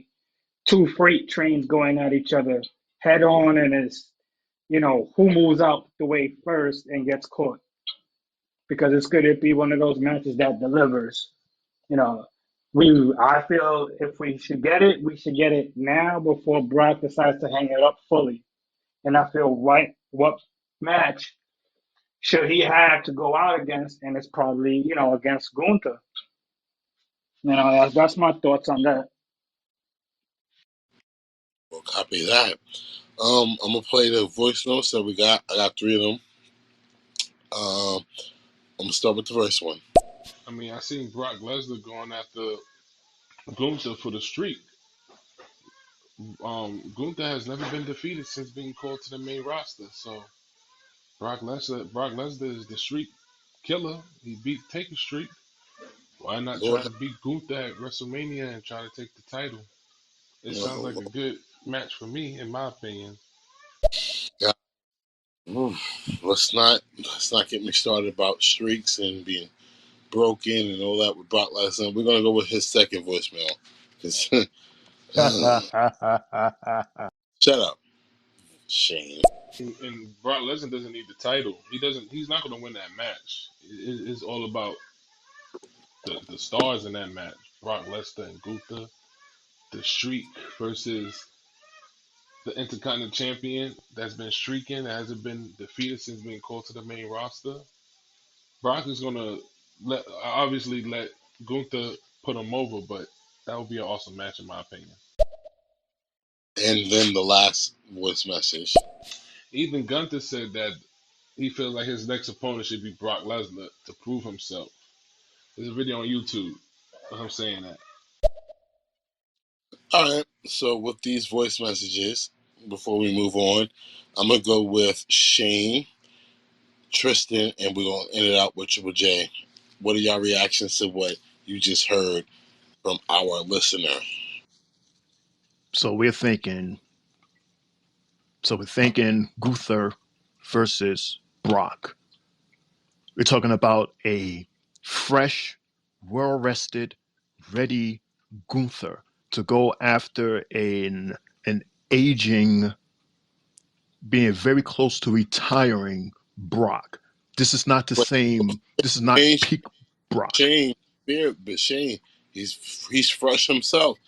two freight trains going at each other head on, and it's who moves out the way first and gets caught, because it's going to be one of those matches that delivers. You know, I feel if we should get it, we should get it now before Brock decides to hang it up fully. And I feel what match should he have to go out against, and it's probably against Gunther. That's my thoughts on that. Well, copy that. I'm gonna play the voice notes that we got. I got three of them. I'm gonna start with the first one. I mean, I seen Brock Lesnar going after Gunther for the streak. Gunther has never been defeated since being called to the main roster. So Brock Lesnar is the streak killer. He beat Taker streak. Why not Go try ahead. to beat Gunther at WrestleMania and try to take the title? It sounds like a Uh, good match for me, in my opinion. yeah. Let's not get me started about streaks and being broken and all that with Brock Lesnar. We're gonna go with his second voicemail. 'Cause- Shut up, Shane. And Brock Lesnar doesn't need the title. He doesn't. He's not going to win that match. It's all about the stars in that match. Brock Lesnar and Gunther. The streak versus the Intercontinental Champion that's been streaking, that hasn't been defeated since being called to the main roster. Brock is gonna obviously let Gunther put him over, but that would be an awesome match in my opinion. And then the last voice message. Even Gunther said that he feels like his next opponent should be Brock Lesnar to prove himself. There's a video on YouTube of him saying that. All right. So with these voice messages, before we move on, I'm gonna go with Shane, Tristan, and we're gonna end it out with Triple J. What are y'all reactions to what you just heard from our listener? so we're thinking. So we're thinking Gunther versus Brock. We're talking about a fresh, well rested, ready Gunther to go after an aging, being very close to retiring Brock. This is not the But same. This is not Shane, peak Brock. Shane, but Shane, he's fresh himself.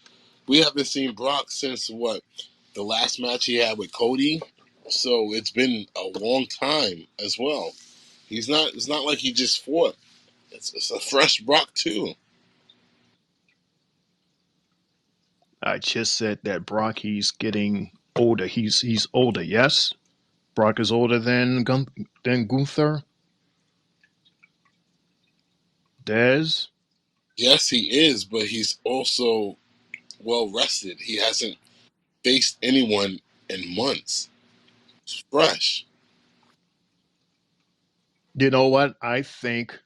We haven't seen Brock since what, the last match he had with Cody. So it's been a long time as well. He's not. It's not like he just fought. It's a fresh Brock too. I just said that Brock, he's getting older. He's older. Yes, Brock is older than Gunther. Dez. Yes, he is, but he's also well rested. He hasn't faced anyone in months. It's fresh. You know what? I think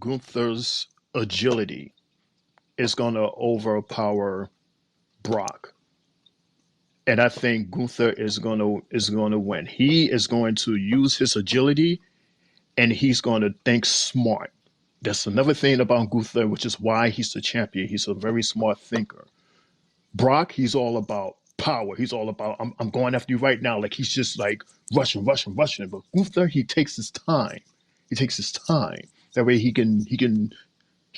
Gunther's agility is going to overpower Brock, and I think Gunther is going to win. He is going to use his agility, and he's going to think smart. That's another thing about Gunther, which is why he's the champion. He's a very smart thinker. Brock, he's all about power. He's all about I'm going after you right now. Like he's just like rushing, rushing, rushing. But Gunther, he takes his time. He takes his time. That way he can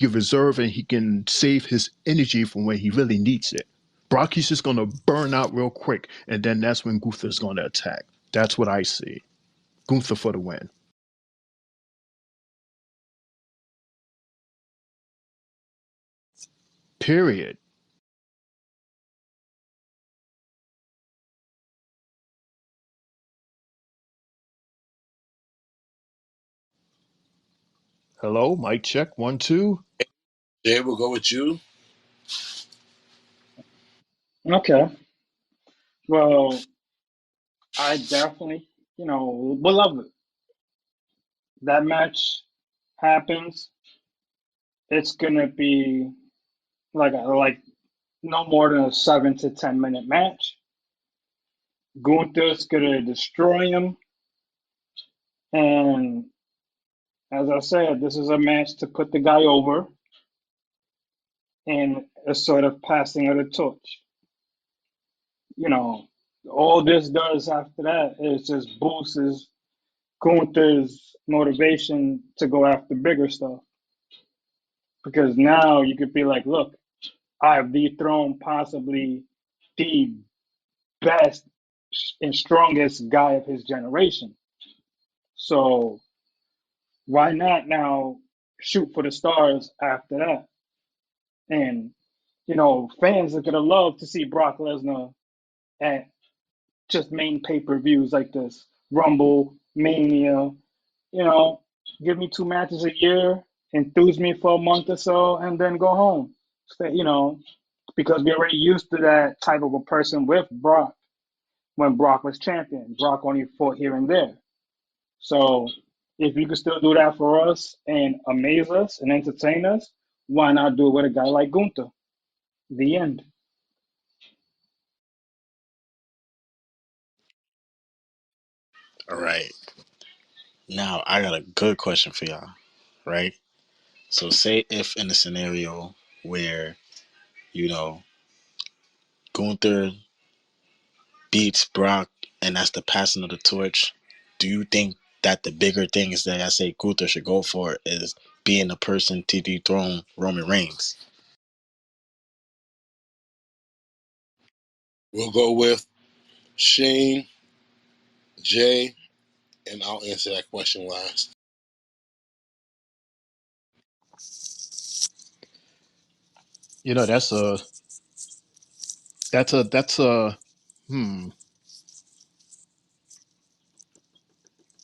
reserve and he can save his energy for when he really needs it. Brock, he's just gonna burn out real quick, and then that's when Gunther's gonna attack. That's what I see. Gunther for the win. Period. Hello, mic check. 1, 2. Jay, will go with you. Okay. Well, I definitely, will love it. That match happens. It's gonna be like no more than a 7 to 10 minute match. Gunther's gonna destroy him, and as I said, this is a match to put the guy over and a sort of passing of the torch. You know, all this does after that is just boosts Gunther's motivation to go after bigger stuff. Because now you could be like, look, I've dethroned possibly the best and strongest guy of his generation. So why not now shoot for the stars after that? And fans are gonna love to see Brock Lesnar at just main pay-per-views like this, Rumble, Mania. You know, give me 2 matches a year, enthuse me for a month or so, and then go home. Stay, because we're already used to that type of a person with Brock when Brock was champion. Brock only fought here and there. So if you can still do that for us and amaze us and entertain us, why not do it with a guy like Gunther? The end. All right. Now I got a good question for y'all. Right. So say if in a scenario where you know Gunther beats Brock and that's the passing of the torch, do you think that the bigger things that I say Gunther should go for is being the person to dethrone Roman Reigns? We'll go with Shane, Jay, and I'll answer that question last. You know, that's a hmm.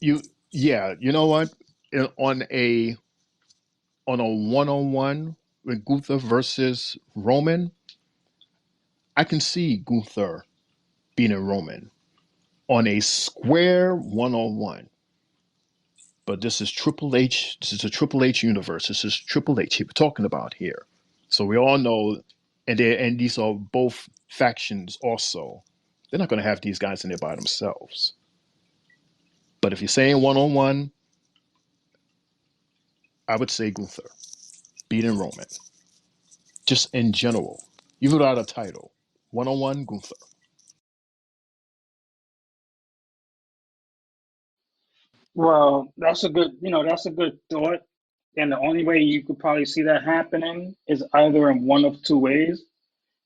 You yeah. You know what? On a one-on-one with Gunther versus Roman, I can see Gunther beating Roman on a square one-on-one. But this is Triple H. This is a Triple H universe. This is Triple H we're talking about here. So we all know, and these are both factions. Also, they're not going to have these guys in there by themselves. But if you're saying one on one, I would say Gunther beating Roman. Just in general, even without a title, one on one, Gunther. Well, that's a good, that's a good thought. And the only way you could probably see that happening is either in one of two ways: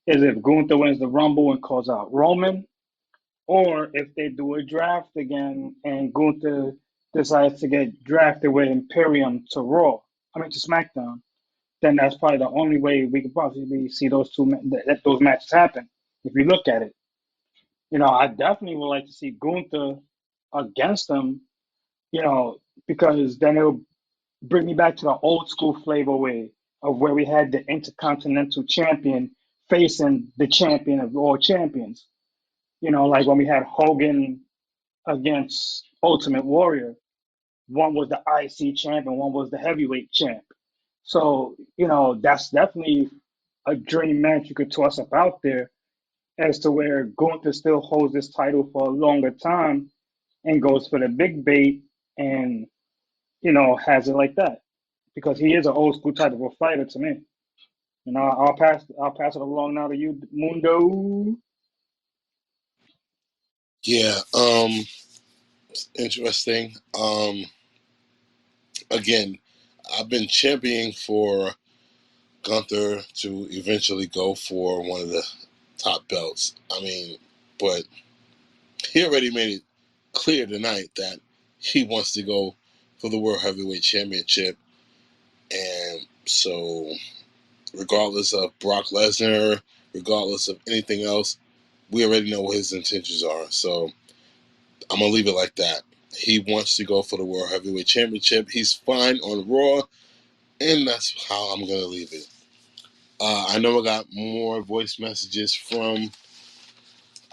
is if Gunther wins the Rumble and calls out Roman, or if they do a draft again and Gunther decides to get drafted with Imperium to Raw, I mean to SmackDown, then that's probably the only way we could possibly see those matches happen. If you look at it, I definitely would like to see Gunther against them, you know, because then it'll bring me back to the old school flavor way of where we had the Intercontinental Champion facing the champion of all champions. Like when we had Hogan against Ultimate Warrior. One was the IC champ and one was the heavyweight champ. So, that's definitely a dream match you could toss up out there as to where Gunther still holds this title for a longer time and goes for the big bait and, has it like that. Because he is an old school type of a fighter to me. I'll pass it along now to you, Mundo. Yeah, interesting. Again, I've been championing for Gunther to eventually go for one of the top belts. I mean, but he already made it clear tonight that he wants to go for the World Heavyweight Championship. And so, regardless of Brock Lesnar, regardless of anything else, we already know what his intentions are. So, I'm going to leave it like that. He wants to go for the World Heavyweight Championship. He's fine on Raw, and that's how I'm going to leave it. I know I got more voice messages from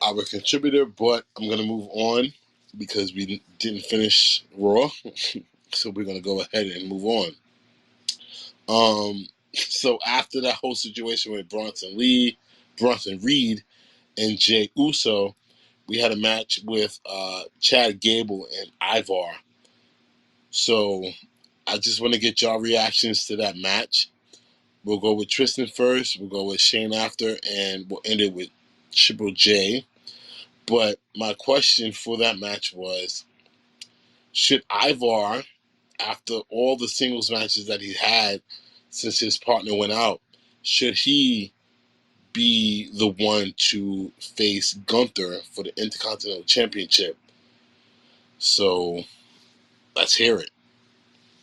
our contributor, but I'm going to move on because we didn't finish Raw. So we're going to go ahead and move on. So after that whole situation with Bronson Reed, and Jey Uso, we had a match with Chad Gable and Ivar. So I just want to get y'all reactions to that match. We'll go with Tristan first, we'll go with Shane after, and we'll end it with Triple J. But my question for that match was, should Ivar, after all the singles matches that he had since his partner went out, should he be the one to face Gunther for the Intercontinental Championship? So let's hear it.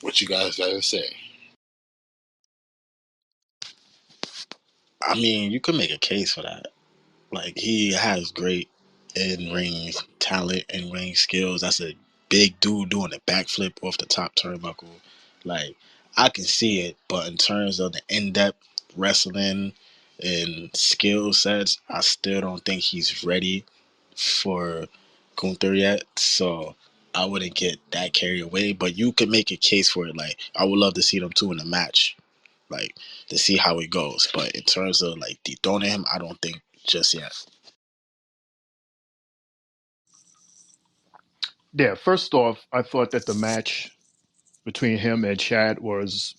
What you guys got to say? I mean, you could make a case for that. Like, he has great in ring talent and ring skills. That's a big dude doing a backflip off the top turnbuckle. Like, I can see it, but in terms of the in depth wrestling and skill sets, I still don't think he's ready for Gunther yet. So I wouldn't get that carried away. But you could make a case for it. Like, I would love to see them two in a match, like, to see how it goes. But in terms of like dethroning him, I don't think just yet. Yeah, first off, I thought that the match between him and Chad was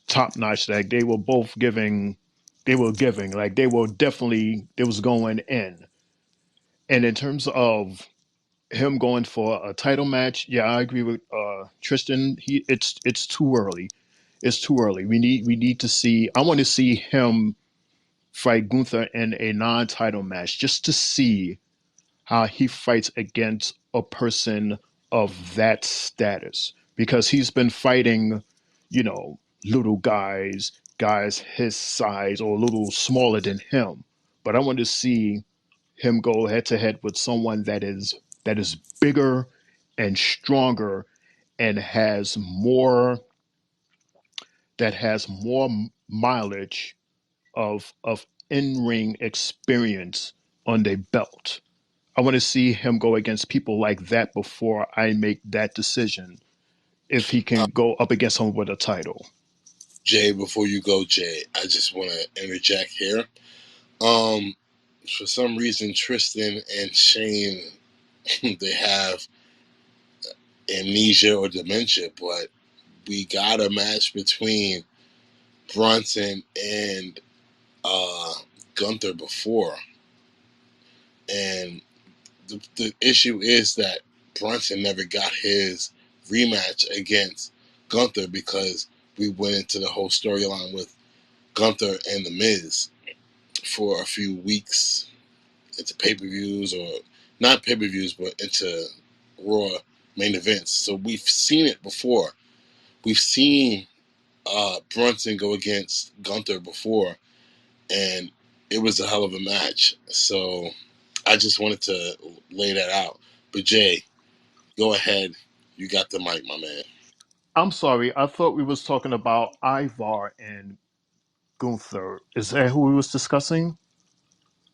top notch. Like they were both giving, like they were definitely, they was going in. And in terms of him going for a title match, yeah, I agree with Tristan. It's too early. It's too early. We need to see. I want to see him fight Gunther in a non-title match just to see how he fights against a person of that status because he's been fighting, little guys his size or a little smaller than him. But I want to see him go head to head with someone that is bigger and stronger and has more mileage of in-ring experience on their belt. I want to see him go against people like that before I make that decision if he Uh, can go up against someone with a title. Jay, before you go, Jay, I just want to interject here. Um, for some reason, Tristan and Shane, they have amnesia or dementia, but we got a match between Brunson and uh, Gunther before, and the issue is that Brunson never got his rematch against Gunther because we went into the whole storyline with Gunther and The Miz for a few weeks into pay-per-views, or not pay-per-views, but into Raw main events. So we've seen it before. We've seen Brunson go against Gunther before, and it was a hell of a match. So I just wanted to lay that out. But Jay, go ahead. You got the mic, my man. I'm sorry. I thought we was talking about Ivar and Gunther. Is that who we was discussing?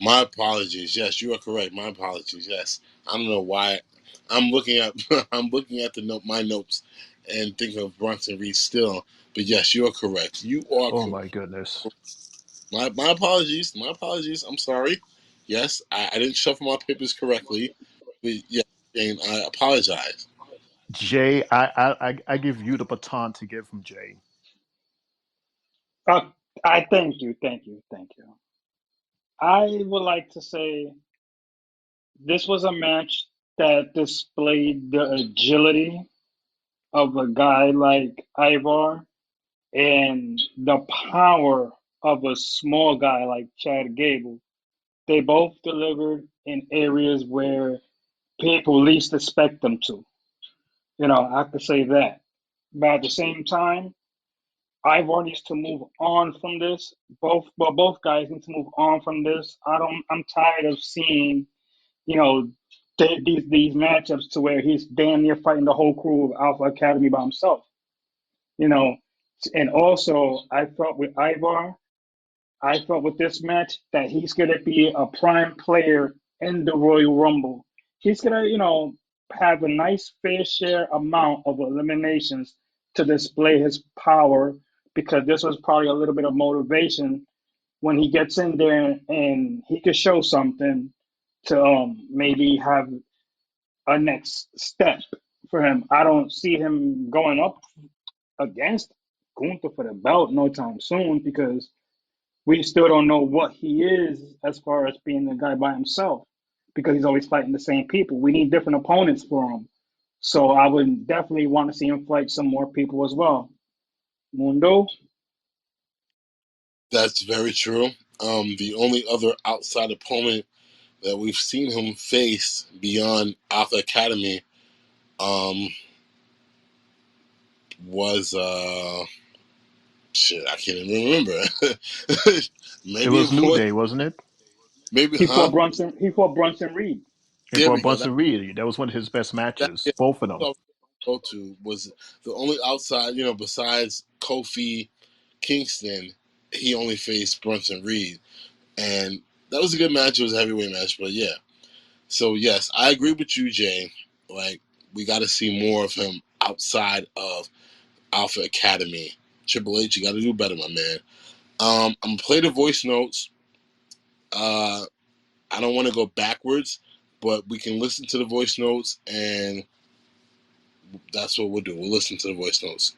My apologies. Yes, you are correct. My apologies. Yes, I don't know why. I'm looking at I'm looking at the note, my notes, and thinking of Bronson Reed still. But yes, you are correct. You are Oh correct. my goodness. My apologies. My apologies. I'm sorry. Yes, I didn't shuffle my papers correctly. But yeah, Jane, I apologize. Jay, I give you the baton to give from Jay. Uh, I thank you. I would like to say this was a match that displayed the agility of a guy like Ivar and the power of a small guy like Chad Gable. They both delivered in areas where people least expect them to. I could say that. But at the same time, Ivar needs to move on from this. Both guys need to move on from this. I'm tired of seeing, you know, these matchups to where he's damn near fighting the whole crew of Alpha Academy by himself. You know, and also I felt with Ivar, I felt with this match that he's gonna be a prime player in the Royal Rumble. He's gonna, have a nice fair share amount of eliminations to display his power because this was probably a little bit of motivation when he gets in there and he could show something to maybe have a next step for him. I don't see him going up against Gunther for the belt no time soon because we still don't know what he is as far as being the guy by himself because he's always fighting the same people. We need different opponents for him. So I would definitely want to see him fight some more people as well. Mundo, That's very true. The only other outside opponent that we've seen him face beyond Alpha Academy um, was shit. I can't even remember. It Maybe was it New was Day, wasn't it? maybe, he huh? fought Brunson. He fought Brunson Reed. He There fought we go. Bronson Reed. That was one of his best That matches. yeah, Both of them. go to was the only outside, besides Kofi Kingston, he only faced Brunson Reed, and that was a good match. It was a heavyweight match, but yeah. So yes, I agree with you, Jay. Like we got to see more of him outside of Alpha Academy. Triple H, you got to do better, my man. I'm gonna play the voice notes. Uh, I don't want to go backwards, but we can listen to the voice notes, and that's what we'll do. We'll listen to the voice notes.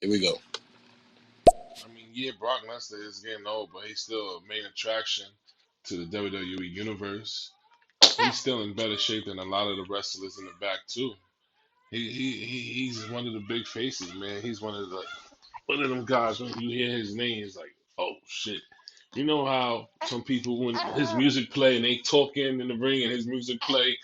Here we go. I mean, yeah, Brock Lesnar is getting old, but he's still a main attraction to the WWE Universe. He's still in better shape than a lot of the wrestlers in the back too. He's one of the big faces, man. He's one of them guys. When you hear his name, it's like, oh shit. You know how some people when his music play and they talking in the ring and his music play,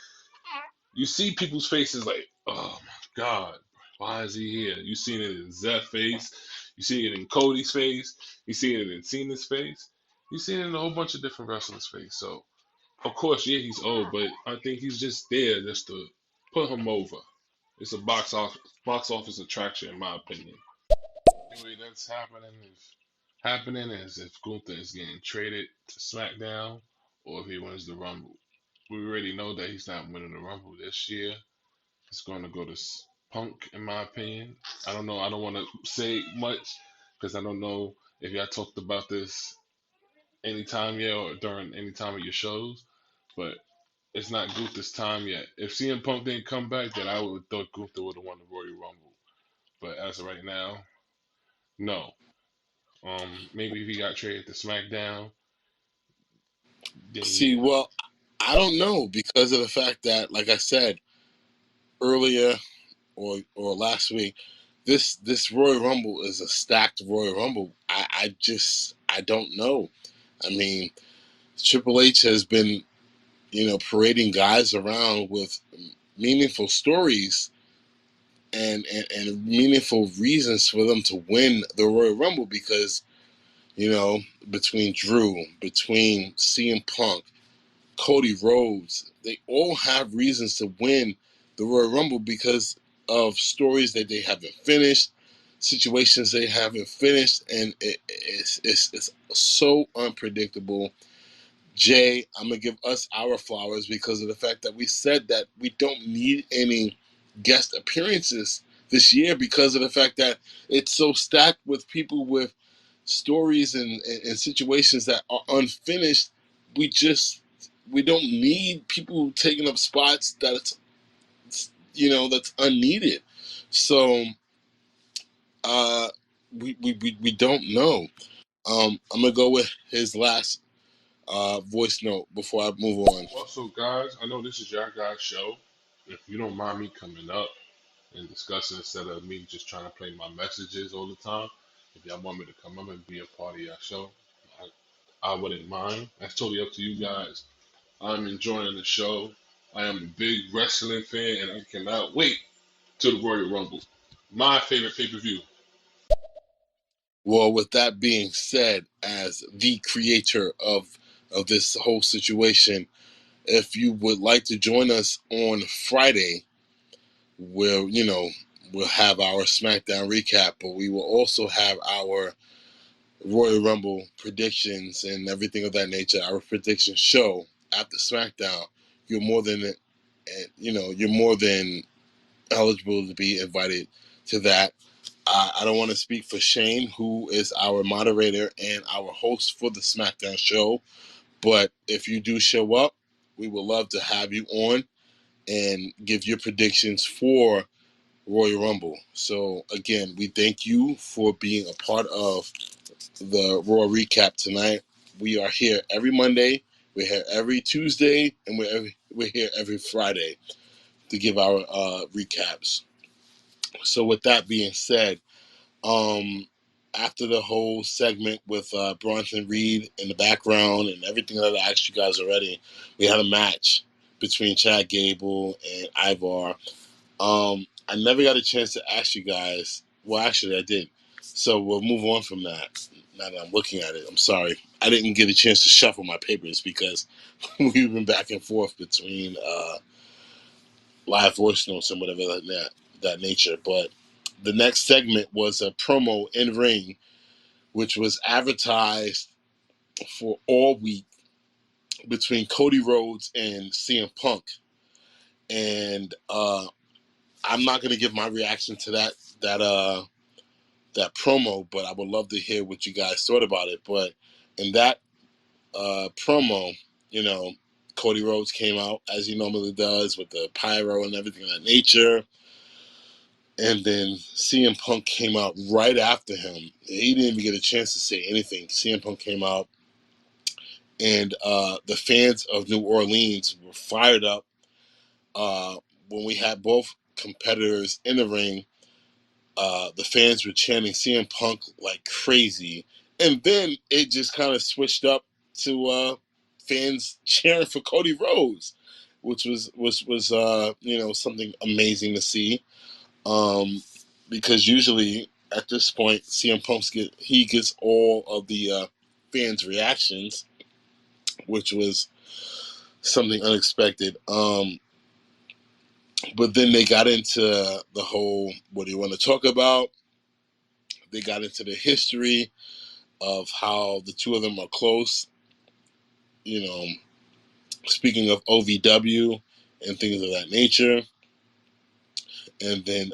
you see people's faces like, oh my god, why is he here? You seen it in Zeph's face, you see it in Cody's face, you see it in Cena's face, you see it in a whole bunch of different wrestlers' face. So of course, yeah, he's old, but I think he's just there just to put him over. It's a box office attraction, in my opinion. Anyway, that's happening is if Gunther is getting traded to SmackDown or if he wins the Rumble. We already know that he's not winning the Rumble this year. It's going to go to Punk, in my opinion. I don't know. I don't want to say much because I don't know if y'all talked about this anytime yet or during any time of your shows. But it's not Gunther's time yet. If CM Punk didn't come back, then I would have thought Gunther would have won the Royal Rumble. But as of right now, no. Maybe if he got traded to SmackDown, then See, yeah. well, I don't know because of the fact that, like I said earlier or last week, this Royal Rumble is a stacked Royal Rumble. I don't know. I mean, Triple H has been, parading guys around with meaningful stories and meaningful reasons for them to win the Royal Rumble because, between Drew, between CM Punk, Cody Rhodes, they all have reasons to win the Royal Rumble because of stories that they haven't finished, situations they haven't finished, and it's so unpredictable. Jay, I'm gonna give us our flowers because of the fact that we said that we don't need any guest appearances this year because of the fact that it's so stacked with people with stories and situations that are unfinished. We don't need people taking up spots that's unneeded. So we don't know. I'm gonna go with his last voice note before I move on. Also, guys, I know this is your guys' show. If you don't mind me coming up and discussing instead of me just trying to play my messages all the time, if y'all want me to come up and be a part of your show, I wouldn't mind. That's totally up to you guys. I'm enjoying the show. I am a big wrestling fan, and I cannot wait to the Royal Rumble. My favorite pay per view. Well, with that being said, as the creator of this whole situation, if you would like to join us on Friday, where we'll have our SmackDown recap, but we will also have our Royal Rumble predictions and everything of that nature. Our prediction show after SmackDown. You're more than you're more than eligible to be invited to that. I don't want to speak for Shane, who is our moderator and our host for the SmackDown show, but if you do show up, we would love to have you on and give your predictions for Royal Rumble. So again, we thank you for being a part of the Raw recap tonight. We are here every Monday. We're here every Tuesday, and we're here every Friday to give our recaps. So with that being said, um, after the whole segment with Bronson Reed in the background and everything that I asked you guys already, we had a match between Chad Gable and Ivar. I never got a chance to ask you guys. Well, actually, I did. So we'll move on from that. Now that I'm looking at it, I'm sorry. I didn't get a chance to shuffle my papers because we've been back and forth between live voice notes and whatever that nature. But the next segment was a promo in ring, which was advertised for all week between Cody Rhodes and CM Punk. And I'm not going to give my reaction to that promo, but I would love to hear what you guys thought about it. But in that promo, you know, Cody Rhodes came out as he normally does with the pyro and everything of that nature. And then CM Punk came out right after him. He didn't even get a chance to say anything. CM Punk came out, and the fans of New Orleans were fired up when we had both competitors in the ring. The fans were chanting CM Punk like crazy, and then it just kind of switched up to fans cheering for Cody Rhodes, which was something amazing to see. Um, because usually at this point, CM Punk gets all of the fans' reactions, which was something unexpected. But then they got into the whole, what do you want to talk about? They got into the history of how the two of them are close. You know, speaking of OVW and things of that nature. And then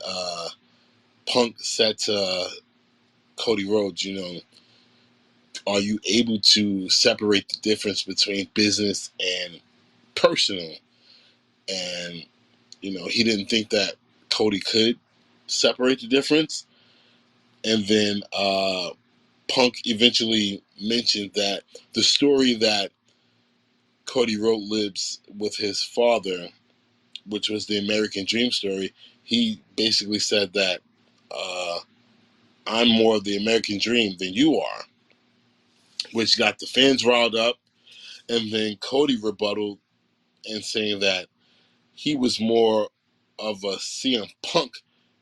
Punk said to Cody Rhodes, are you able to separate the difference between business and personal? and he didn't think that Cody could separate the difference. And then Punk eventually mentioned that the story that Cody wrote lives with his father, which was the American Dream story. He basically said that uh, I'm more of the American Dream than you are, which got the fans riled up. And then Cody rebutted and saying that he was more of a CM Punk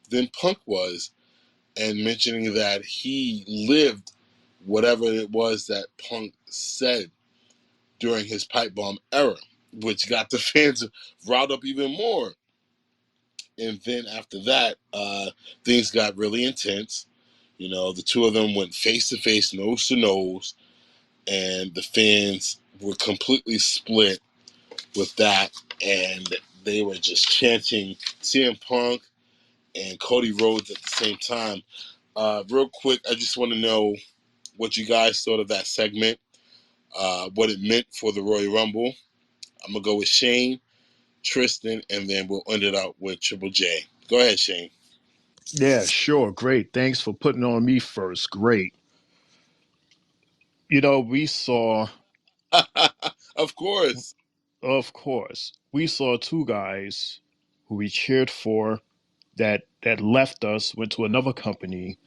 than Punk was, and mentioning that he lived whatever it was that Punk said during his pipe bomb era, which got the fans riled up even more. And then after that, things got really intense. The two of them went face to face, nose to nose, and the fans were completely split with that. And they were just chanting CM Punk and Cody Rhodes at the same time. Real quick, I just want to know what you guys thought of that segment, what it meant for the Royal Rumble. I'm going to go with Shane, Tristan, and then we'll end it out with Triple J. Go ahead, Shane. Yeah, sure. Great. Thanks for putting on me first. Great. We saw, Of course. of course, we saw two guys who we cheered for that left us, went to another company,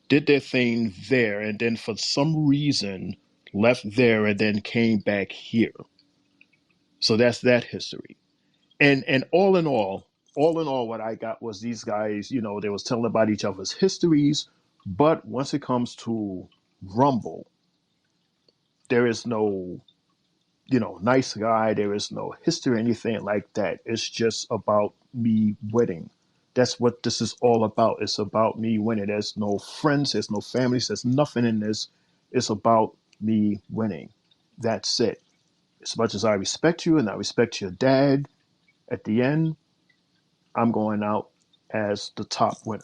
did their thing there, and then for some reason left there and then came back here. So that's that history. And all in all, what I got was these guys, they was telling about each other's histories, but once it comes to Rumble, there is no, nice guy, there is no history or anything like that. It's just about me winning. That's what this is all about. It's about me winning. There's no friends, there's no families, there's nothing in this. It's about me winning. That's it. As much as I respect you and I respect your dad, at the end, I'm going out as the top winner.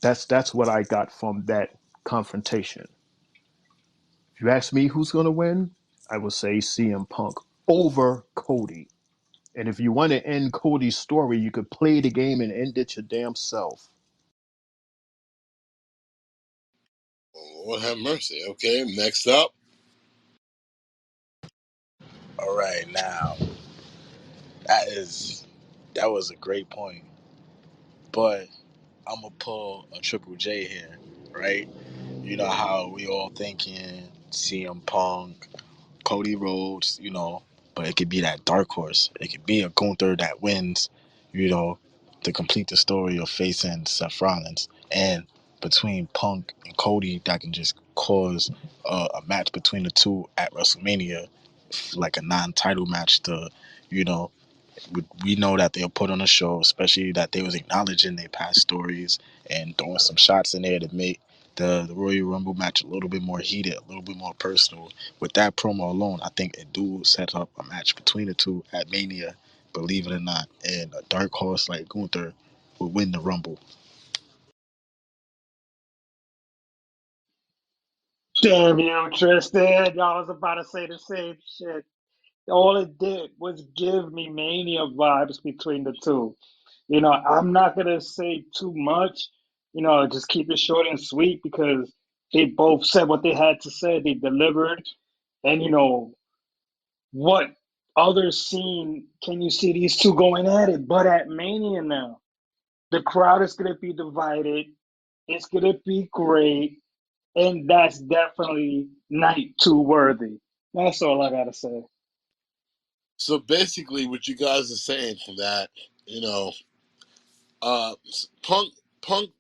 That's what I got from that confrontation. If you ask me who's going to win, I would say CM Punk over Cody. And if you want to end Cody's story, you could play the game and end it your damn self. Lord have mercy. Okay, next up. All right, now that is that was a great point, but I'm gonna pull a Triple J here, right? You know how we all thinking CM Punk, Cody Rhodes, but it could be that dark horse. It could be a Gunther that wins, you know, to complete the story of facing Seth Rollins. And between Punk and Cody, that can just cause a match between the two at WrestleMania, like a non-title match to, you know, we know that they'll put on a show, especially that they was acknowledging their past stories and throwing some shots in there to make the Royal Rumble match a little bit more heated, a little bit more personal. With that promo alone, I think it do set up a match between the two at Mania, believe it or not. And a dark horse like Gunther would win the Rumble. Damn you, Tristan. I was about to say the same shit. All it did was give me mania vibes between the two. I'm not gonna say too much. Just keep it short and sweet because they both said what they had to say. They delivered, and what other scene can you see these two going at it? But at Mania now, the crowd is gonna be divided. It's gonna be great, and that's definitely night two worthy. That's all I gotta say. So basically, what you guys are saying from that, you know, uh, Punk, Punk,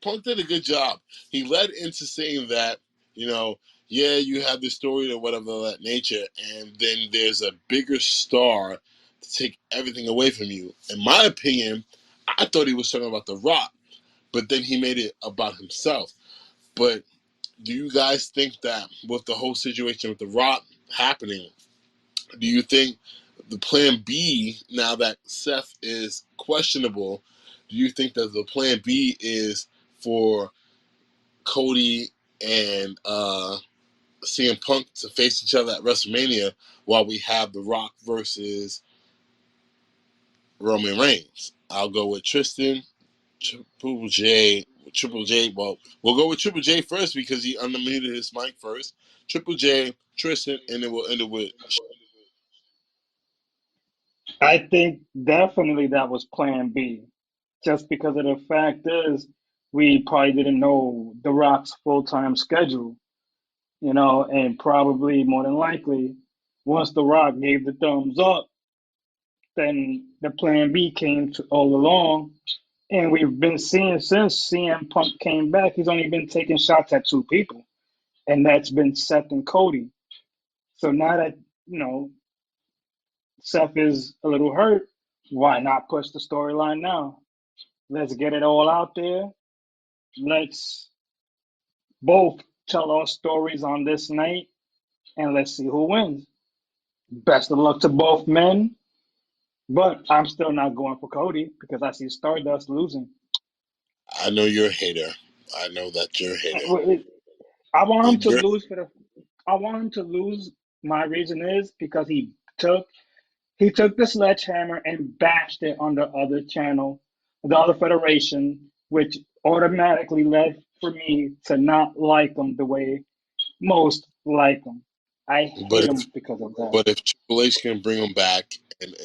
Punk did a good job. He led into saying that, you know, yeah, you have the story or whatever of that nature, and then there's a bigger star to take everything away from you. In my opinion, I thought he was talking about The Rock, but then he made it about himself. But do you guys think that with the whole situation with The Rock happening, do you think the plan B, now that Seth is questionable, do you think that the plan B is for Cody and CM Punk to face each other at WrestleMania while we have The Rock versus Roman Reigns. I'll go with Tristan, Triple J, Triple J. Well, we'll go with Triple J first because he unmuted his mic first. Triple J, Tristan, and then we'll end it with. I think definitely that was Plan B, just because of the fact is we probably didn't know The Rock's full time schedule, and probably more than likely, once The Rock gave the thumbs up, then the Plan B came to all along. And we've been seeing since CM Punk came back, he's only been taking shots at two people, and that's been Seth and Cody. So now that, you know, Seth is a little hurt, why not push the storyline now? Let's get it all out there. Let's both tell our stories on this night, and let's see who wins. Best of luck to both men, but I'm still not going for Cody because I see Stardust losing. I know you're a hater. I know that you're a hater. I want him to You're, lose for the. I want him to lose. My reason is because he took the sledgehammer and bashed it on the other channel, the other federation, which automatically led for me to not like him the way most like him. I but hate if him because of that. but if Triple H can bring him back and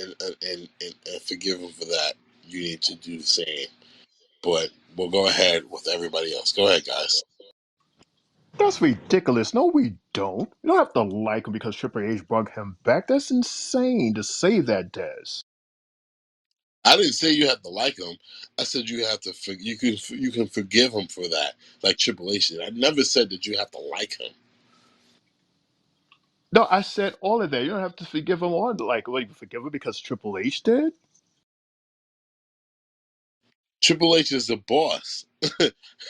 forgive him for that, you need to do the same. But we'll go ahead with everybody else. Go ahead, guys. That's ridiculous. No, we don't. You don't have to like him because Triple H brought him back. That's insane to say that, Des. I didn't say you have to like him. I said you have to. You can forgive him for that, like Triple H did. I never said that you have to like him. No, I said all of that. You don't have to forgive him or like, what, you forgive him because Triple H did? Triple H is the boss.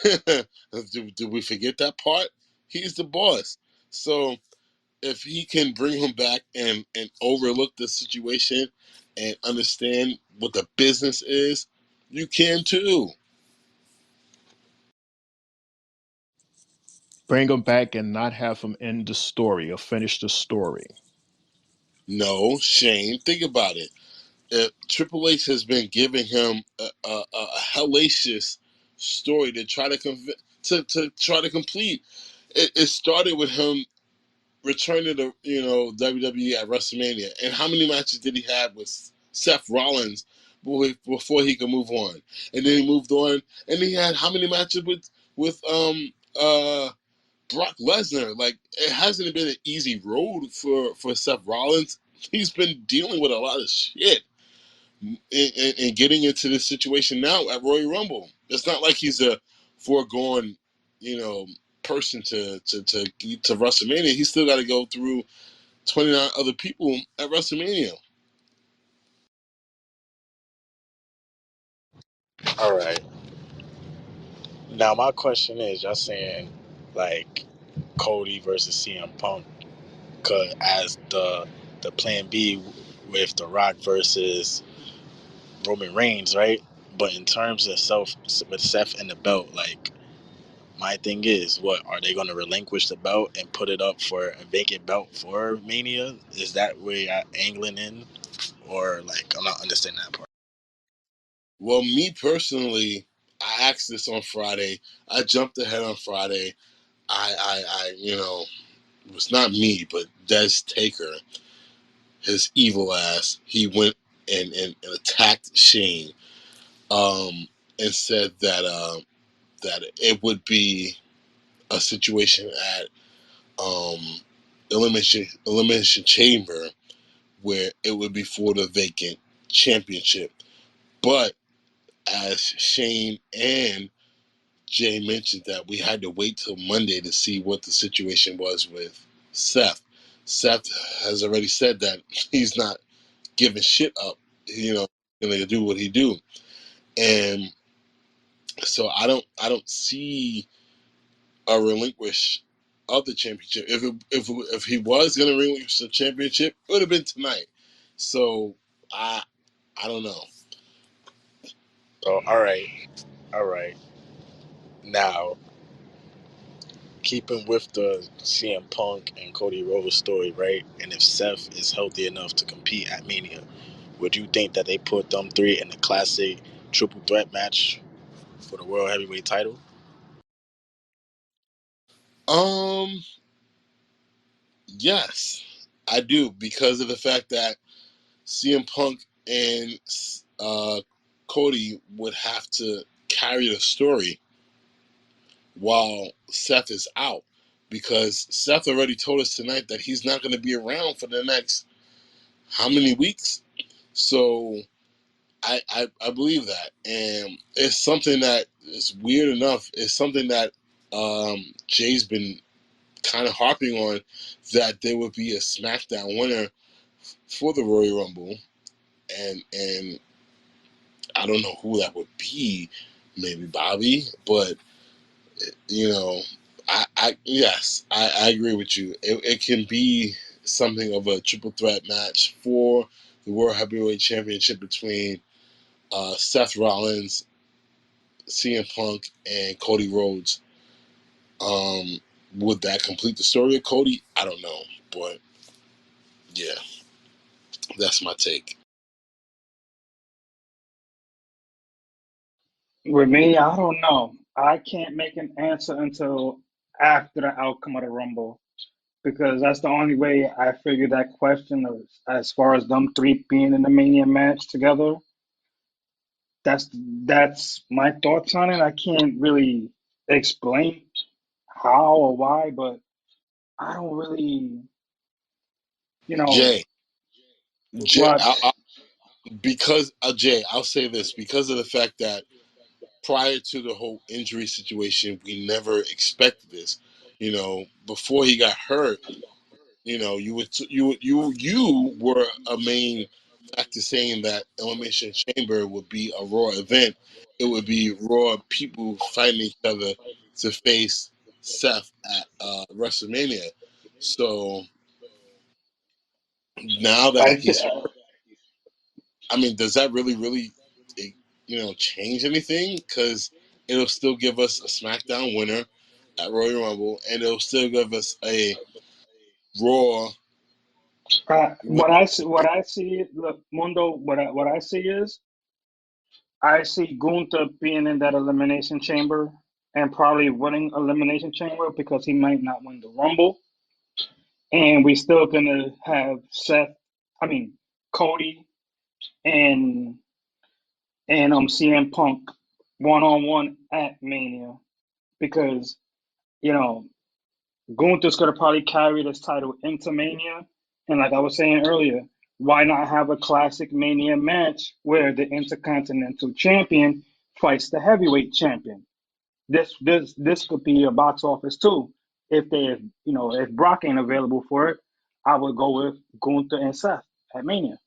Did we forget that part? He's the boss. So if he can bring him back and overlook the situation and understand what the business is, you can too. Bring him back and not have him end the story or finish the story. No, Shane, think about it. Triple H has been giving him a hellacious story to try to to try to complete. It started with him returning to WWE at WrestleMania, and how many matches did he have with Seth Rollins before he could move on? And then he moved on, and he had how many matches with Brock Lesnar? Like, it hasn't been an easy road for Seth Rollins. He's been dealing with a lot of shit and getting into this situation now at Royal Rumble. It's not like he's a foregone, you know, person to WrestleMania. He's still got to go through 29 other people at WrestleMania. All right. Now my question is, y'all saying like Cody versus CM Punk could as the plan B with The Rock versus Roman Reigns, right? But in terms of self with Seth and the belt, like my thing is, what are they going to relinquish the belt and put it up for a vacant belt for Mania? Is that where you're angling in, or like I'm not understanding that part? Well, me personally, I asked this on Friday. I jumped ahead on Friday. It was not me, but Destaker, his evil ass, he went and attacked Shane, and said that it would be a situation at um, elimination chamber where it would be for the vacant championship. But as Shane and Jay mentioned, that we had to wait till Monday to see what the situation was with Seth. Seth has already said that he's not giving shit up. Gonna do what he do, and so I don't see a relinquish of the championship. If he was gonna relinquish the championship, it would have been tonight. So I I don't know. So all right, all right. Now keeping with the CM Punk and Cody Rhodes story, right? And if Seth is healthy enough to compete at Mania, Would you think that they put them three in a classic triple threat match for the world heavyweight title? Um, yes, I do, because of the fact that CM Punk and Cody would have to carry the story while Seth is out, because Seth already told us tonight that he's not going to be around for the next how many weeks. So I believe that, and it's something that is weird enough. It's something that Jay's been kind of harping on, that there would be a SmackDown winner for the Royal Rumble, and I don't know who that would be. Maybe Bobby, but you know, I agree with you. It can be something of a triple threat match for the World Heavyweight Championship between Seth Rollins, CM Punk, and Cody Rhodes. Um, would that complete the story of Cody? I don't know, but yeah, that's my take. With me, I don't know. I can't make an answer until after the outcome of the Rumble because that's the only way I figure that question of, as far as them three being in the Mania match together. That's that's my thoughts on it. I can't really explain how or why, but I don't really, you know, Jay, Jay, what. because Jay, I'll say this, because of the fact that prior to the whole injury situation, we never expected this. Before he got hurt, you were a main factor saying that Elimination Chamber would be a Raw event. It would be Raw people fighting each other to face Seth at WrestleMania. So now that I, he's, I mean, does that really, eh, change anything? Because it'll still give us a SmackDown winner at Royal Rumble, and it'll still give us a Raw winner. what I see, look, Mundo, what I see is I see Gunther being in that elimination chamber and probably winning elimination chamber because he might not win the Rumble, and we still gonna have Cody and CM Punk 1-on-1 at Mania because you know Gunther's gonna probably carry this title into Mania, and like I was saying earlier, why not have a classic Mania match where the Intercontinental Champion fights the Heavyweight Champion? This could be a box office too. If Brock ain't available for it, I would go with Gunther and Seth at Mania.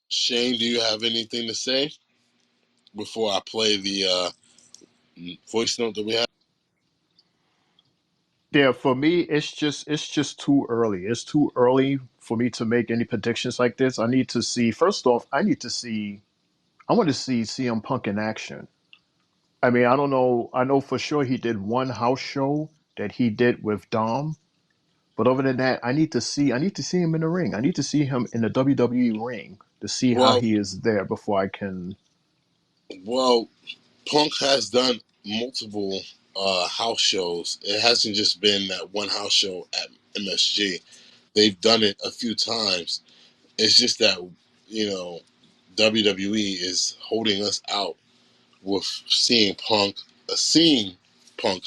Shane, do you have anything to say before I play the voice note that we have? Yeah, for me, it's just too early. It's too early for me to make any predictions like this. I need to see. First off, I want to see CM Punk in action. I mean, I don't know. I know for sure he did one house show that he did with Dom, but other than that, I need to see him in the ring. I need to see him in the WWE ring to see how Well, he is there before I can. well, Punk has done multiple house shows. It hasn't just been that one house show at MSG. They've done it a few times. It's just that you know WWE is holding us out with seeing Punk.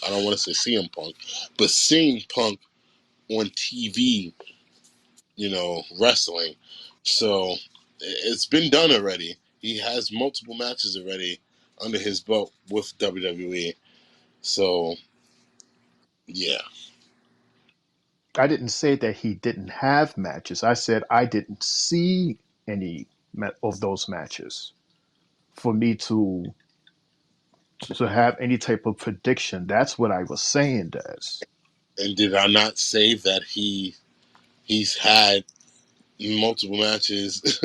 I don't want to say CM Punk, but seeing Punk on TV, wrestling. So it's been done already. He has multiple matches already under his belt with WWE. So yeah, I didn't say that he didn't have matches. I said I didn't see any of those matches for me to have any type of prediction. That's what I was saying, Des. and did I not say that he's had multiple matches,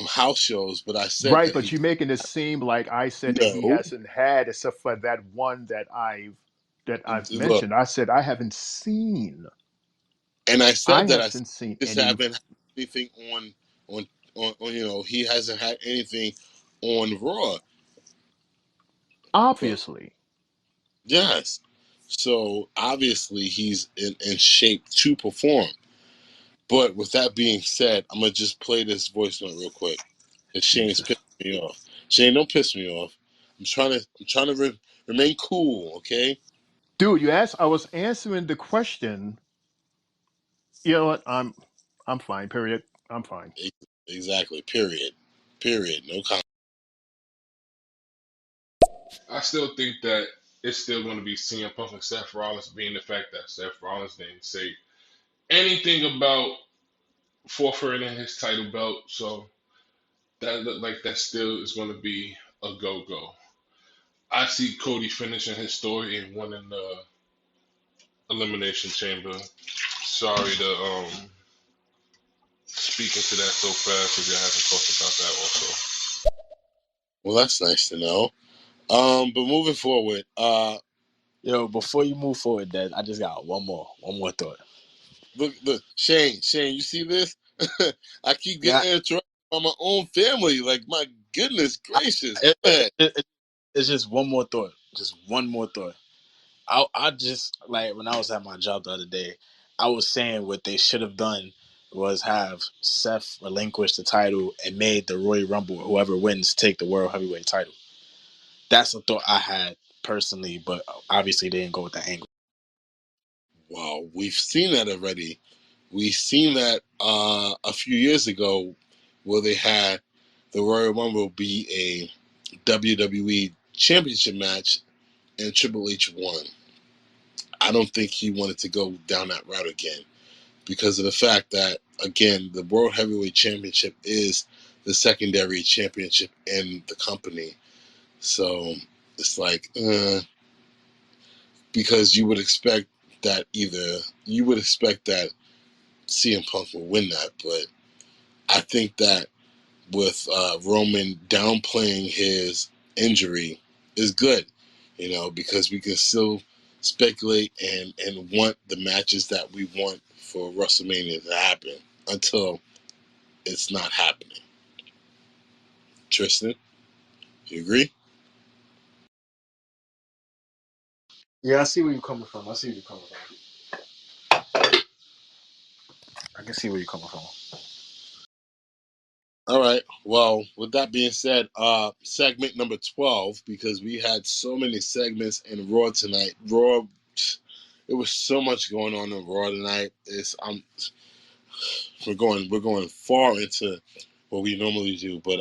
house shows? But I said Right, that but he you're making it seem like I said that he no. hasn't had, except for that one that I've Look, mentioned. I said I haven't seen. and I I said that haven't seen just any. haven't had anything on. he hasn't had anything on Raw. But Obviously. yes, so obviously he's in shape to perform. But with that being said, I'm gonna just play this voice note real quick. Cause Shane's Jesus. pissing me off. Shane, don't piss me off. I'm trying to remain cool, okay? Dude, I was answering the question. You know what? I'm fine, period. I'm fine. Exactly. Period. Period. No comment. I still think that it's still going to be CM Punk and Seth Rollins, being the fact that Seth Rollins didn't say anything about forfeiting his title belt. So that look like that still is going to be a go go. I see Cody finishing his story and winning the Elimination Chamber. Sorry to speak into that so fast if you haven't talked about that also. Well, that's nice to know. But moving forward, Yo, before you move forward, Dad, I just got one more thought. look, Shane, you see this? I keep Yeah, getting interrupted by my own family. Like, my goodness I, gracious. it, Go it, ahead. it, it's just one more thought. Just one more thought. I just like when I was at my job the other day, I was saying what they should have done was have Seth relinquish the title and made the Royal Rumble, whoever wins, take the World Heavyweight title. That's a thought I had personally, but obviously they didn't go with that angle. Wow, we've seen that already. We've seen that a few years ago where they had the Royal Rumble be a WWE Championship match and Triple H won. I don't think he wanted to go down that route again because of the fact that, again, the World Heavyweight Championship is the secondary championship in the company. So it's like, because you would expect that CM Punk will win that, but I think that with Roman downplaying his injury is good, because we can still speculate and want the matches that we want for WrestleMania to happen until it's not happening. Tristan, you agree? Yeah, I see where you're coming from. I see where you're coming from. I can see where you're coming from. All right. Well, with that being said, segment number 12, because we had so many segments in Raw tonight. Raw, it was so much going on in Raw tonight. We're going far into what we normally do, but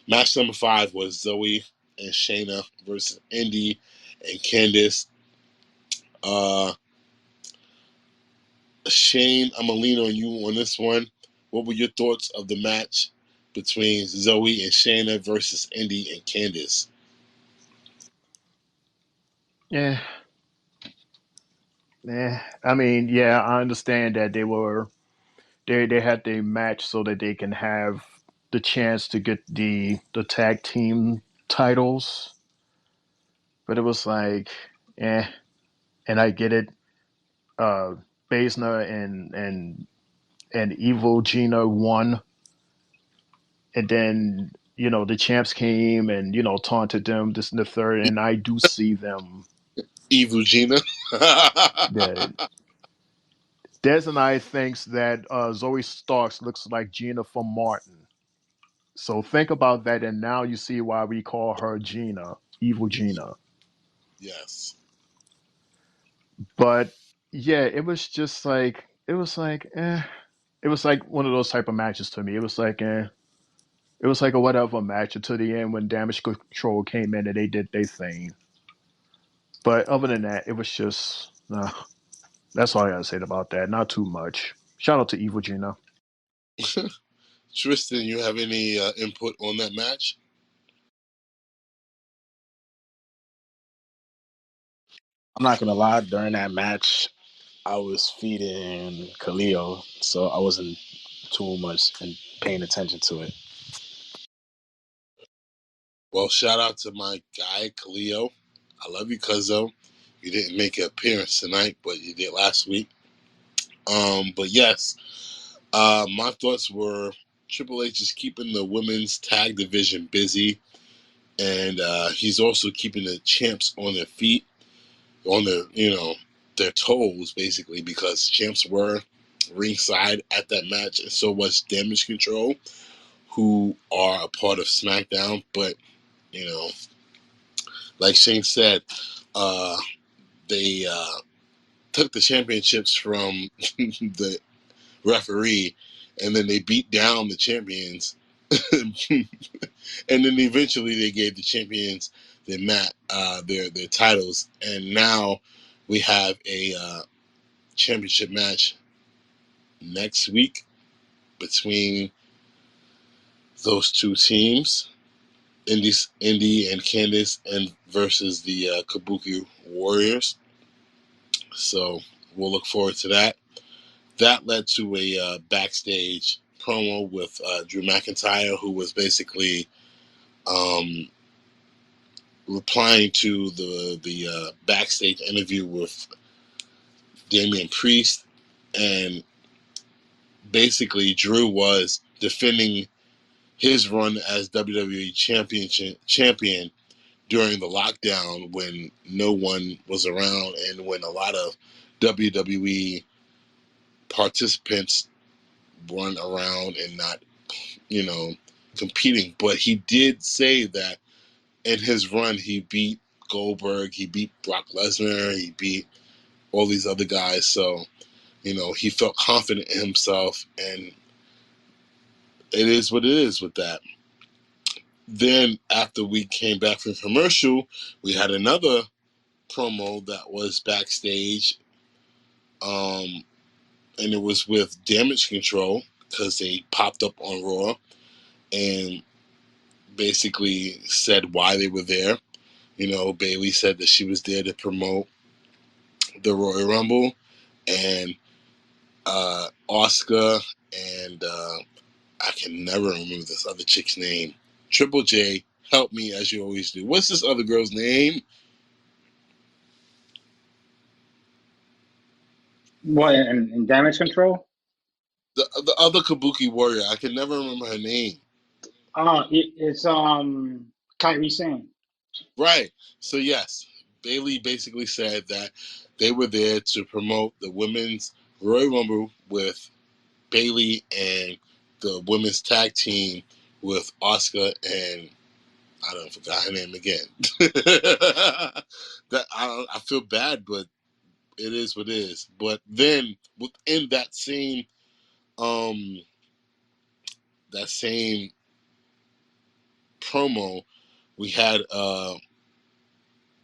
match number 5 was Zoe and Shayna versus Indy and Candice. Uh, Shane, I'm gonna lean on you on this one. What were your thoughts of the match between Zoe and Shayna versus Indy and Candice? Yeah. I mean, yeah, I understand that they had the match so that they can have the chance to get the tag team titles, but it was like, eh. And I get it. Uh, Baszler and Evil Gina won, and then the champs came and taunted them this and the third, and I do see them. Evil Gina. That Des and I thinks that Zoe Starks looks like Gina from Martin. So think about that, and now you see why we call her Gina, Evil Gina. Yes. But yeah, it was like one of those type of matches to me. It was like it was like a whatever match until the end when Damage Control came in and they did their thing. But other than that, it was just that's all I gotta say about that. Not too much. Shout out to Evil Gina. Tristan, you have any input on that match? I'm not gonna lie. During that match, I was feeding Khalil, so I wasn't too much and paying attention to it. Well, shout out to my guy, Khalil. I love you, Cuzzo. You didn't make an appearance tonight, but you did last week. But yes, my thoughts were. Triple H is keeping the women's tag division busy, and he's also keeping the champs on their feet, on their their toes, basically, because champs were ringside at that match, and so was Damage Control, who are a part of SmackDown. But you know, like Shane said, they took the championships from the referee, and then they beat down the champions, and then eventually they gave the champions their titles, and now we have a championship match next week between those two teams, Indy and Candice, and versus the Kabuki Warriors. So we'll look forward to that. That led to a backstage promo with Drew McIntyre, who was basically um, replying to the backstage interview with Damian Priest, and basically Drew was defending his run as WWE champion during the lockdown when no one was around and when a lot of WWE participants weren't around and not, you know, competing. But he did say that in his run, he beat Goldberg, he beat Brock Lesnar, he beat all these other guys. So, he felt confident in himself, and it is what it is with that. Then, after we came back from commercial, we had another promo that was backstage, um, and it was with Damage Control because they popped up on Raw and basically said why they were there. Bayley said that she was there to promote the Royal Rumble, and Oscar and I can never remember this other chick's name. Triple J, help me as you always do. What's this other girl's name? What in Damage Control? The other Kabuki warrior. I can never remember her name. It's Kyrie Sane. Right. So yes, Bayley basically said that they were there to promote the women's Royal Rumble with Bayley and the women's tag team with Oscar and I don't forgot her name again. That I feel bad, but it is what it is. But then within um that same promo, we had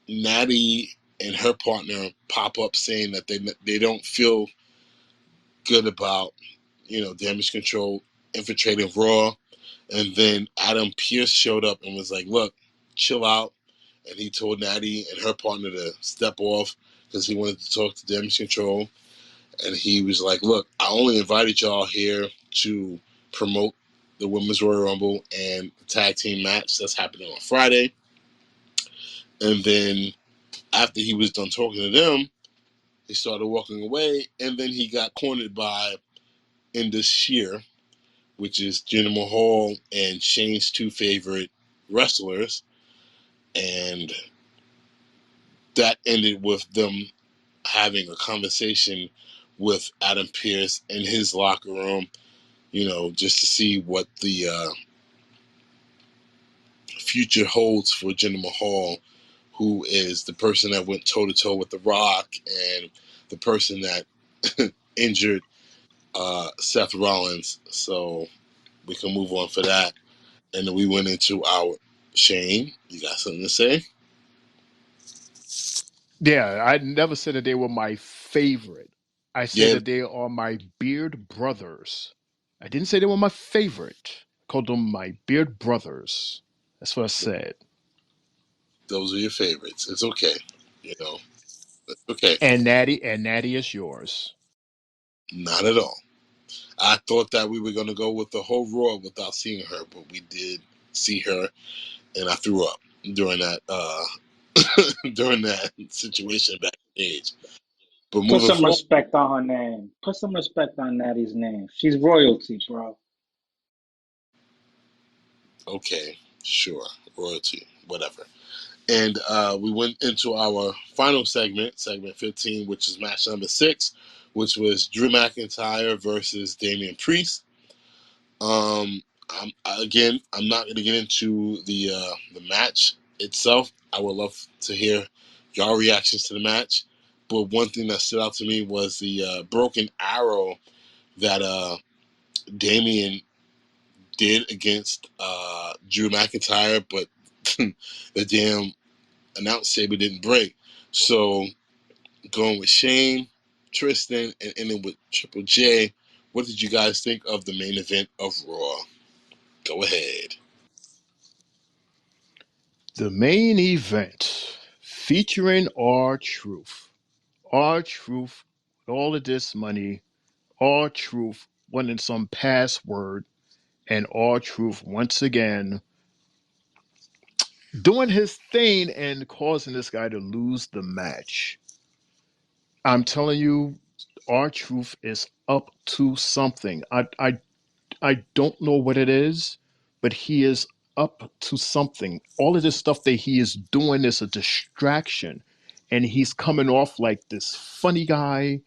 Natty and her partner pop up saying that they don't feel good about Damage Control infiltrating Raw, and then Adam Pearce showed up and was like, "Look, chill out," and he told Natty and her partner to step off because he wanted to talk to Damage Control, and he was like, "Look, I only invited y'all here to promote the Women's Royal Rumble and the tag team match that's happening on Friday," and then after he was done talking to them, he started walking away, and then he got cornered by Indus Shear, which is Jinder Mahal and Shane's two favorite wrestlers, and that ended with them having a conversation with Adam Pearce in his locker room, just to see what the future holds for Jinder Mahal, who is the person that went toe to toe with The Rock and the person that injured Seth Rollins. So we can move on for that. And then we went into our Shane. You got something to say? Yeah, I never said that they were my favorite. I said Yeah, that they are my beard brothers. I didn't say they were my favorite. I called them my beard brothers. That's what I said. those are your favorites. It's okay. You know, it's okay. And Natty is yours. Not at all. I thought that we were going to go with the whole Raw without seeing her, but we did see her, and I threw up during that during that situation backstage. But Put moving some forward, respect on her name. Put some respect on Natty's name. She's royalty, bro. Okay, sure, royalty, whatever. And we went into our final segment, segment 15, which is match number 6, which was Drew McIntyre versus Damian Priest. I'm not going to get into the match itself. I would love to hear your reactions to the match. But one thing that stood out to me was the broken arrow that Damian did against Drew McIntyre, but the damn announce table didn't break. So going with Shane, Tristan, and ending with Triple J. What did you guys think of the main event of Raw? Go ahead. The main event featuring R-Truth. R-Truth, with all of this money, R-Truth wanting some password, and R-Truth once again doing his thing and causing this guy to lose the match. I'm telling you, R-Truth is up to something. I don't know what it is, but he is up to something. All of this stuff that he is doing is a distraction. And he's coming off like this funny guy.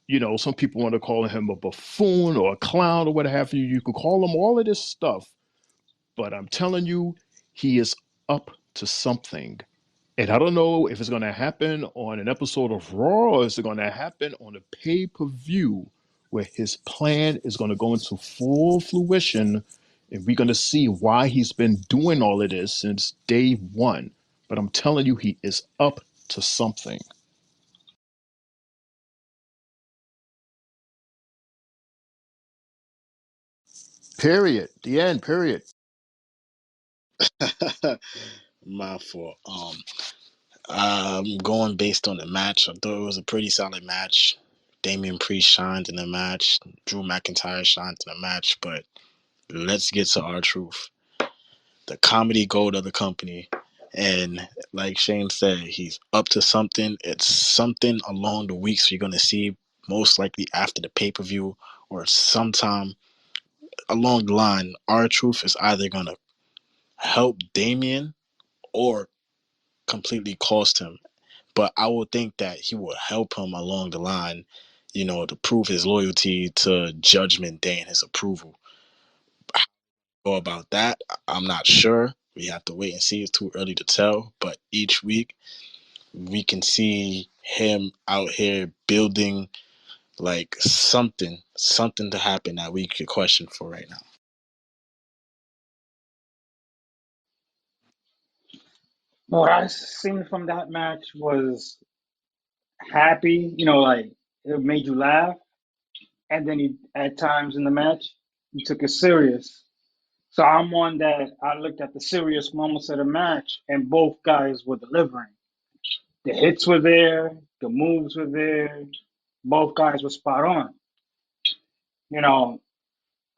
You know, some people want to call him a buffoon or a clown or what have you. You could call him all of this stuff. But I'm telling you, he is up to something. And I don't know if it's going to happen on an episode of Raw or is it going to happen on a pay per view where his plan is going to go into full fruition and we're going to see why he's been doing all of this since day one. But I'm telling you, he is up to something. Period. The end. Period. My fault. I'm going based on the match. I thought it was a pretty solid match. Damian Priest shined in the match. Drew McIntyre shined in the match. But let's get to R-Truth, the comedy gold of the company. And like Shane said, he's up to something. It's something along the weeks you're going to see, most likely after the pay per view or sometime along the line. R-Truth is either going to help Damian or completely cost him. But I would think that he will help him along the line, to prove his loyalty to Judgment Day and his approval. Go about that, I'm not sure. We have to wait and see. It's too early to tell. But each week, we can see him out here building like something to happen that we could question for right now. What I seen from that match was happy, like it made you laugh, and then he at times in the match he took it serious. So I'm one that I looked at the serious moments of the match, and both guys were delivering. The hits were there, the moves were there, both guys were spot on. You know,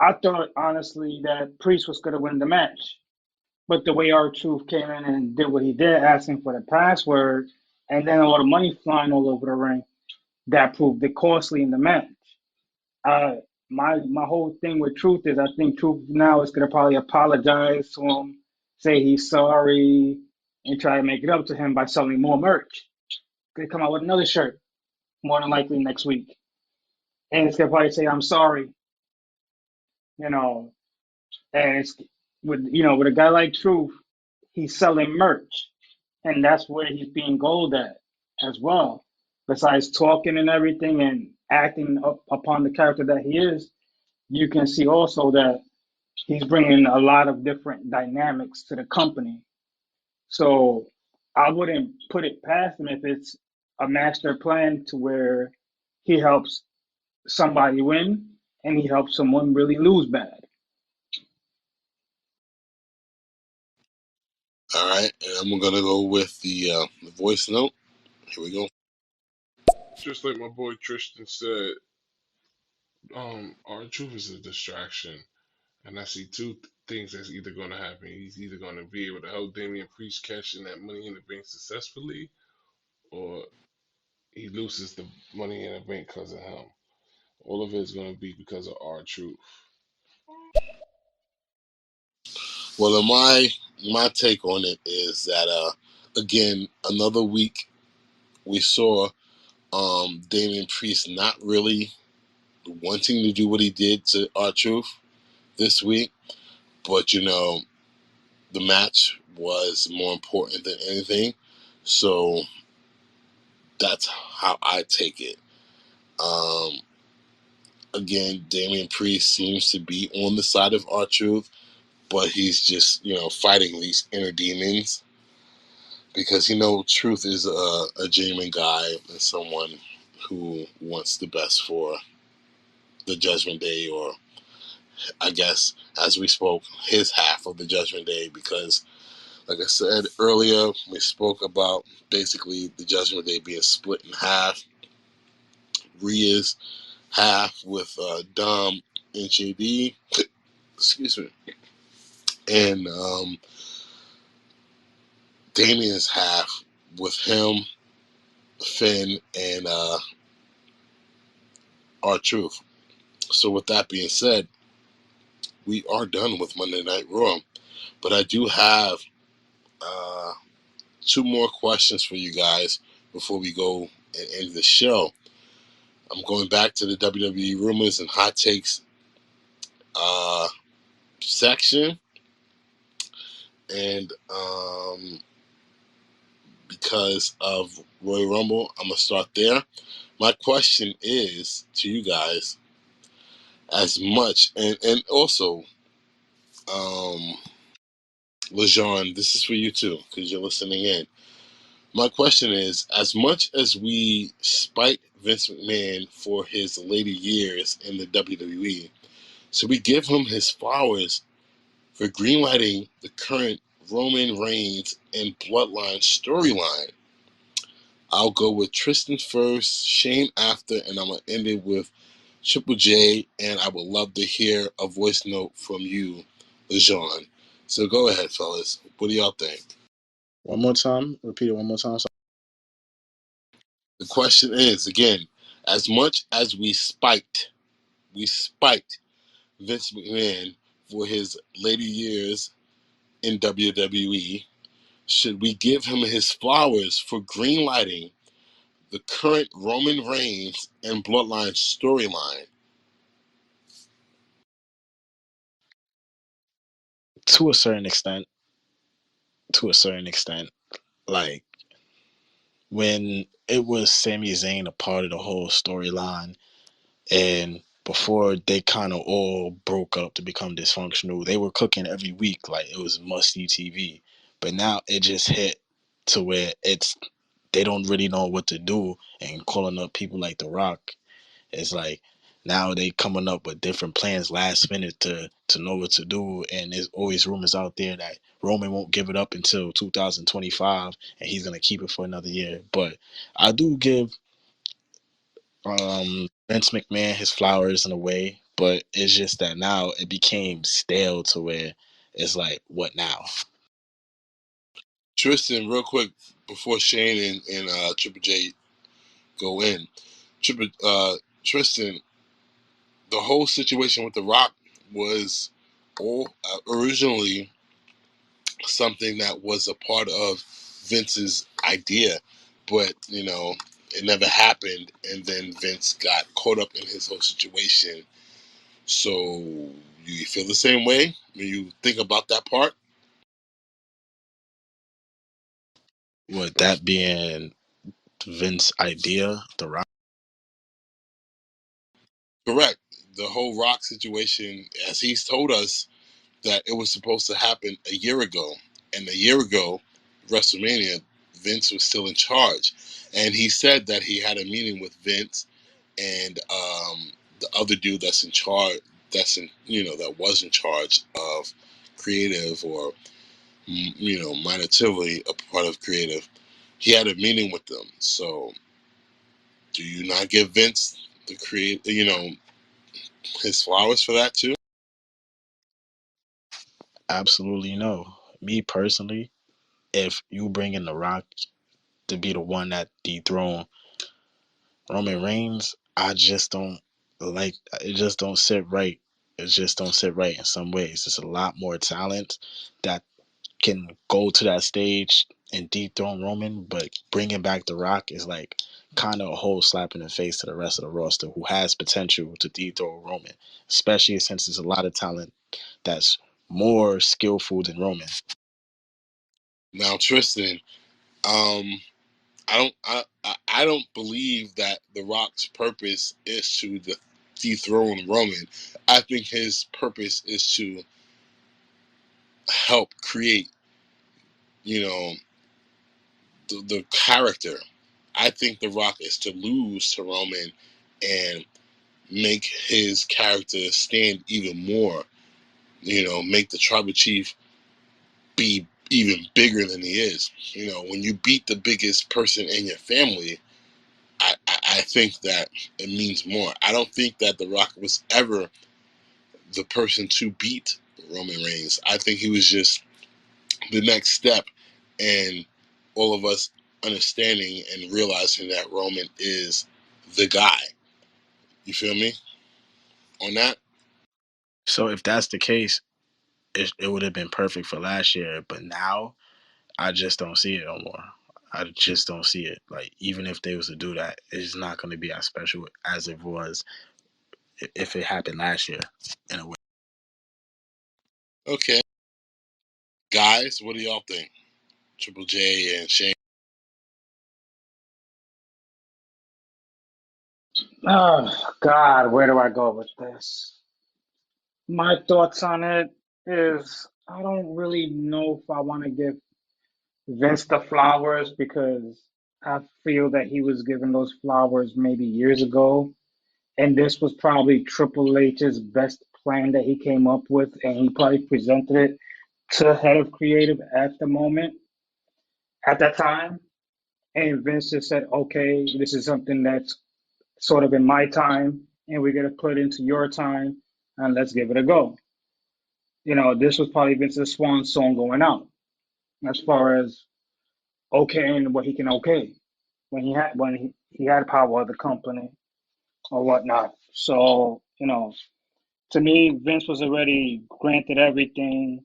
I thought honestly that Priest was going to win the match, but the way R-Truth came in and did what he did, asking for the password, and then all the money flying all over the ring, that proved it costly in the match. Uh, my whole thing with Truth is I think Truth now is gonna probably apologize to him, say he's sorry, and try to make it up to him by selling more merch. Gonna come out with another shirt, more than likely next week, and it's gonna probably say I'm sorry, you know. And it's with a guy like Truth, he's selling merch, and that's where he's being gold at as well. Besides talking and everything and acting up upon the character that he is, you can see also that he's bringing a lot of different dynamics to the company. So I wouldn't put it past him if it's a master plan to where he helps somebody win and he helps someone really lose bad. All right, and I'm gonna go with the voice note. Here we go. Just like my boy Tristan said, our truth is a distraction, and I see two things that's either going to happen. He's either going to be able to help Damian Priest cash in that money in the bank successfully, or he loses the money in the bank because of him. All of it is going to be because of our truth. Well, my take on it is that again, another week we saw Damian Priest not really wanting to do what he did to R-Truth this week, but the match was more important than anything. So that's how I take it. Um, Again, Damian Priest seems to be on the side of R-Truth, but he's just, fighting these inner demons because Truth is a genuine guy and someone who wants the best for the Judgment Day, or I guess, as we spoke, his half of the Judgment Day, because like I said earlier, we spoke about basically the Judgment Day being split in half. Rhea's half with Dom and JD, excuse me, and Damien's half with him, Finn, and R-Truth. So with that being said, we are done with Monday Night Raw. But I do have uh, two more questions for you guys before we go and end the show. I'm going back to the WWE rumors and hot takes uh, section, and because of Royal Rumble, I'm gonna start there. My question is to you guys, as much and also LeJean, this is for you too because you're listening in. My question is, as much as we spite Vince McMahon for his later years in the WWE, should we give him his flowers for greenlighting the current Roman Reigns and Bloodline storyline? I'll go with Tristan first, Shane after, and I'm going to end it with Triple J, and I would love to hear a voice note from you, LeJean. So go ahead, fellas. What do y'all think? One more time. Repeat it one more time. The question is, again, as much as we spiked Vince McMahon for his later years in WWE, should we give him his flowers for greenlighting the current Roman Reigns and Bloodline storyline? To a certain extent. To a certain extent. Like when it was Sami Zayn a part of the whole storyline, and before they kind of all broke up to become dysfunctional, they were cooking every week like it was musty TV. But now it just hit to where they don't really know what to do, and calling up people like The Rock, it's like now they coming up with different plans last minute to know what to do, and there's always rumors out there that Roman won't give it up until 2025 and he's gonna keep it for another year. But I do give Vince McMahon his flowers in a way, but it's just that now it became stale to where it's like, what now? Tristan, real quick, before Shane and Triple J go in, Tristan, the whole situation with The Rock was all originally something that was a part of Vince's idea, but it never happened, and then Vince got caught up in his whole situation. So you feel the same way when you think about that part? With that being Vince's idea, The Rock. Correct. The whole Rock situation, as he's told us, that it was supposed to happen a year ago, and a year ago, WrestleMania, Vince was still in charge, and he said that he had a meeting with Vince and the other dude that's in charge, that was in charge of creative, or monetarily a part of creative. He had a meeting with them. So do you not give Vince the his flowers for that too? Absolutely no. Me personally, if you bring in The Rock to be the one that dethrone Roman Reigns, I just don't like it. Just don't sit right it just don't sit right in some ways. There's a lot more talent that can go to that stage and dethrone Roman, but bringing back The Rock is like kind of a whole slap in the face to the rest of the roster who has potential to dethrone Roman, especially since there's a lot of talent that's more skillful than Roman. Now, Tristan, um, I don't believe that The Rock's purpose is to dethrone Roman. I think his purpose is to help create, you know, the character. I think The Rock is to lose to Roman and make his character stand even more. Make the tribal chief be even bigger than he is. When you beat the biggest person in your family, I think that it means more. I don't think that The Rock was ever the person to beat Roman Reigns. I think he was just the next step, and all of us understanding and realizing that Roman is the guy. You feel me on that? So if that's the case, it would have been perfect for last year, but now I just don't see it no more. I just don't see it. Like even if they was to do that, it's not going to be as special as it was if it happened last year. In a way, Okay, guys, what do y'all think? Triple J and Shane. Oh God, where do I go with this? My thoughts on it is I don't really know if I want to give Vince the flowers because I feel that he was given those flowers maybe years ago, and this was probably Triple H's best plan that he came up with, and he probably presented it to head of creative at the moment, at that time. And Vince just said, okay, this is something that's sort of in my time, and we're going to put it into your time, and let's give it a go. This was probably Vince's swan song going out as far as okaying what he can okay when he had power of the company or whatnot. So, to me, Vince was already granted everything.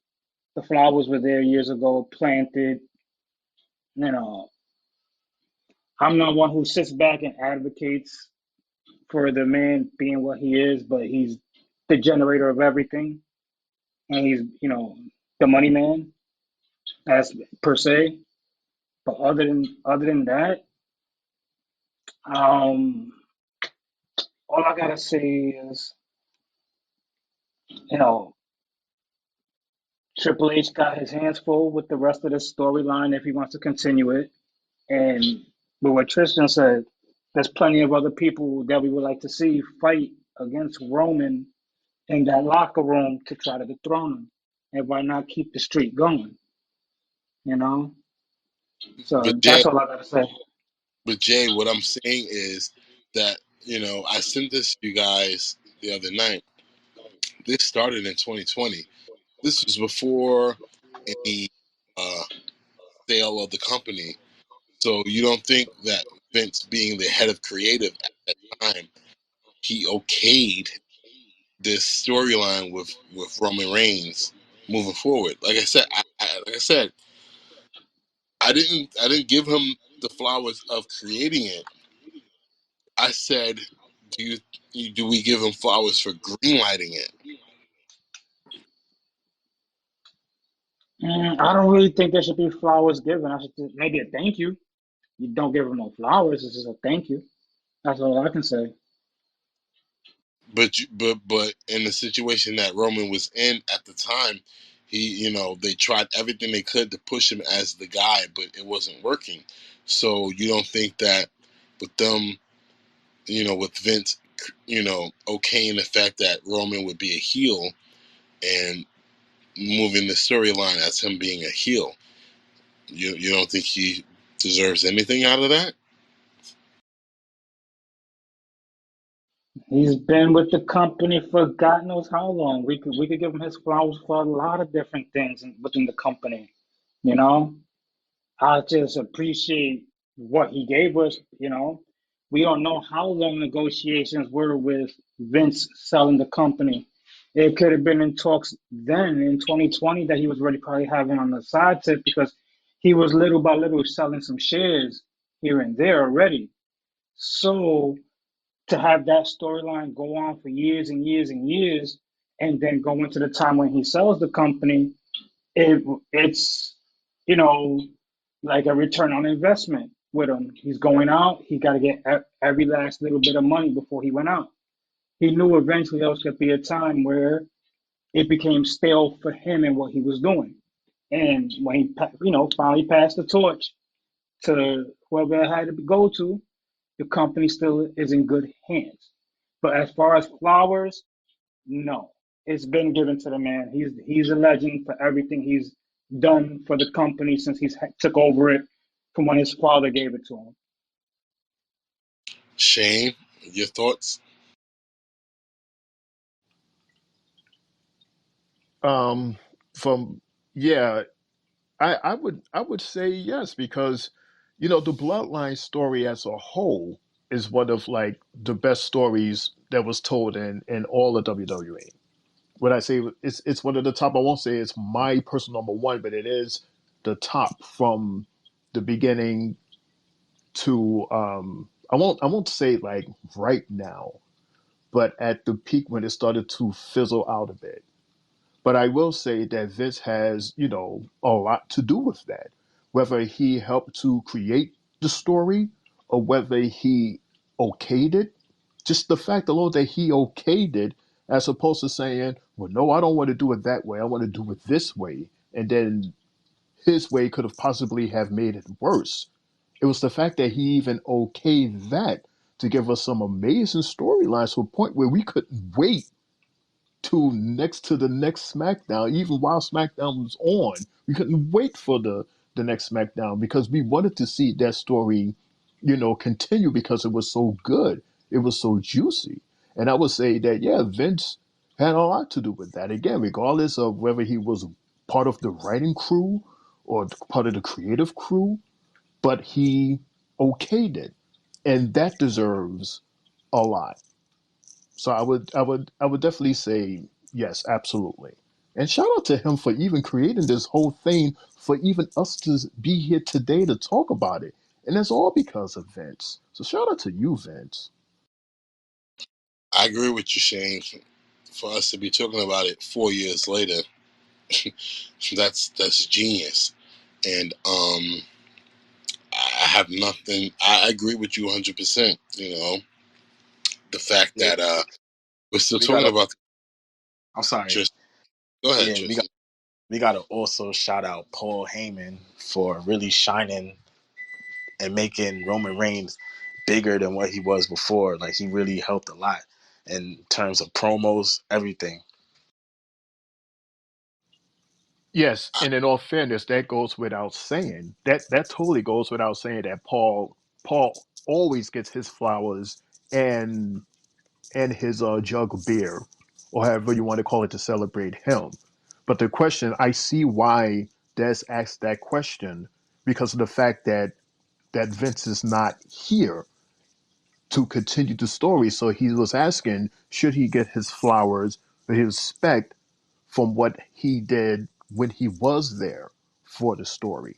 The flowers were there years ago, planted. You know, I'm not one who sits back and advocates for the man being what he is, but he's the generator of everything, and he's the money man as per se. But other than that, um, all I gotta say is, you know, Triple H got his hands full with the rest of the storyline if he wants to continue it. And but what Tristan said, there's plenty of other people that we would like to see fight against Roman in that locker room to try to dethrone him. And why not keep the streak going? You know? But So Jay, that's all I gotta say. what I'm saying is that I sent this to you guys the other night. This started in 2020. This was before any uh, sale of the company. So you don't think that Vince, being the head of creative at that time, he okayed this storyline with Roman Reigns moving forward? Like I said, I didn't give him the flowers of creating it. I said, do we give him flowers for greenlighting it? I don't really think there should be flowers given. I should maybe a thank you. You don't give him no flowers. It's just a thank you. That's all I can say. But in the situation that Roman was in at the time, they tried everything they could to push him as the guy, but it wasn't working. So you don't think that with them, with Vince, okaying the fact that Roman would be a heel and moving the storyline as him being a heel, you don't think he deserves anything out of that? He's been with the company for God knows how long. We could give him his flowers for a lot of different things within the company. You know, I just appreciate what he gave us. We don't know how long negotiations were with Vince selling the company. It could have been in talks then in 2020 that he was already probably having on the side tip because he was little by little selling some shares here and there already. So to have that storyline go on for years and years and years, and then go into the time when he sells the company, it's you know like a return on investment with him. He's going out. He got to get every last little bit of money before he went out. He knew eventually there was going to be a time where it became stale for him and what he was doing. And when he, finally passed the torch to whoever it had to go to, the company still is in good hands. But as far as flowers, no, it's been given to the man. He's a legend for everything he's done for the company since he's took over it from when his father gave it to him. Shane, your thoughts? Um, from yeah, I would say yes because the bloodline story as a whole is one of like the best stories that was told in all of WWE. Would I say it's one of the top? I won't say it's my personal number one, but it is the top from the beginning to I won't say like right now, but at the peak when it started to fizzle out a bit. But I will say that Vince has, a lot to do with that. Whether he helped to create the story or whether he okayed it, just the fact alone that he okayed it, as opposed to saying, well, no, I don't want to do it that way. I want to do it this way. And then his way could have possibly have made it worse. It was the fact that he even okayed that to give us some amazing storylines to a point where we couldn't wait to the next SmackDown, even while SmackDown was on. We couldn't wait for the next SmackDown because we wanted to see that story, continue because it was so good. It was so juicy. And I would say that yeah, Vince had a lot to do with that. Again, regardless of whether he was part of the writing crew or part of the creative crew, but he okayed it. And that deserves a lot. So I would definitely say yes, absolutely. And shout out to him for even creating this whole thing for even us to be here today to talk about it. And that's all because of Vince. So shout out to you, Vince. I agree with you, Shane. For us to be talking about it 4 years later, that's genius. And I have nothing. I agree with you 100%. The fact Yeah, that we're still we talking gotta. about I'm sorry. Tristan. Go ahead, Yeah, Tristan. we gotta also shout out Paul Heyman for really shining and making Roman Reigns bigger than what he was before. Like he really helped a lot in terms of promos, everything. Yes, and in all fairness, that goes without saying. That totally goes without saying that Paul always gets his flowers and his jug of beer, or however you want to call it, to celebrate him. But the question, I see why Des asked that question because of the fact that Vince is not here to continue the story. So he was asking, should he get his flowers or his respect from what he did when he was there for the story?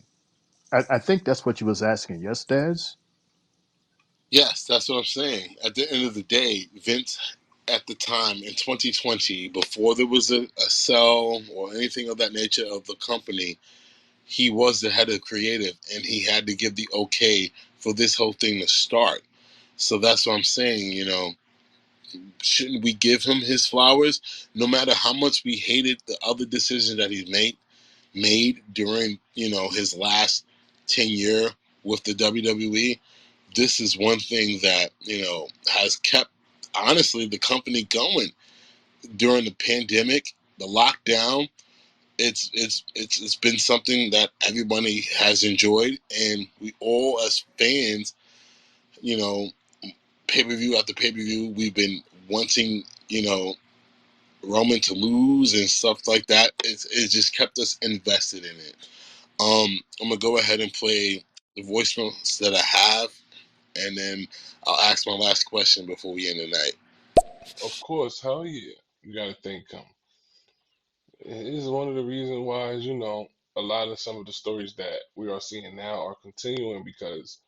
I think that's what you was asking. Yes, Des? Yes, that's what I'm saying. At the end of the day, Vince, at the time in 2020, before there was a sell or anything of that nature of the company, he was the head of creative and he had to give the okay for this whole thing to start. So that's what I'm saying, shouldn't we give him his flowers? No matter how much we hated the other decisions that he's made during, his last tenure with the WWE, this is one thing that, has kept honestly the company going during the pandemic, the lockdown. It's been something that everybody has enjoyed, and we all as fans, you know, pay per view after pay per view, we've been wanting, Roman to lose and stuff like that. It's just kept us invested in it. I'm gonna go ahead and play the voicemails that I have, and then I'll ask my last question before we end the night. Of course, hell yeah. You got to think this is one of the reasons why, a lot of some of the stories that we are seeing now are continuing because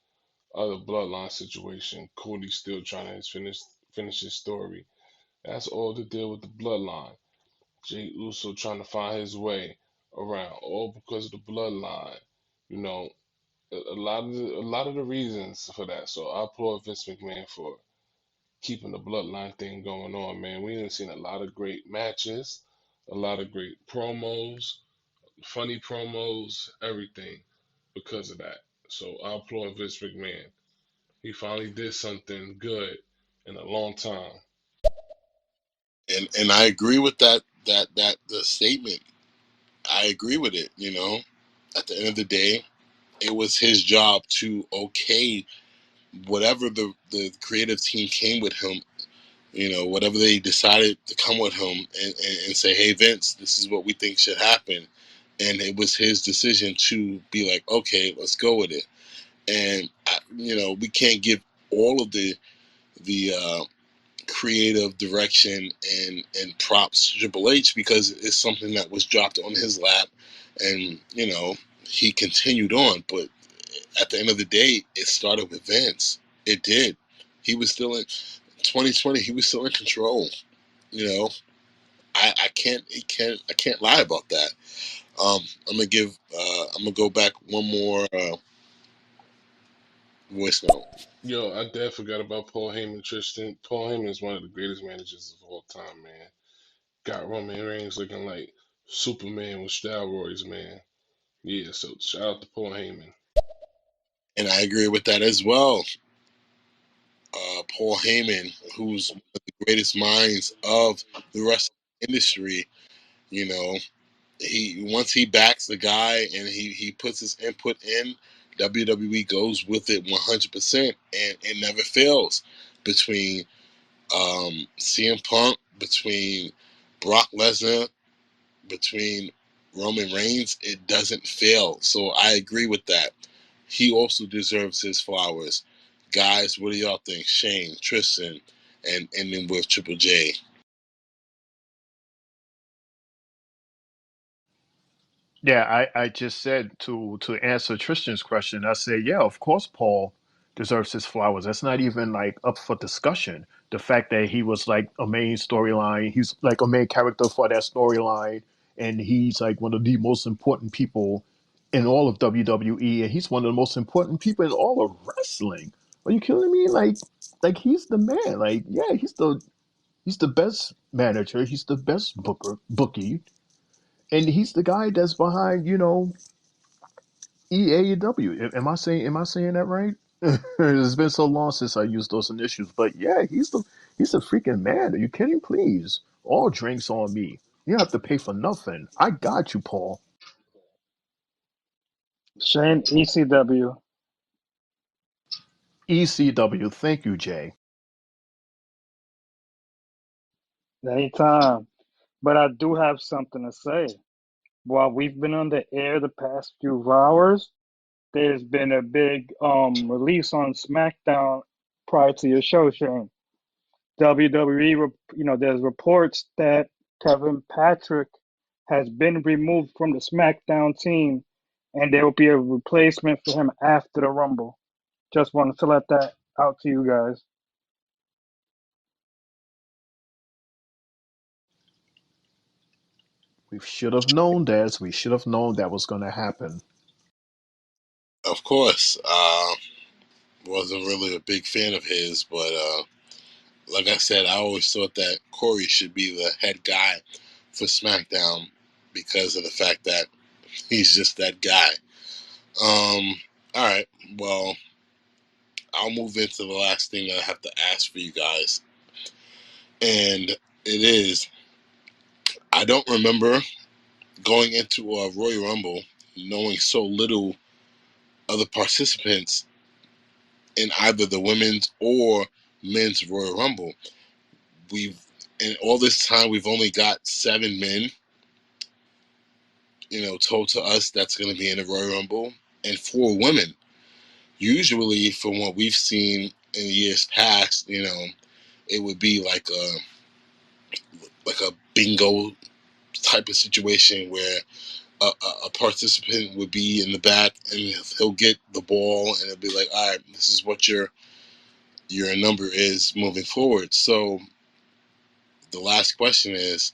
of the bloodline situation. Cody's still trying to finish his story. That's all to deal with the bloodline. Jay Uso trying to find his way around, all because of the bloodline. You know, a lot of the reasons for that. So I applaud Vince McMahon for keeping the bloodline thing going on, man. We have seen a lot of great matches, a lot of great promos, funny promos, everything because of that. So I applaud Vince McMahon. He finally did something good in a long time. And I agree with that the statement. I agree with it. At the end of the day, it was his job to okay whatever the creative team came with him. Whatever they decided to come with him and say, hey Vince, this is what we think should happen. And it was his decision to be like, okay, let's go with it. And we can't give all of the creative direction and props to Triple H because it's something that was dropped on his lap, and he continued on. But at the end of the day, it started with Vince. It did. He was still in 2020. He was still in control. You know, I can't lie about that. I'm gonna go back one more voice note. Yo, I dead forgot about Paul Heyman, Tristan. Paul Heyman is one of the greatest managers of all time, man. Got Roman Reigns looking like Superman with steroids, man. Yeah, so shout out to Paul Heyman. And I agree with that as well. Paul Heyman, who's one of the greatest minds of the wrestling industry, you know, he once he backs the guy and he puts his input in, WWE goes with it 100%, and it never fails. Between CM Punk, between Brock Lesnar, between Roman Reigns, it doesn't fail. So I agree with that. He also deserves his flowers. Guys, what do y'all think? Shane, Tristan, and then with Triple J. Yeah, I just said to answer Tristan's question, I said, yeah, of course Paul deserves his flowers. That's not even like up for discussion. The fact that he was like a main storyline, he's like a main character for that storyline, and he's like one of the most important people in all of WWE, and he's one of the most important people in all of wrestling. Are you kidding me? Like he's the man. Like, yeah, he's the best manager, he's the best bookie, and he's the guy that's behind, EAW. Am I saying that right? It's been so long since I used those initials, but yeah, he's the freaking man. Are you kidding? Please, all drinks on me. You don't have to pay for nothing. I got you, Paul. Shane, ECW. ECW. Thank you, Jay. Anytime. But I do have something to say. While we've been on the air the past few hours, there's been a big release on SmackDown prior to your show, Shane. WWE, there's reports that Kevin Patrick has been removed from the SmackDown team, and there will be a replacement for him after the Rumble. Just wanted to let that out to you guys. We should have known that. We should have known that was going to happen. Of course, wasn't really a big fan of his, but like I said, I always thought that Corey should be the head guy for SmackDown because of the fact that he's just that guy. All right, well, I'll move into the last thing that I have to ask for you guys, and it is I don't remember going into a Royal Rumble knowing so little of the participants in either the women's or men's Royal Rumble. We've in all this time we've only got 7 men, told to us that's going to be in the Royal Rumble, and 4 women. Usually, from what we've seen in years past, it would be like like a bingo type of situation where a participant would be in the back and he'll get the ball and it'll be like, all right, this is what your number is moving forward. So the last question is,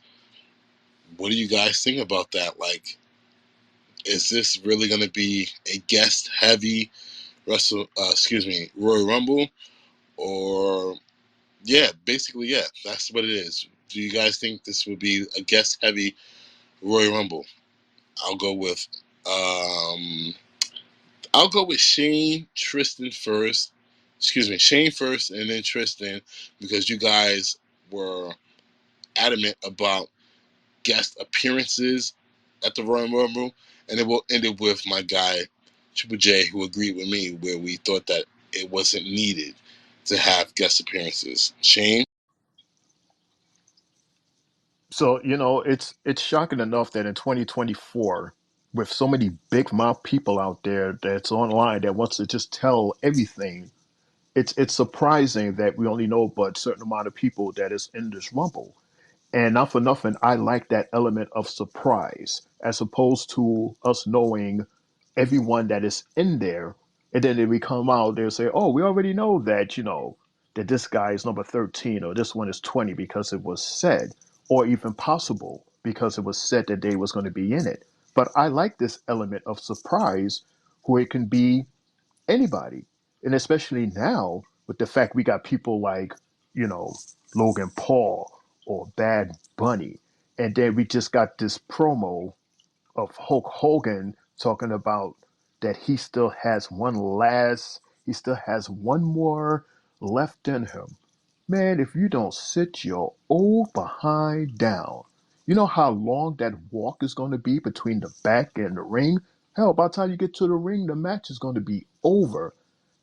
what do you guys think about that? Like, is this really going to be a guest heavy Royal Rumble, or yeah, basically, yeah, that's what it is. Do you guys think this would be a guest heavy Royal Rumble? I'll go with um I'll go with Shane, Tristan first. Excuse me, Shane first and then Tristan, because you guys were adamant about guest appearances at the Royal Rumble, and it will end it with my guy Triple J, who agreed with me, where we thought that it wasn't needed to have guest appearances. Shane. So, it's shocking enough that in 2024, with so many big mouth people out there that's online that wants to just tell everything, it's surprising that we only know but a certain amount of people that is in this rumble. And not for nothing, I like that element of surprise as opposed to us knowing everyone that is in there. And then we come out, they'll say, oh, we already know that, that this guy is number 13 or this one is 20 because it was said, or even possible because it was said that they was going to be in it. But I like this element of surprise where it can be anybody. And especially now with the fact we got people like, you know, Logan Paul or Bad Bunny. And then we just got this promo of Hulk Hogan talking about that he still has one more left in him. Man, if you don't sit your old behind down, you know how long that walk is going to be between the back and the ring? Hell, by the time you get to the ring, the match is going to be over.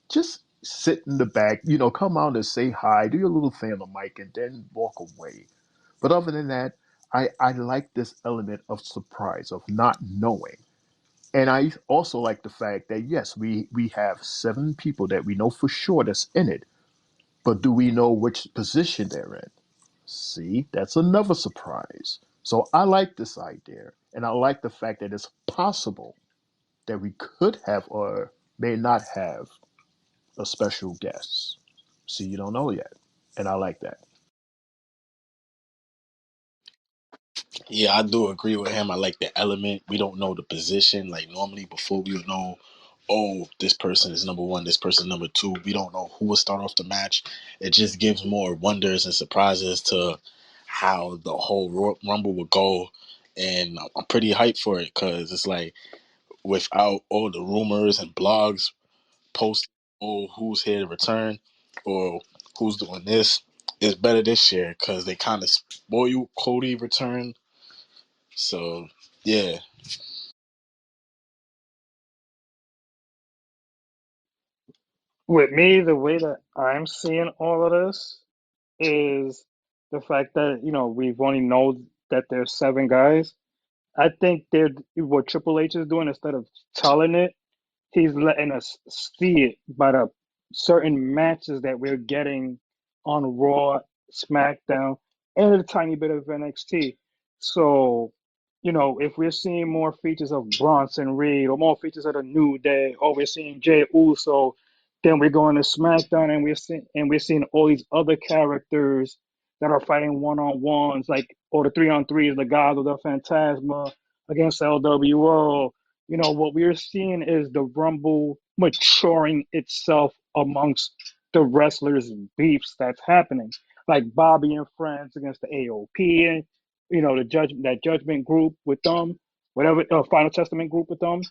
Just sit in the back, come out and say hi, do your little thing on the mic, and then walk away. But other than that, I like this element of surprise, of not knowing. And I also like the fact that, yes, we have 7 people that we know for sure that's in it, but do we know which position they're in? See, that's another surprise. So I like this idea. And I like the fact that it's possible that we could have or may not have a special guest. See, you don't know yet. And I like that. Yeah, I do agree with him. I like the element. We don't know the position. Like normally before we would know, oh, this person is number one, this person is number two. We don't know who will start off the match. It just gives more wonders and surprises to how the whole Rumble will go. And I'm pretty hyped for it because it's like without all the rumors and blogs post, oh, who's here to return or who's doing this, it's better this year because they kind of spoil Cody return. So yeah, With me, the way that I'm seeing all of this is the fact that we've only known that there's 7 guys. I think they're what Triple H is doing instead of telling it. He's letting us see it by the certain matches that we're getting on Raw, SmackDown, and a tiny bit of NXT. So, if we're seeing more features of Bronson Reed or more features of the New Day, or we're seeing Jay Uso, then we're going to SmackDown and we're seeing all these other characters that are fighting one-on-ones, like or the 3-on-3s, the guys of the Phantasma against LWO. What we're seeing is the Rumble maturing itself amongst the wrestlers' beefs that's happening, like Bobby and friends against the AOP, and that Judgment group with them, whatever Final Testament group with them.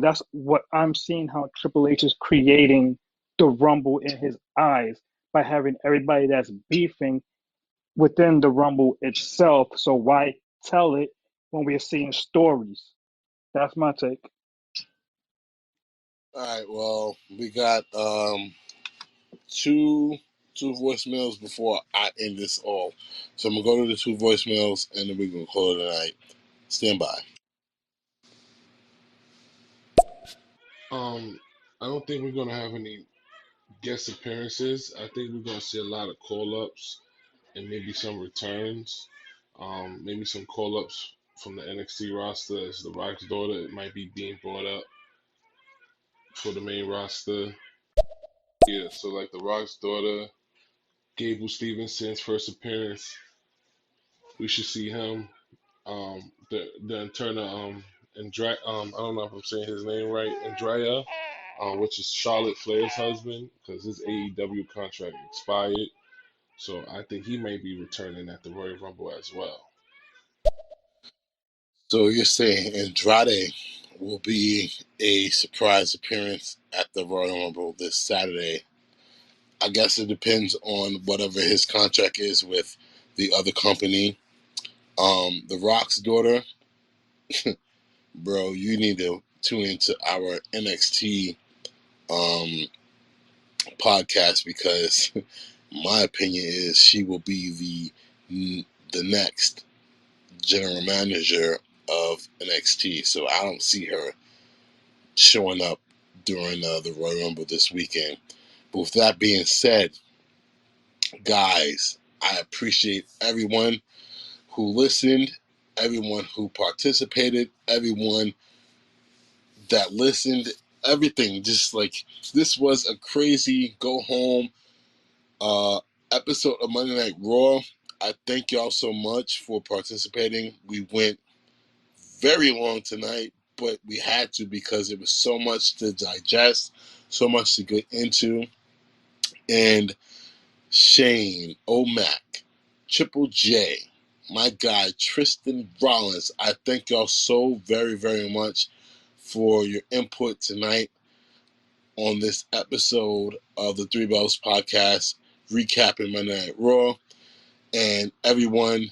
That's what I'm seeing how Triple H is creating the Rumble in his eyes by having everybody that's beefing within the Rumble itself. So why tell it when we're seeing stories? That's my take. All right. Well, we got two voicemails before I end this all. So I'm gonna go to the 2 voicemails and then we're gonna call it a night. Stand by. Um, I don't think we're gonna have any guest appearances. I think we're gonna see a lot of call ups and maybe some returns. Maybe some call ups from the NXT roster as The Rock's daughter. It might be being brought up for the main roster. Yeah, so like The Rock's daughter, Gable Stevenson's first appearance. We should see him. The Turner Andrea, I don't know if I'm saying his name right, Andrea, which is Charlotte Flair's husband, because his AEW contract expired. So I think he may be returning at the Royal Rumble as well. So you're saying Andrade will be a surprise appearance at the Royal Rumble this Saturday. I guess it depends on whatever his contract is with the other company. The Rock's daughter, bro, you need to tune into our NXT um, podcast because my opinion is she will be the next general manager of NXT. So I don't see her showing up during the Royal Rumble this weekend. But with that being said, guys, I appreciate everyone who listened, everyone who participated, everyone that listened, everything. Just like this was a crazy go home uh, episode of Monday Night Raw. I thank y'all so much for participating. We went very long tonight, but we had to because it was so much to digest, so much to get into. And Shane, O'Mac, Triple J, my guy Tristan Rollins, I thank y'all so very, very much for your input tonight on this episode of the Three Bells Podcast, recapping Monday Night Raw. And everyone,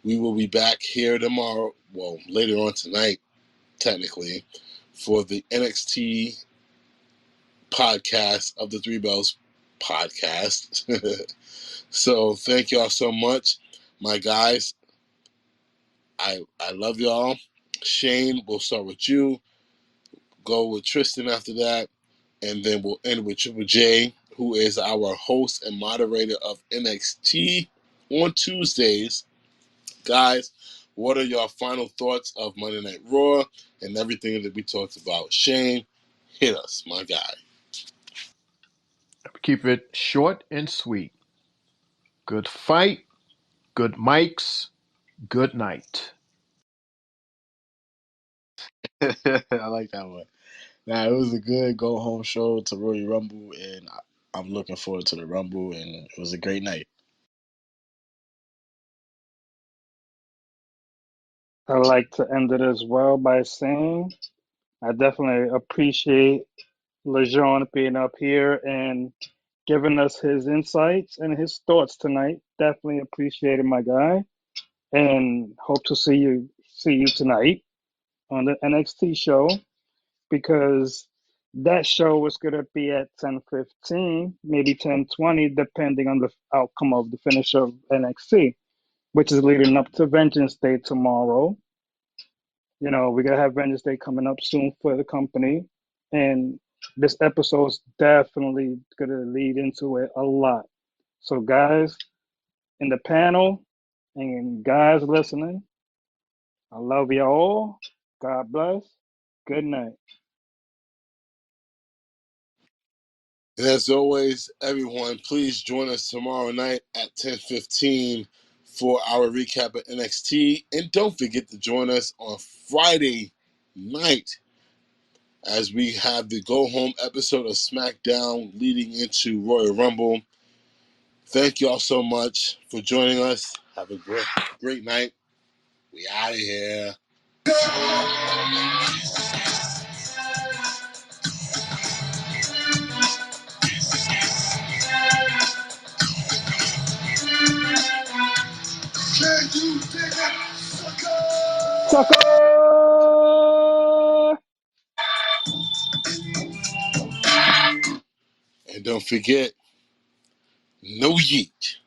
we will be back here tomorrow, well, later on tonight, technically, for the NXT podcast of the Three Bells Podcast. So thank y'all so much, my guys. I love y'all. Shane, we'll start with you. Go with Tristan after that, and then we'll end with Triple J, who is our host and moderator of NXT on Tuesdays. Guys, what are your final thoughts of Monday Night Raw and everything that we talked about? Shane, hit us, my guy. Keep it short and sweet. Good fight, good mics, good night. I like that one. Nah, it was a good go home show to Royal Rumble, and I'm looking forward to the Rumble, and it was a great night. I like to end it as well by saying I definitely appreciate LeJean being up here and giving us his insights and his thoughts tonight. Definitely appreciate it, my guy, and hope to see you tonight on the NXT show because that show was gonna be at 10:15, maybe 10:20, depending on the outcome of the finish of NXT, which is leading up to Vengeance Day tomorrow. You know, we're gonna have Vengeance Day coming up soon for the company, and this episode is definitely gonna lead into it a lot. So, guys in the panel and guys listening, I love you all. God bless. Good night. And as always, everyone, please join us tomorrow night at 10:15 for our recap of NXT. And don't forget to join us on Friday night as we have the go home episode of SmackDown leading into Royal Rumble. Thank y'all so much for joining us. Have a great night. We out of here. Can you dig it, sucker? Sucker! And don't forget, no yeet.